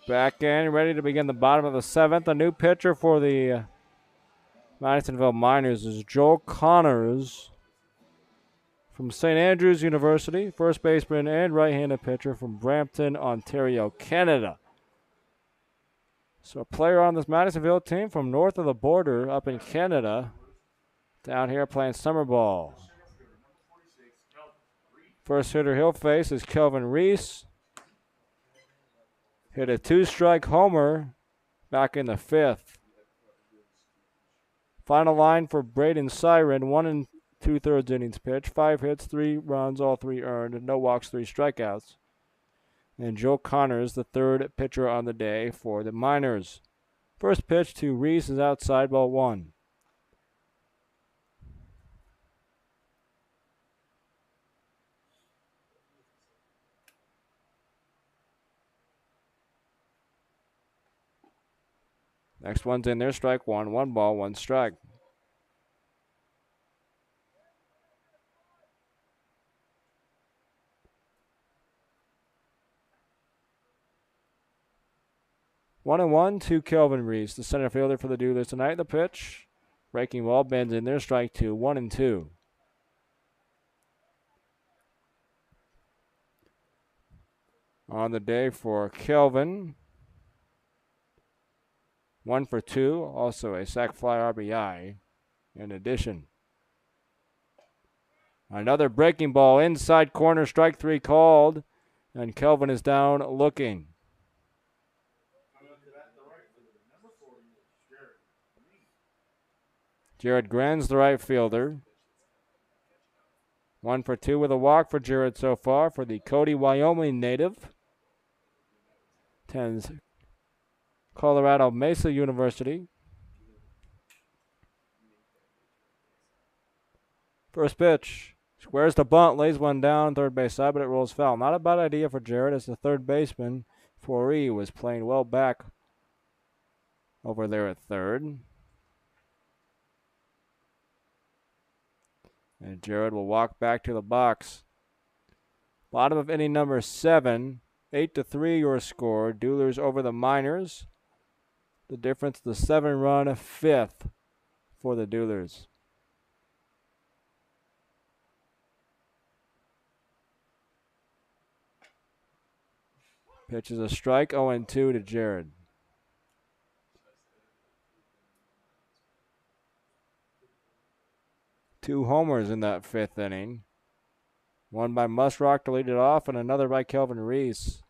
Back in, ready to begin the bottom of the 7th. A new pitcher for the Madisonville Miners is Joel Connors from St. Andrews University, first baseman and right-handed pitcher from Brampton, Ontario, Canada. So a player on this Madisonville team from north of the border up in Canada, down here playing summer ball. First hitter he'll face is Kelvin Reese. Hit a 2-strike homer back in the 5th. Final line for Braden Siren, 1 2/3 innings pitch, 5 hits, 3 runs, all 3 earned, no walks, 3 strikeouts. And Joe Connors, the third pitcher on the day for the Miners. First pitch to Reese is outside, ball 1. Next one's in there, strike 1, 1 ball, 1 strike. One and 1 to Kelvin Reese, the center fielder for the Duelers tonight. The pitch, breaking ball, bends in there, strike 2, 1 and 2. On the day for Kelvin, 1 for 2, also a sac fly RBI in addition. Another breaking ball, inside corner, strike 3 called, and Kelvin is down looking. Jared Gran's the right fielder. 1 for 2 with a walk for Jared so far for the Cody, Wyoming native. Attends Colorado Mesa University. First pitch. Squares the bunt, lays one down, third base side, but it rolls foul. Not a bad idea for Jared as the third baseman, Foree, was playing well back over there at third. And Jared will walk back to the box. Bottom of inning number 7, 8-3 your score. Duelers over the Miners. The difference, the 7-run 5th for the Duelers. Pitch is a strike, 0-2 to Jared. 2 homers in that 5th inning. One by Musrock to lead it off, and another by Kelvin Reese.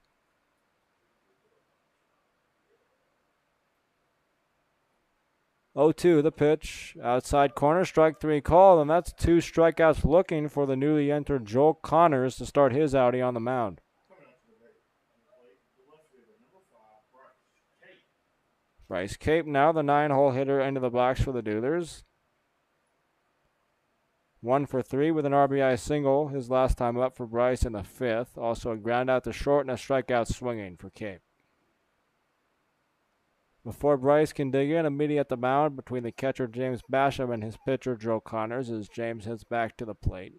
0-2 the pitch. Outside corner, strike 3 called, and that's 2 strikeouts looking for the newly entered Joel Connors to start his outing on the mound. Bryce Cape now the 9-hole hitter into the box for the Duelers. 1 for 3 with an RBI single his last time up for Bryce in the 5th. Also a ground out to short and a strikeout swinging for Cape. Before Bryce can dig in, a meeting at the mound between the catcher James Basham and his pitcher Joe Connors as James heads back to the plate.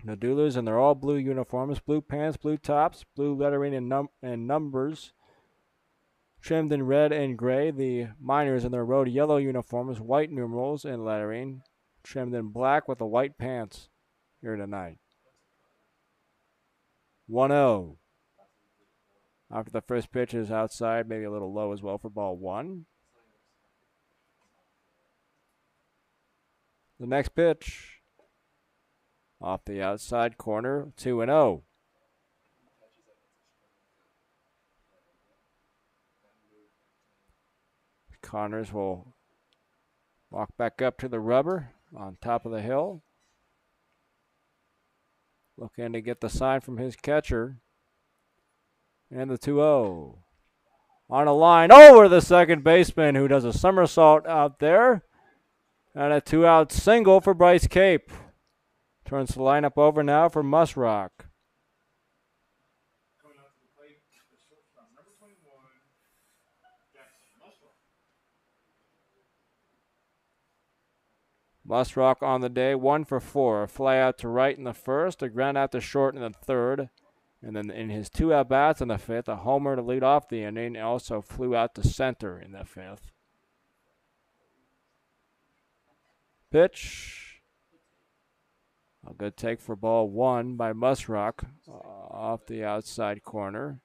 The Duelers in their all blue uniforms, blue pants, blue tops, blue lettering and numbers, trimmed in red and gray. The Miners in their road yellow uniforms, white numerals and lettering, trimmed in black with the white pants here tonight. 1-0. After the first pitch is outside, maybe a little low as well for ball 1. The next pitch, off the outside corner, 2-0. Connors will walk back up to the rubber on top of the hill. Looking to get the sign from his catcher. And the 2-0. On a line over the second baseman who does a somersault out there. And a 2-out single for Bryce Cape. Turns the lineup over now for Musrock. Musrock on the day, 1 for 4. A fly out to right in the first, a ground out to short in the third. And then in his 2 at-bats in the 5th, a homer to lead off the inning, and also flew out to center in the 5th. Pitch. A good take for ball 1 by Musrock off the outside corner.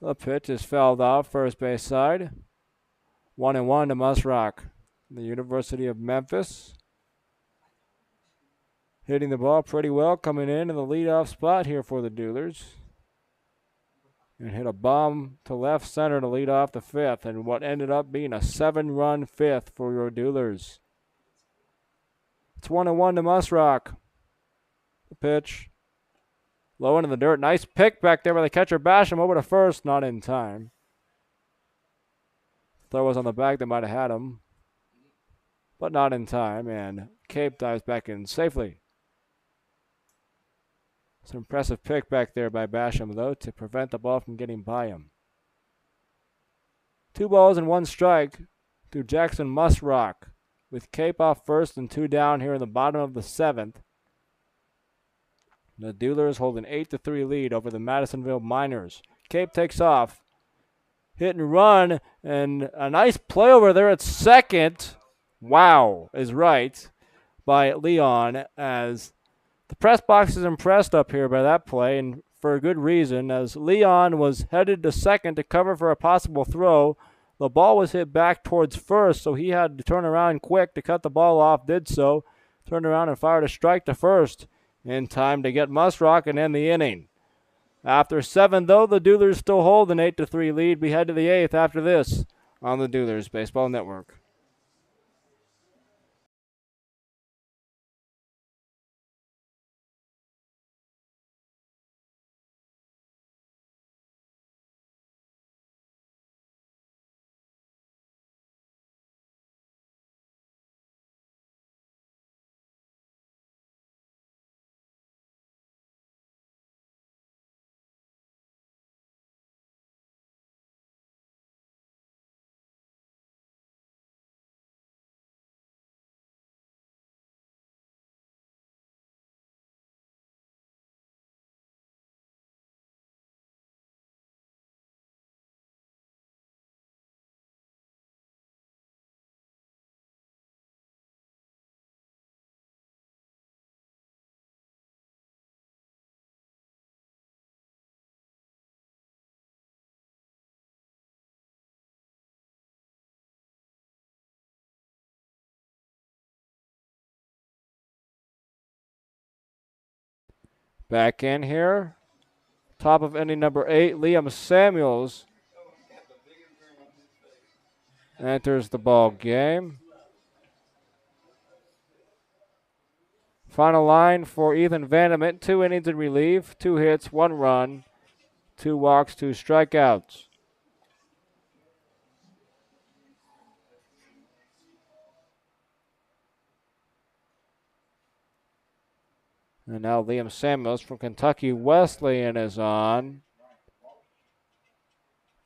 The pitch is fouled off first base side. 1-1 to Musrock, the University of Memphis. Hitting the ball pretty well, coming in the leadoff spot here for the Duelers. And hit a bomb to left center to lead off the 5th, and what ended up being a 7-run 5th for your Duelers. It's 1-1 to Musrock. The pitch. Low into the dirt. Nice pick back there by the catcher Basham over to first. Not in time. Throw was on the back. They might have had him. But not in time. And Cape dives back in safely. It's an impressive pick back there by Basham, though, to prevent the ball from getting by him. 2 balls and 1 strike to Jackson Musrock, with Cape off first and 2 down here in the bottom of the 7th. The Duelers hold an 8-3 lead over the Madisonville Miners. Cape takes off. Hit and run, and a nice play over there at second. Wow is right by Leon, as the press box is impressed up here by that play, and for a good reason, as Leon was headed to second to cover for a possible throw. The ball was hit back towards first, so he had to turn around quick to cut the ball off, did so, turned around and fired a strike to first in time to get Musrock and end the inning. After 7, though, the Duelers still hold an 8-3 lead. We head to the 8th after this on the Duelers Baseball Network. Back in here. Top of inning number 8, Liam Samuels enters the ball game. Final line for Ethan Vandermint, 2 innings in relief, 2 hits, 1 run, 2 walks, 2 strikeouts. And now Liam Samuels from Kentucky Wesleyan is on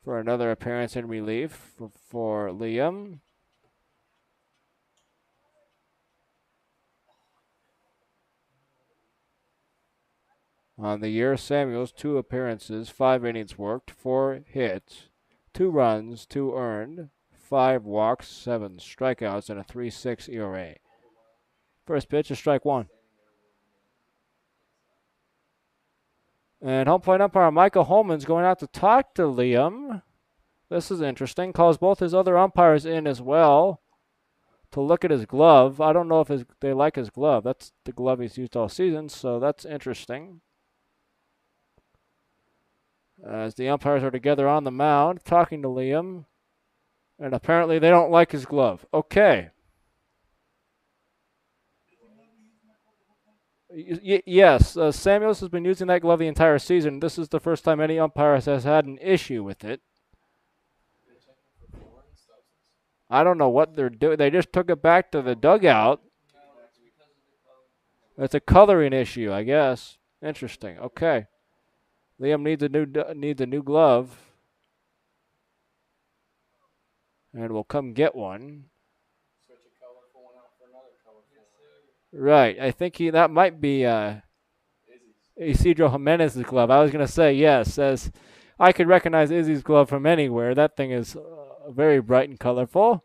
for another appearance in relief for Liam. On the year, Samuels, 2 appearances, 5 innings worked, 4 hits, 2 runs, 2 earned, 5 walks, 7 strikeouts, and a 3.6 ERA. First pitch is strike 1. And home plate umpire Michael Holman's going out to talk to Liam. This is interesting. Calls both his other umpires in as well to look at his glove. I don't know if they like his glove. That's the glove he's used all season, so that's interesting. As the umpires are together on the mound talking to Liam. And apparently they don't like his glove. Okay. Yes, Samuels has been using that glove the entire season. This is the first time any umpire has had an issue with it. I don't know what they're doing. They just took it back to the dugout. It's a coloring issue, I guess. Interesting. Okay. Liam needs a new glove. And we'll come get one. Switch a colorful one out for another colorful one. Right. I think that might be Isidro Jimenez's glove. I was going to say yes, as I could recognize Izzy's glove from anywhere. That thing is very bright and colorful.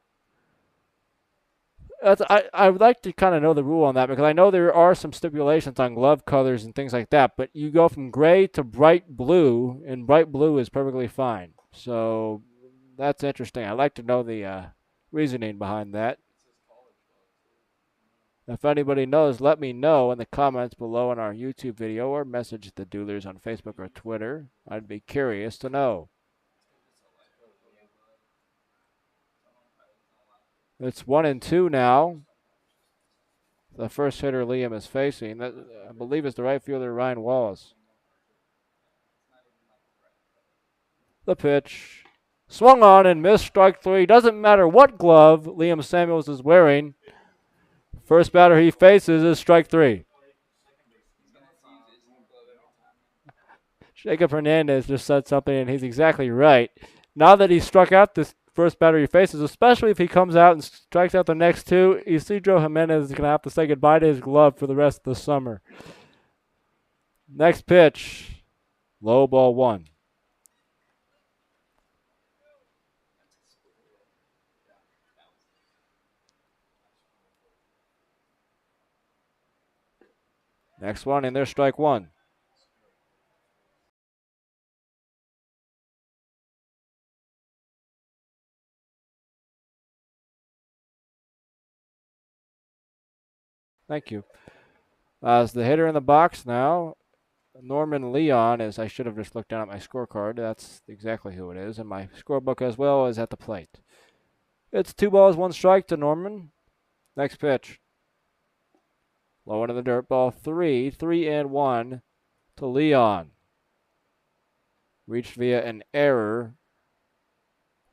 I would like to kind of know the rule on that because I know there are some stipulations on glove colors and things like that, but you go from gray to bright blue, and bright blue is perfectly fine. So that's interesting. I'd like to know the reasoning behind that. If anybody knows, let me know in the comments below on our YouTube video or message the Duelers on Facebook or Twitter. I'd be curious to know. It's 1-2 now. The first hitter Liam is facing, that I believe is the right fielder Ryan Wallace. The pitch. Swung on and missed, strike 3. Doesn't matter what glove Liam Samuels is wearing. First batter he faces is strike 3. Jacob Hernandez just said something, and he's exactly right. Now that he struck out this first batter he faces, especially if he comes out and strikes out the next 2, Isidro Jimenez is going to have to say goodbye to his glove for the rest of the summer. Next pitch, low ball 1. Next one, and there's strike 1. Thank you. As the hitter in the box now, Norman Leon, as I should have just looked down at my scorecard. That's exactly who it is, and my scorebook as well is at the plate. It's 2 balls, 1 strike to Norman. Next pitch. Low into the dirt, ball 3, 3-1 to Leon. Reached via an error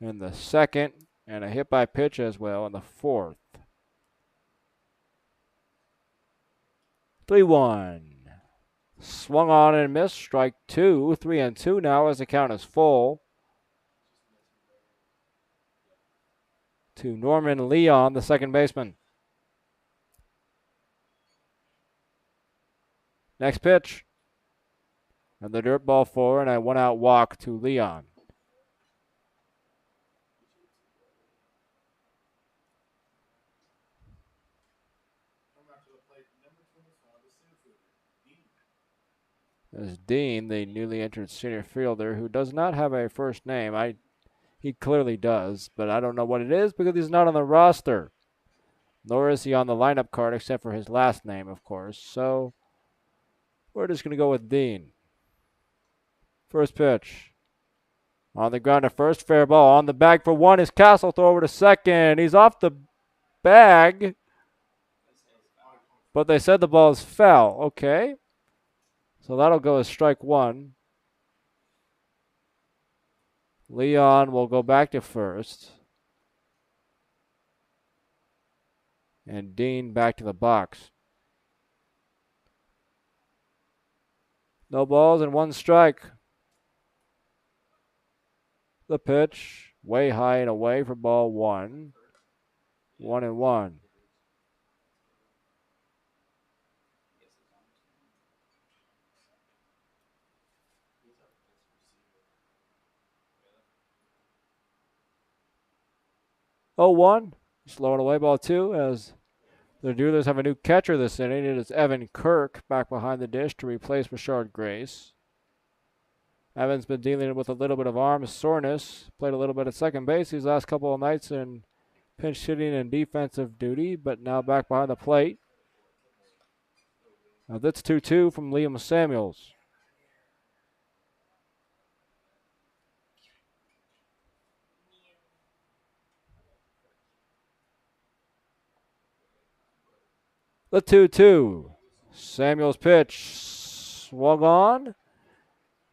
in the second, and a hit by pitch as well in the 4th. 3-1. Swung on and missed, strike 2, 3-2 now as the count is full. To Norman Leon, the second baseman. Next pitch. And the dirt ball 4 and a 1-out walk to Leon. As Dean, the newly entered senior fielder, who does not have a first name. He clearly does, but I don't know what it is because he's not on the roster. Nor is he on the lineup card except for his last name, of course. So We're just going to go with Dean. First pitch. On the ground at first, fair ball. On the bag for one is Castle. Throw over to second. He's off the bag, but they said the ball is foul. Okay. So that'll go as strike one. Leon will go back to first. And Dean back to the box. No balls and one strike. The pitch, way high and away for ball one. 1-1. Oh, 1. Slowing away ball two as the Duelers have a new catcher this inning. It is Evan Kirk back behind the dish to replace Rashard Grace. Evan's been dealing with a little bit of arm soreness. Played a little bit at second base these last couple of nights in pinch hitting and defensive duty, but now back behind the plate. Now that's 2-2 from Liam Samuels. The 2-2. Samuels pitch. Swung on.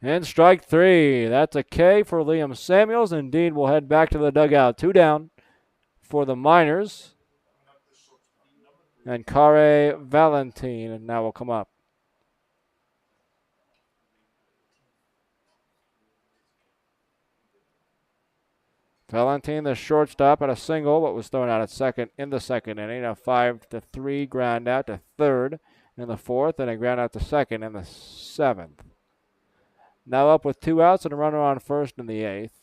And strike three. That's a K for Liam Samuels. And Dean will head back to the dugout. 2 down for the Miners. And Kare Valentin now will come up. Valentin, the shortstop, at a single, but was thrown out at second in the second inning. A 5-3 ground out to third in the fourth, and a ground out to second in the seventh. Now up with 2 outs and a runner on first in the eighth.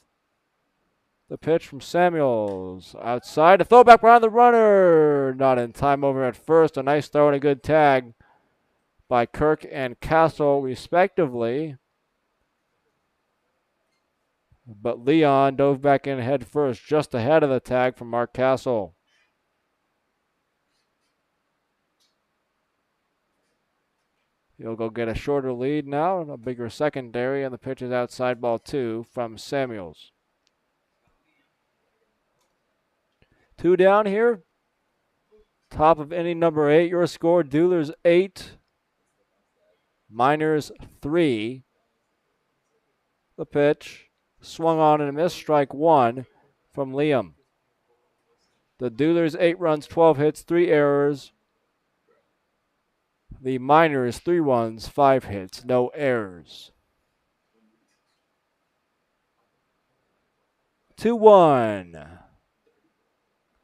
The pitch from Samuels outside. A throw back behind the runner. Not in time over at first. A nice throw and a good tag by Kirk and Castle, respectively. But Leon dove back in head first, just ahead of the tag from Mark Castle. He'll go get a shorter lead now and a bigger secondary, and the pitch is outside ball 2 from Samuels. 2 down here. Top of inning number 8. Your score, Duelers 8, Miners 3. The pitch, swung on and a miss, strike 1 from Liam. The Duelers 8 runs, 12 hits, 3 errors. The Miners 3 runs, 5 hits, no errors. 2-1.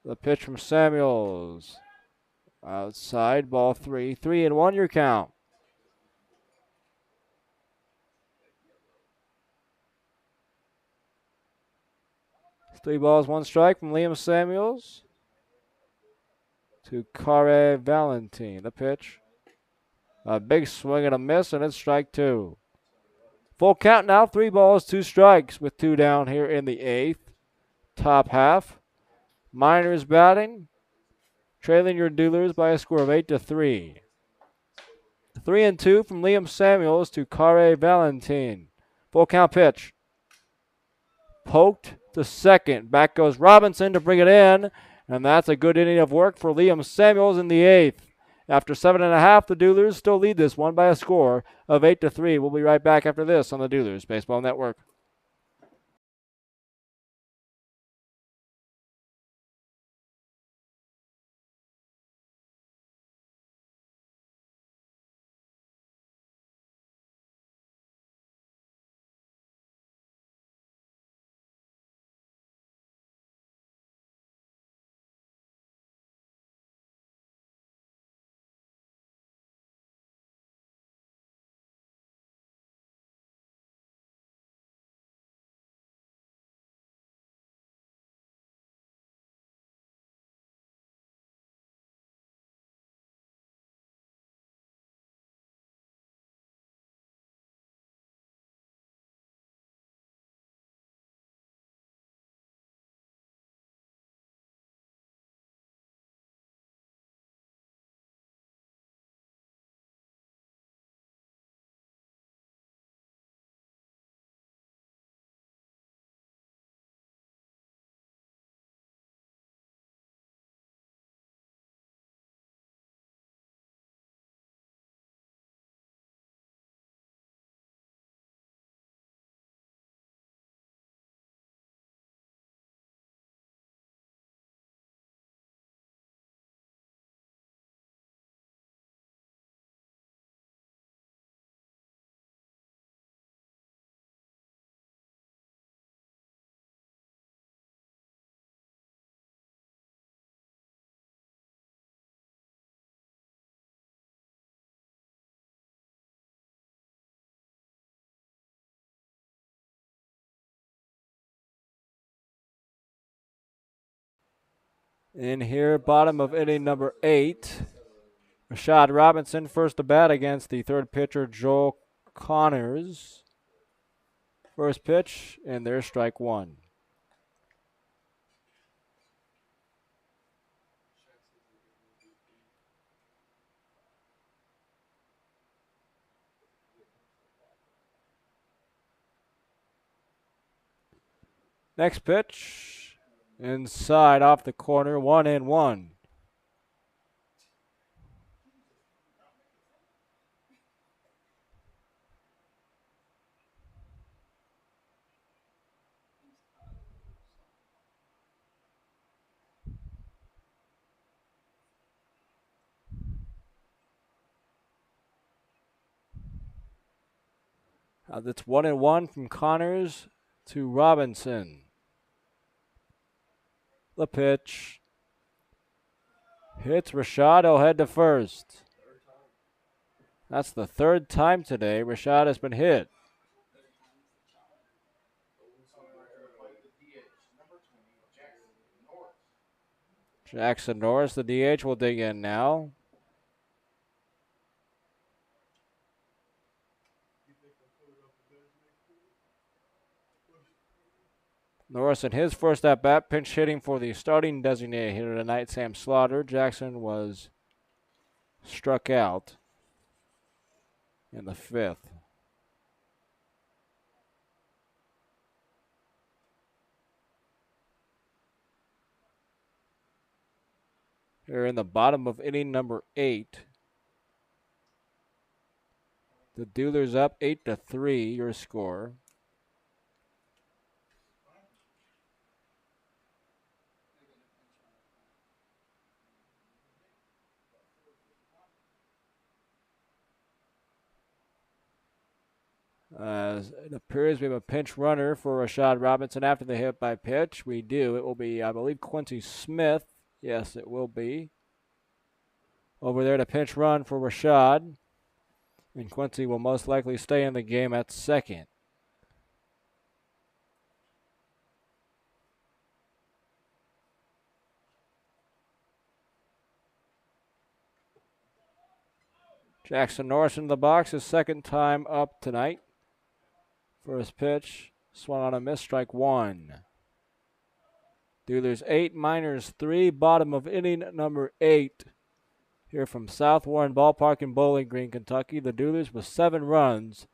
The pitch from Samuels. Outside, ball 3. 3-1 your count. Three balls, 1 strike from Liam Samuels to Kare Valentin. The pitch. A big swing and a miss, and it's strike 2. Full count now, 3 balls, 2 strikes with 2 down here in the 8th. Top half. Miners batting, trailing your Duelers by a score of 8-3. 3-2 from Liam Samuels to Kare Valentin. Full count pitch. Poked to second. Back goes Robinson to bring it in. And that's a good inning of work for Liam Samuels in the 8th. After 7.5, the Duelers still lead this one by a score of 8-3. We'll be right back after this on the Duelers Baseball Network. In here, bottom of inning number 8. Rashad Robinson first to bat against the third pitcher, Joel Connors. First pitch, and there's strike one. Next pitch, inside off the corner, 1-1. That's 1-1 from Connors to Robinson. The pitch. Hits Rashad. He'll head to first. That's the third time today Rashad has been hit. Jackson Norris, the DH, will dig in now. Norris in his first at-bat, pinch hitting for the starting designated hitter tonight, Sam Slaughter. Jackson was struck out in the 5th. Here in the bottom of inning number 8. The Duelers up 8-3, your score. As it appears we have a pinch runner for Rashad Robinson after the hit by pitch. We do. It will be, I believe, Quincy Smith. Yes, it will be. Over there to pinch run for Rashad. And Quincy will most likely stay in the game at second. Jackson Norris in the box, his second time up tonight. First pitch, swung on a miss, strike one. Duelers 8, Miners 3, bottom of inning number 8. Here from South Warren Ballpark in Bowling Green, Kentucky. The Duelers with 7 runs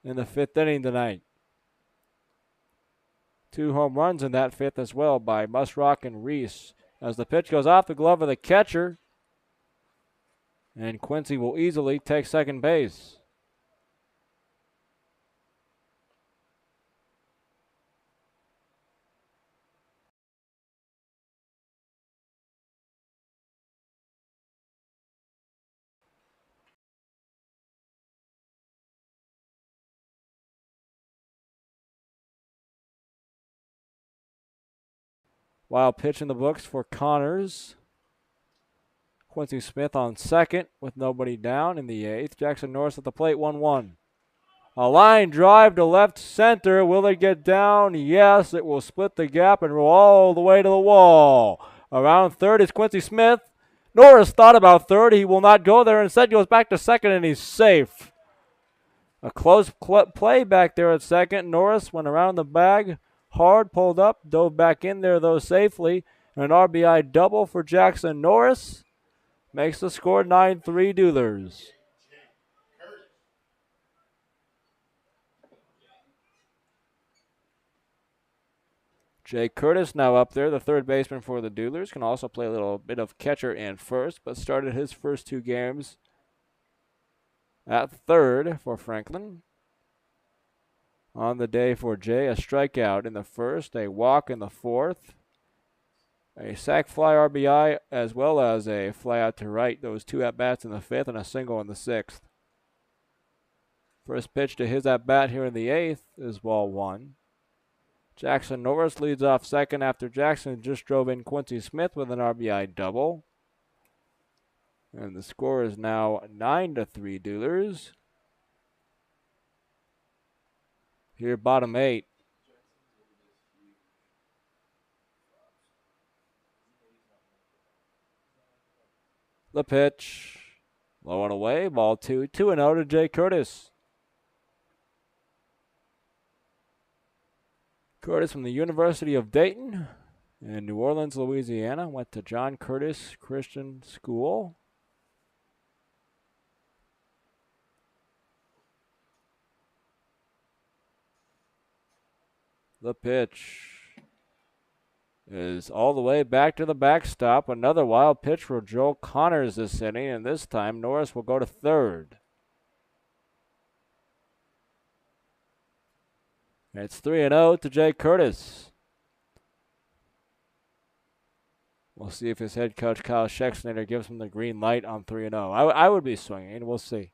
in the 5th inning tonight. 2 home runs in that 5th as well by Musrock and Reese. As the pitch goes off the glove of the catcher, and Quincy will easily take second base. Wild pitch in the books for Connors. Quincy Smith on second with nobody down in the 8th. Jackson Norris at the plate, 1-1. A line drive to left center. Will it get down? Yes, it will split the gap and roll all the way to the wall. Around third is Quincy Smith. Norris thought about third. He will not go there. Instead goes back to second, and he's safe. A close play back there at second. Norris went around the bag. Hard, pulled up, dove back in there, though, safely. An RBI double for Jackson Norris. Makes the score 9-3 Duelers. Jay Curtis now up there, the third baseman for the Duelers. Can also play a little bit of catcher and first, but started his first 2 games at third for Franklin. On the day for Jay, a strikeout in the first, a walk in the 4th. A sac fly RBI as well as a fly out to right. Those 2 at-bats in the 5th and a single in the 6th. First pitch to his at-bat here in the 8th is ball 1. Jackson Norris leads off second after Jackson just drove in Quincy Smith with an RBI double. And the score is now 9-3 Duelers. Here bottom 8. The pitch. Low and away. Ball 2. 2-0 to Jay Curtis. Curtis from the University of Dayton in New Orleans, Louisiana. Went to John Curtis Christian School. The pitch is all the way back to the backstop. Another wild pitch for Joel Connors this inning, and this time Norris will go to third. It's 3-0 to Jay Curtis. We'll see if his head coach, Kyle Schexnayder, gives him the green light on 3-0. I would be swinging. We'll see.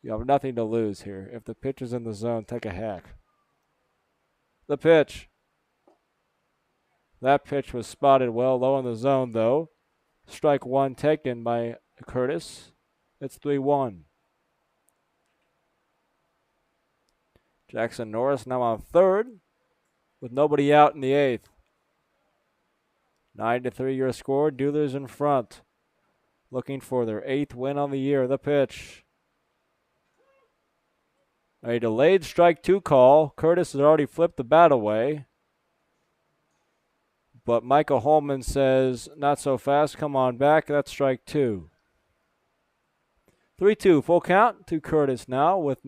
You have nothing to lose here. If the pitch is in the zone, take a hack. The pitch. That pitch was spotted well low in the zone, though. Strike 1 taken by Curtis. It's 3-1. Jackson Norris now on third with nobody out in the eighth. 9-3 your score. Duelers in front. Looking for their 8th win on the year. The pitch. A delayed strike 2 call. Curtis has already flipped the bat away. But Michael Holman says, not so fast. Come on back. That's strike 2. 3-2. Full count to Curtis now with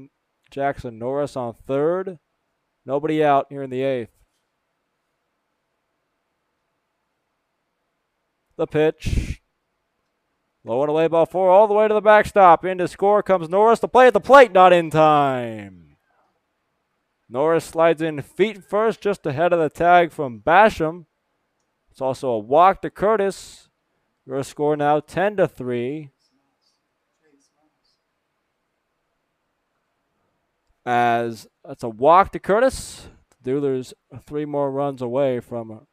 Jackson Norris on third. Nobody out here in the 8th. The pitch. Low and away, ball 4, all the way to the backstop. In to score comes Norris. The play at the plate, not in time. Norris slides in feet first, just ahead of the tag from Basham. It's also a walk to Curtis. Your score now 10-3. As that's a walk to Curtis. The Duelers 3 more runs away from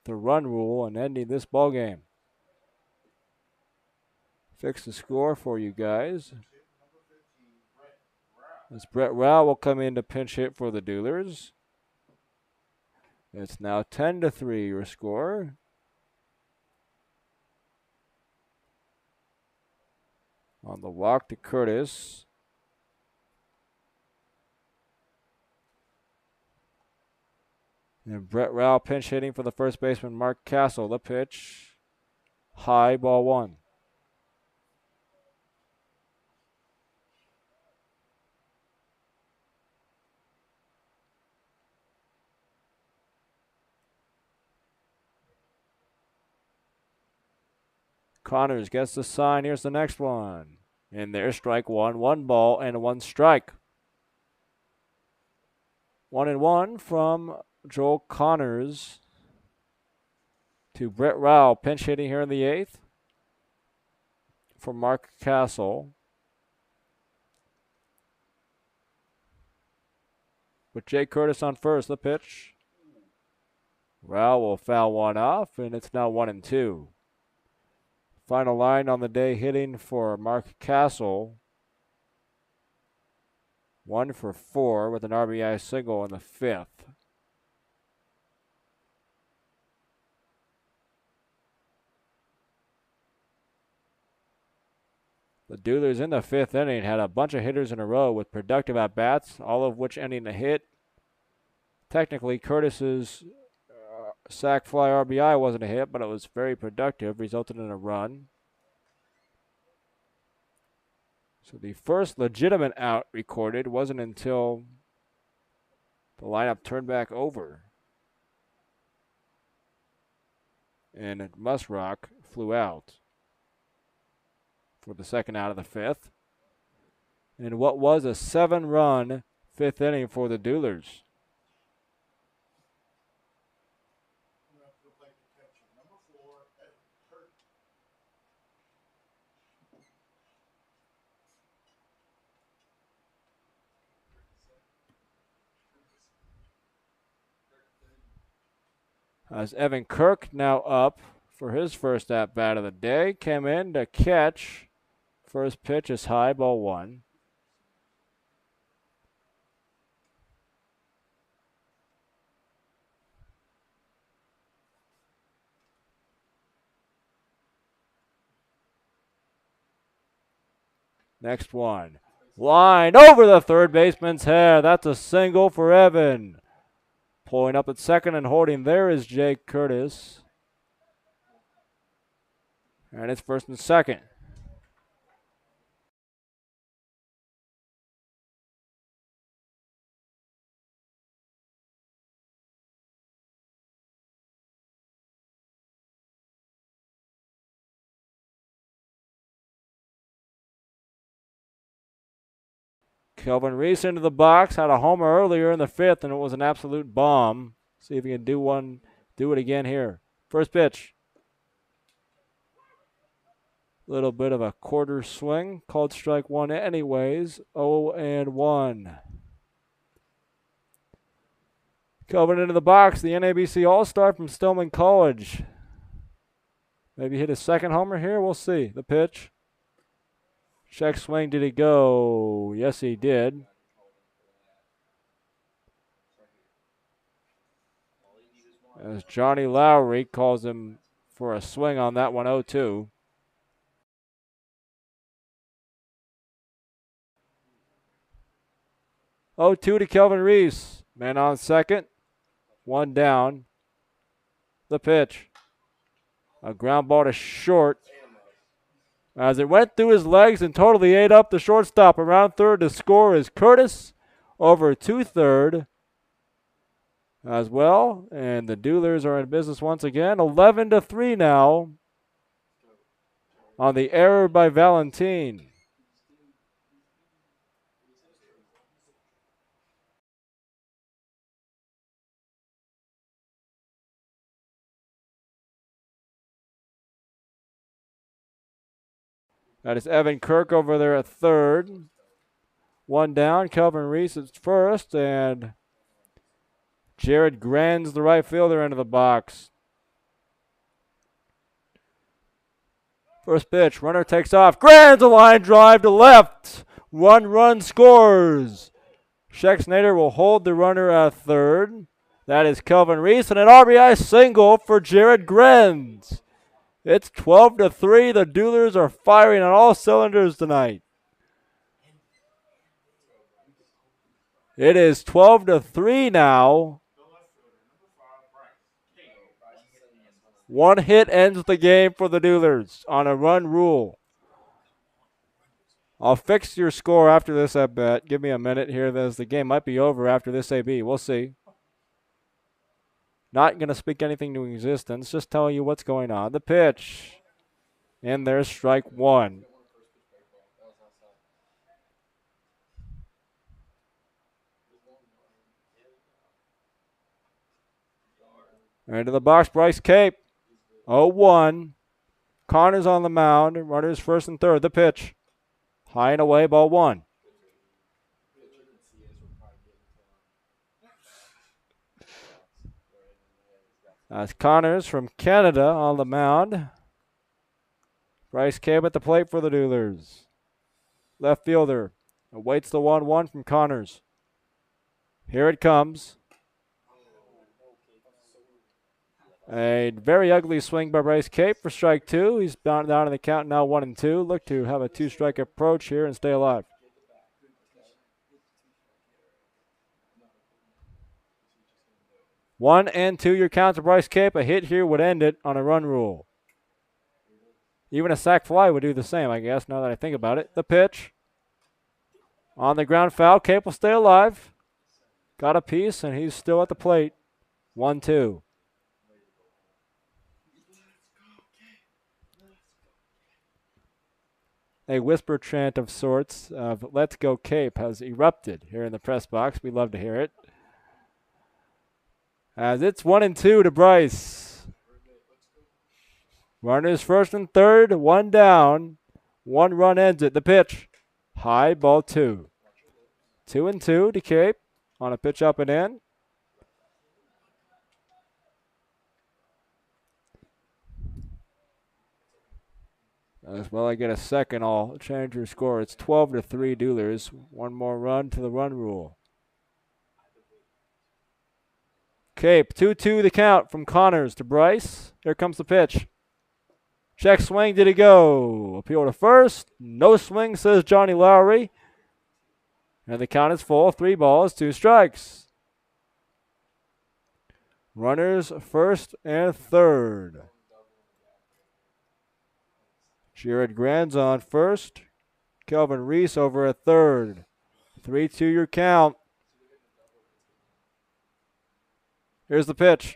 the run rule and ending this ball game. Fix the score for you guys. As Brett Rao will come in to pinch hit for the Duelers. It's now 10-3 your score. On the walk to Curtis. And Brett Rao pinch hitting for the first baseman, Mark Castle. The pitch. High, ball 1. Connors gets the sign. Here's the next one. And there's strike 1. 1 ball and 1 strike. 1-1 from Joel Connors to Brett Rao. Pinch hitting here in the 8th for Mark Castle. With Jay Curtis on first. The pitch. Rao will foul one off, and it's now 1-2. Final line on the day hitting for Mark Castle. 1 for 4 with an RBI single in the 5th. The Duelers in the 5th inning had a bunch of hitters in a row with productive at-bats, all of which ending a hit. Technically, Curtis's sac fly RBI wasn't a hit, but it was very productive, resulted in a run. So the first legitimate out recorded wasn't until the lineup turned back over. And Musrock flew out for the second out of the 5th. And what was a 7-run 5th inning for the Duelers. As Evan Kirk now up for his first at-bat of the day. Came in to catch. First pitch is high, ball 1. Next one. Line over the third baseman's head. That's a single for Evan. Pulling up at second and holding there is Jake Curtis. And it's first and second. Kelvin Reese into the box. Had a homer earlier in the fifth, and it was an absolute bomb. See if he can do it again here. First pitch. Little bit of a quarter swing. Called strike one anyways. 0-1. Kelvin into the box. The NABC All-Star from Stillman College. Maybe hit his second homer here. We'll see. The pitch. Check swing. Did he go? Yes, he did. As Johnny Lowry calls him for a swing on that one, 0-2. Oh, 2 to Kelvin Reese. Man on second. One down. The pitch. A ground ball to short. As it went through his legs and totally ate up the shortstop. Around third to score is Curtis over to third as well. And the Duelers are in business once again. 11-3 now on the error by Valentin. That is Evan Kirk over there at third. One down. Kelvin Reese is first. And Jared Grenz, the right fielder, into the box. First pitch. Runner takes off. Grenz, a line drive to left. One run scores. Schexnayder will hold the runner at third. That is Kelvin Reese. And an RBI single for Jared Grenz. It's 12-3. The Duelers are firing on all cylinders tonight. It is 12-3 now. One hit ends the game for the Duelers on a run rule. I'll fix your score after this, I bet. Give me a minute here. The game might be over after this AB. We'll see. Not going to speak anything to existence, just telling you what's going on. The pitch. And there's strike one. Into the box, Bryce Cape. 0-1. Connors on the mound. Runners first and third. The pitch. High and away, ball one. That's Connors from Canada on the mound. Bryce Cape at the plate for the Duelers. Left fielder awaits the 1-1 from Connors. Here it comes. A very ugly swing by Bryce Cape for strike two. He's down in the count now, 1-2. Look to have a two-strike approach here and stay alive. One and two, your count to Bryce Cape. A hit here would end it on a run rule. Even a sac fly would do the same, I guess, now that I think about it. The pitch. On the ground foul. Cape will stay alive. Got a piece, and he's still at the plate. 1-2. A whisper chant of sorts of "Let's Go Cape" has erupted here in the press box. We love to hear it. As it's 1-2 to Bryce. Runners first and third, one down. One run ends it. The pitch. High, ball two. 2-2 to Cape on a pitch up and in. As well, I get a second, I'll change your score. It's 12-3 Duelers. One more run to the run rule. Cape, 2-2 the count from Connors to Bryce. Here comes the pitch. Check swing, did he go? Appeal to first. No swing, says Johnny Lowry. And the count is full. 3 balls, 2 strikes. Runners first and third. Jared Grand's on first. Kelvin Reese over at third. 3-2 your count. Here's the pitch.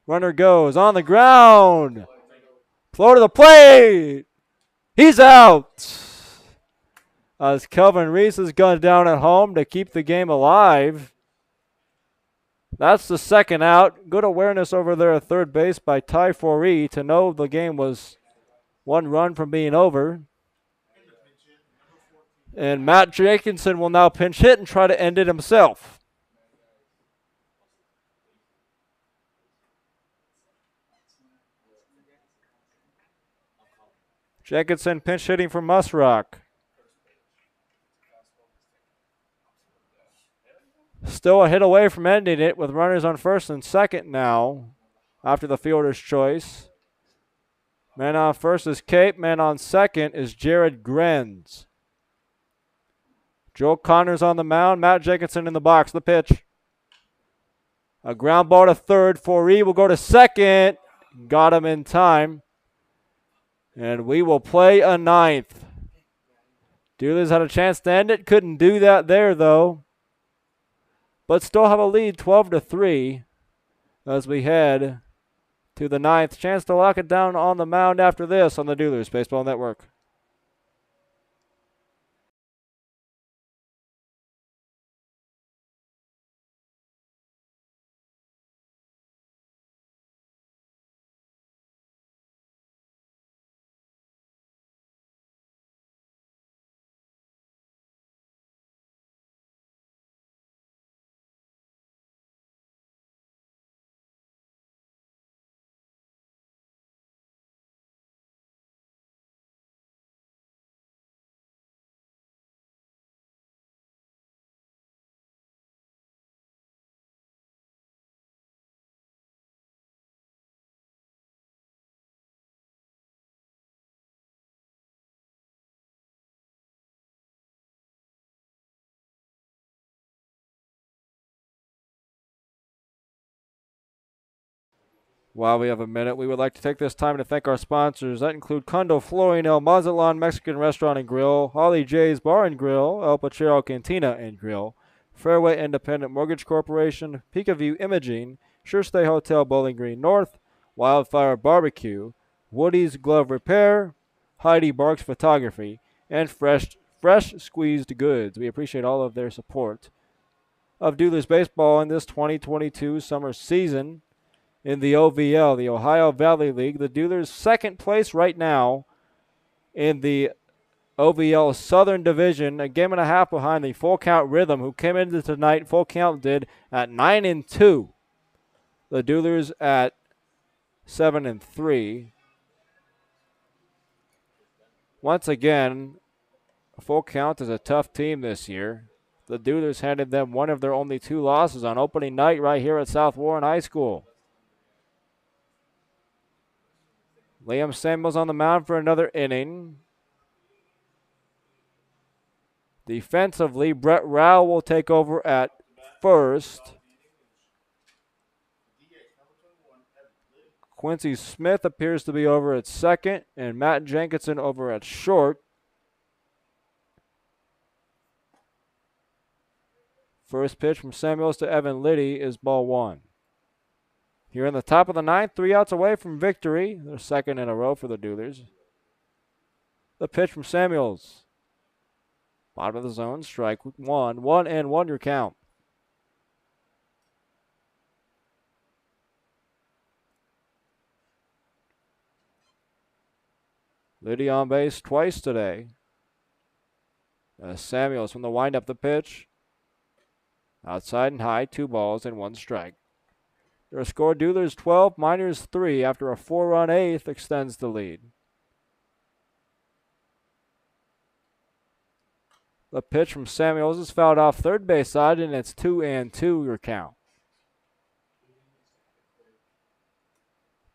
Runner goes on the ground. Flow to the plate. He's out. As Kelvin Reese is gunned down at home to keep the game alive. That's the second out. Good awareness over there at third base by Ty Foree to know the game was 1 run from being over. And Matt Jacobson will now pinch hit and try to end it himself. Jacobson pinch hitting for Musrock. Still a hit away from ending it with runners on first and second now after the fielder's choice. Man on first is Cape. Man on second is Jared Grenz. Joe Connors on the mound. Matt Jacobson in the box. The pitch. A ground ball to third. Foree will go to second. Got him in time. And we will play a ninth. Duelers had a chance to end it. Couldn't do that there, though. But still have a lead 12-3 as we head to the ninth. Chance to lock it down on the mound after this on the Duelers Baseball Network. While we have a minute, we would like to take this time to thank our sponsors. That include Condo Flooring, El Mazatlan Mexican Restaurant and Grill, Holly J's Bar and Grill, El Pachero Cantina and Grill, Fairway Independent Mortgage Corporation, Peakaview Imaging, Sure Stay Hotel Bowling Green North, Wildfire Barbecue, Woody's Glove Repair, Heidi Barks Photography, and Fresh Squeezed Goods. We appreciate all of their support of Duelers Baseball in this 2022 summer season. In the OVL, the Ohio Valley League, the Duelers second place right now in the OVL Southern Division, a game and a half behind the Full Count Rhythm, who came into tonight, Full Count did, at 9-2. The Duelers at 7-3. Once again, Full Count is a tough team this year. The Duelers handed them one of their only 2 losses on opening night right here at South Warren High School. Liam Samuels on the mound for another inning. Defensively, Brett Rao will take over at first. Quincy Smith appears to be over at second, and Matt Jenkinson over at short. First pitch from Samuels to Evan Liddy is ball 1. Here in the top of the ninth, 3 outs away from victory. Their second in a row for the Duelers. The pitch from Samuels. Bottom of the zone, strike 1. 1-1 your count. Liddy on base twice today. Samuels from the windup, the pitch. Outside and high, 2 balls and 1 strike. Their score, Duelers 12, Miners 3 after a 4-run eighth extends the lead. The pitch from Samuels is fouled off third base side, and it's 2-2 your count.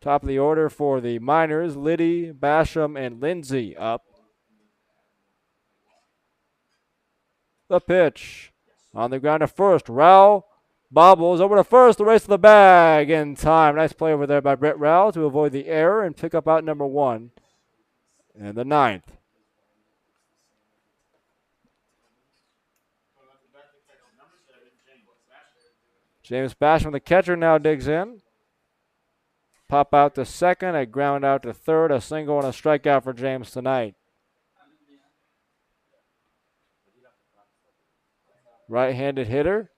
Top of the order for the Miners, Liddy, Basham, and Lindsay up. The pitch. On the ground to first. Rowell bobbles over to first. The race to the bag in time. Nice play over there by Brett Rowell to avoid the error and pick up out number 1 in the 9th. James Basham, the catcher, now digs in. Pop out to second, a ground out to third, a single and a strikeout for James tonight. Right-handed hitter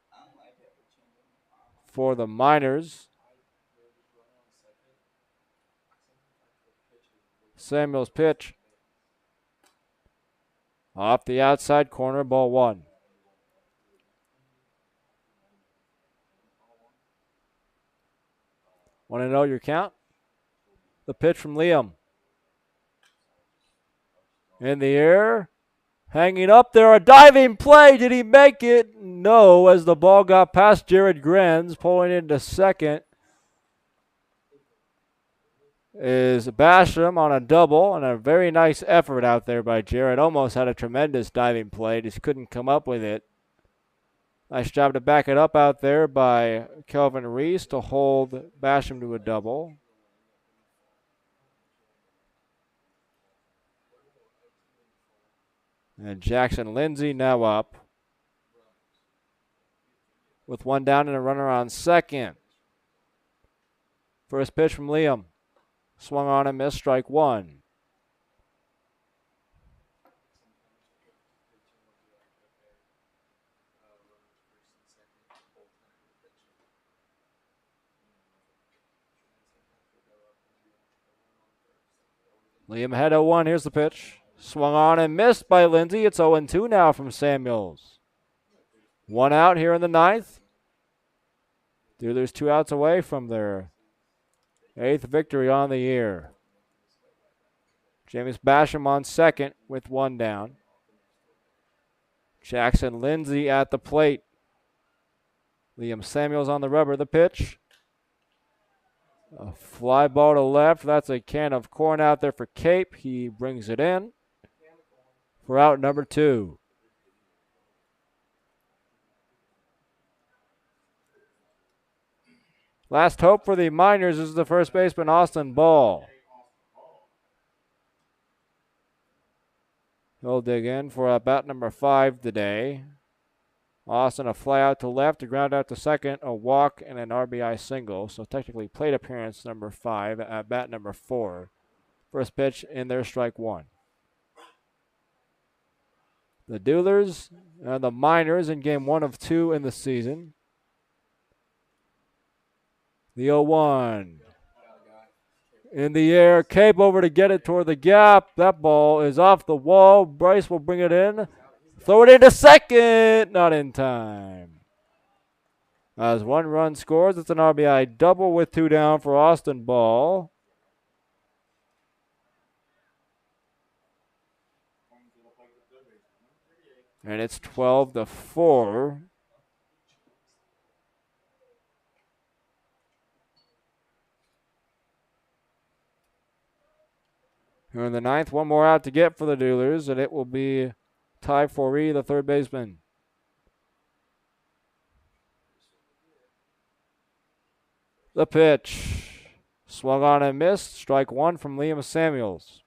for the Miners. Samuel's pitch. Off the outside corner, ball 1. Want to know your count? The pitch from Liam. In the air. Hanging up there, a diving play. Did he make it? No, as the ball got past Jared Grenz, pulling into second is Basham on a double, and a very nice effort out there by Jared. Almost had a tremendous diving play, just couldn't come up with it. Nice job to back it up out there by Kelvin Reese to hold Basham to a double. And Jackson Lindsay now up with 1 down and a runner on second. First pitch from Liam. Swung on and missed, strike 1. Liam had 0-1. Here's the pitch. Swung on and missed by Lindsay. It's 0-2 now from Samuels. 1 out here in the 9th. Duelers 2 outs away from their 8th victory on the year. James Basham on second with 1 down. Jackson Lindsay at the plate. Liam Samuels on the rubber. The pitch. A fly ball to left. That's a can of corn out there for Cape. He brings it in for out number 2. Last hope for the Miners is the first baseman, Austin Ball. He'll dig in for bat number 5 today. Austin, a fly out to left, a ground out to second, a walk, and an RBI single. So technically plate appearance number 5 at bat number 4. First pitch in there, strike 1. The Duelers and the Miners in game 1 of 2 in the season. The 0-1. In the air, Cape over to get it toward the gap. That ball is off the wall. Bryce will bring it in. Throw it into second. Not in time. As 1 run scores, it's an RBI double with 2 down for Austin Ball. And it's 12-4. Here in the 9th, 1 more out to get for the Duelers, and it will be Ty Foree, the third baseman. The pitch. Swung on and missed. Strike 1 from Liam Samuels.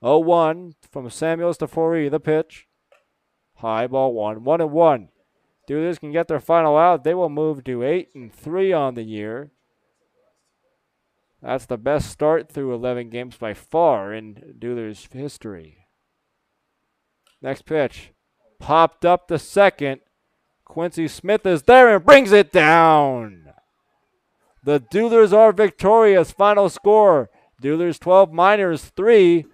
Oh, 1 from Samuels to Foree. The pitch. High ball 1. 1-1. Duelers can get their final out. They will move to 8-3 on the year. That's the best start through 11 games by far in Duelers history. Next pitch. Popped up to second. Quincy Smith is there and brings it down. The Duelers are victorious. Final score. Duelers 12, Miners 3.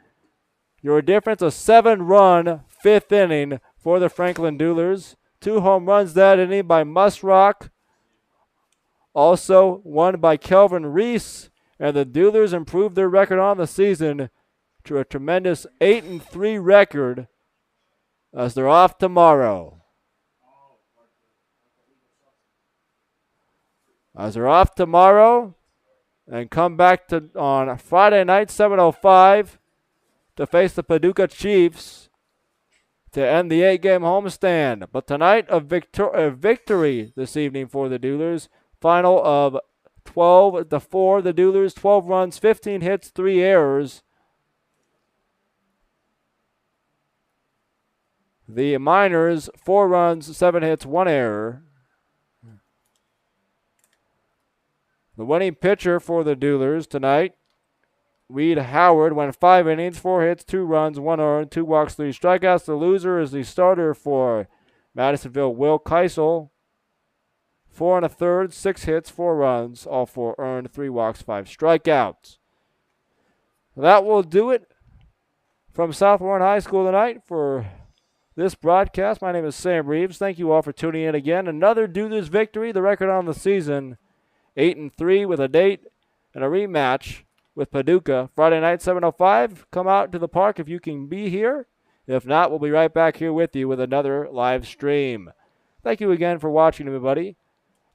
Your difference, a 7-run 5th inning for the Franklin Duelers. 2 home runs that inning by Musrock. Also 1 by Kelvin Reese. And the Duelers improved their record on the season to a tremendous 8-3 record as they're off tomorrow. As they're off tomorrow and come back to on Friday night, 7:05, to face the Paducah Chiefs to end the 8-game homestand. But tonight, a victory this evening for the Duelers. Final of 12-4. The Duelers, 12 runs, 15 hits, 3 errors. The Miners, 4 runs, 7 hits, 1 error. The winning pitcher for the Duelers tonight, Reed Howard, went 5 innings, 4 hits, 2 runs, 1 earned, 2 walks, 3 strikeouts. The loser is the starter for Madisonville, Will Keisel. 4 1/3, 6 hits, 4 runs, all 4 earned, 3 walks, 5 strikeouts. That will do it from South Warren High School tonight for this broadcast. My name is Sam Reeves. Thank you all for tuning in again. Another Duelers victory. The record on the season, 8-3 with a date and a rematch with Paducah. Friday night, 7:05. Come out to the park if you can be here. If not, we'll be right back here with you with another live stream. Thank you again for watching, everybody.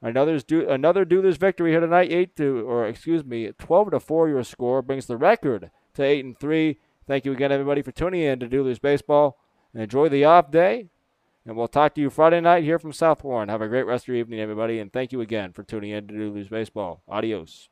Another Duelers victory here tonight, 12-4. Your score brings the record to 8-3. Thank you again, everybody, for tuning in to Duelers baseball. Enjoy the off day, and we'll talk to you Friday night here from South Warren. Have a great rest of your evening, everybody, and thank you again for tuning in to Duelers baseball. Adios.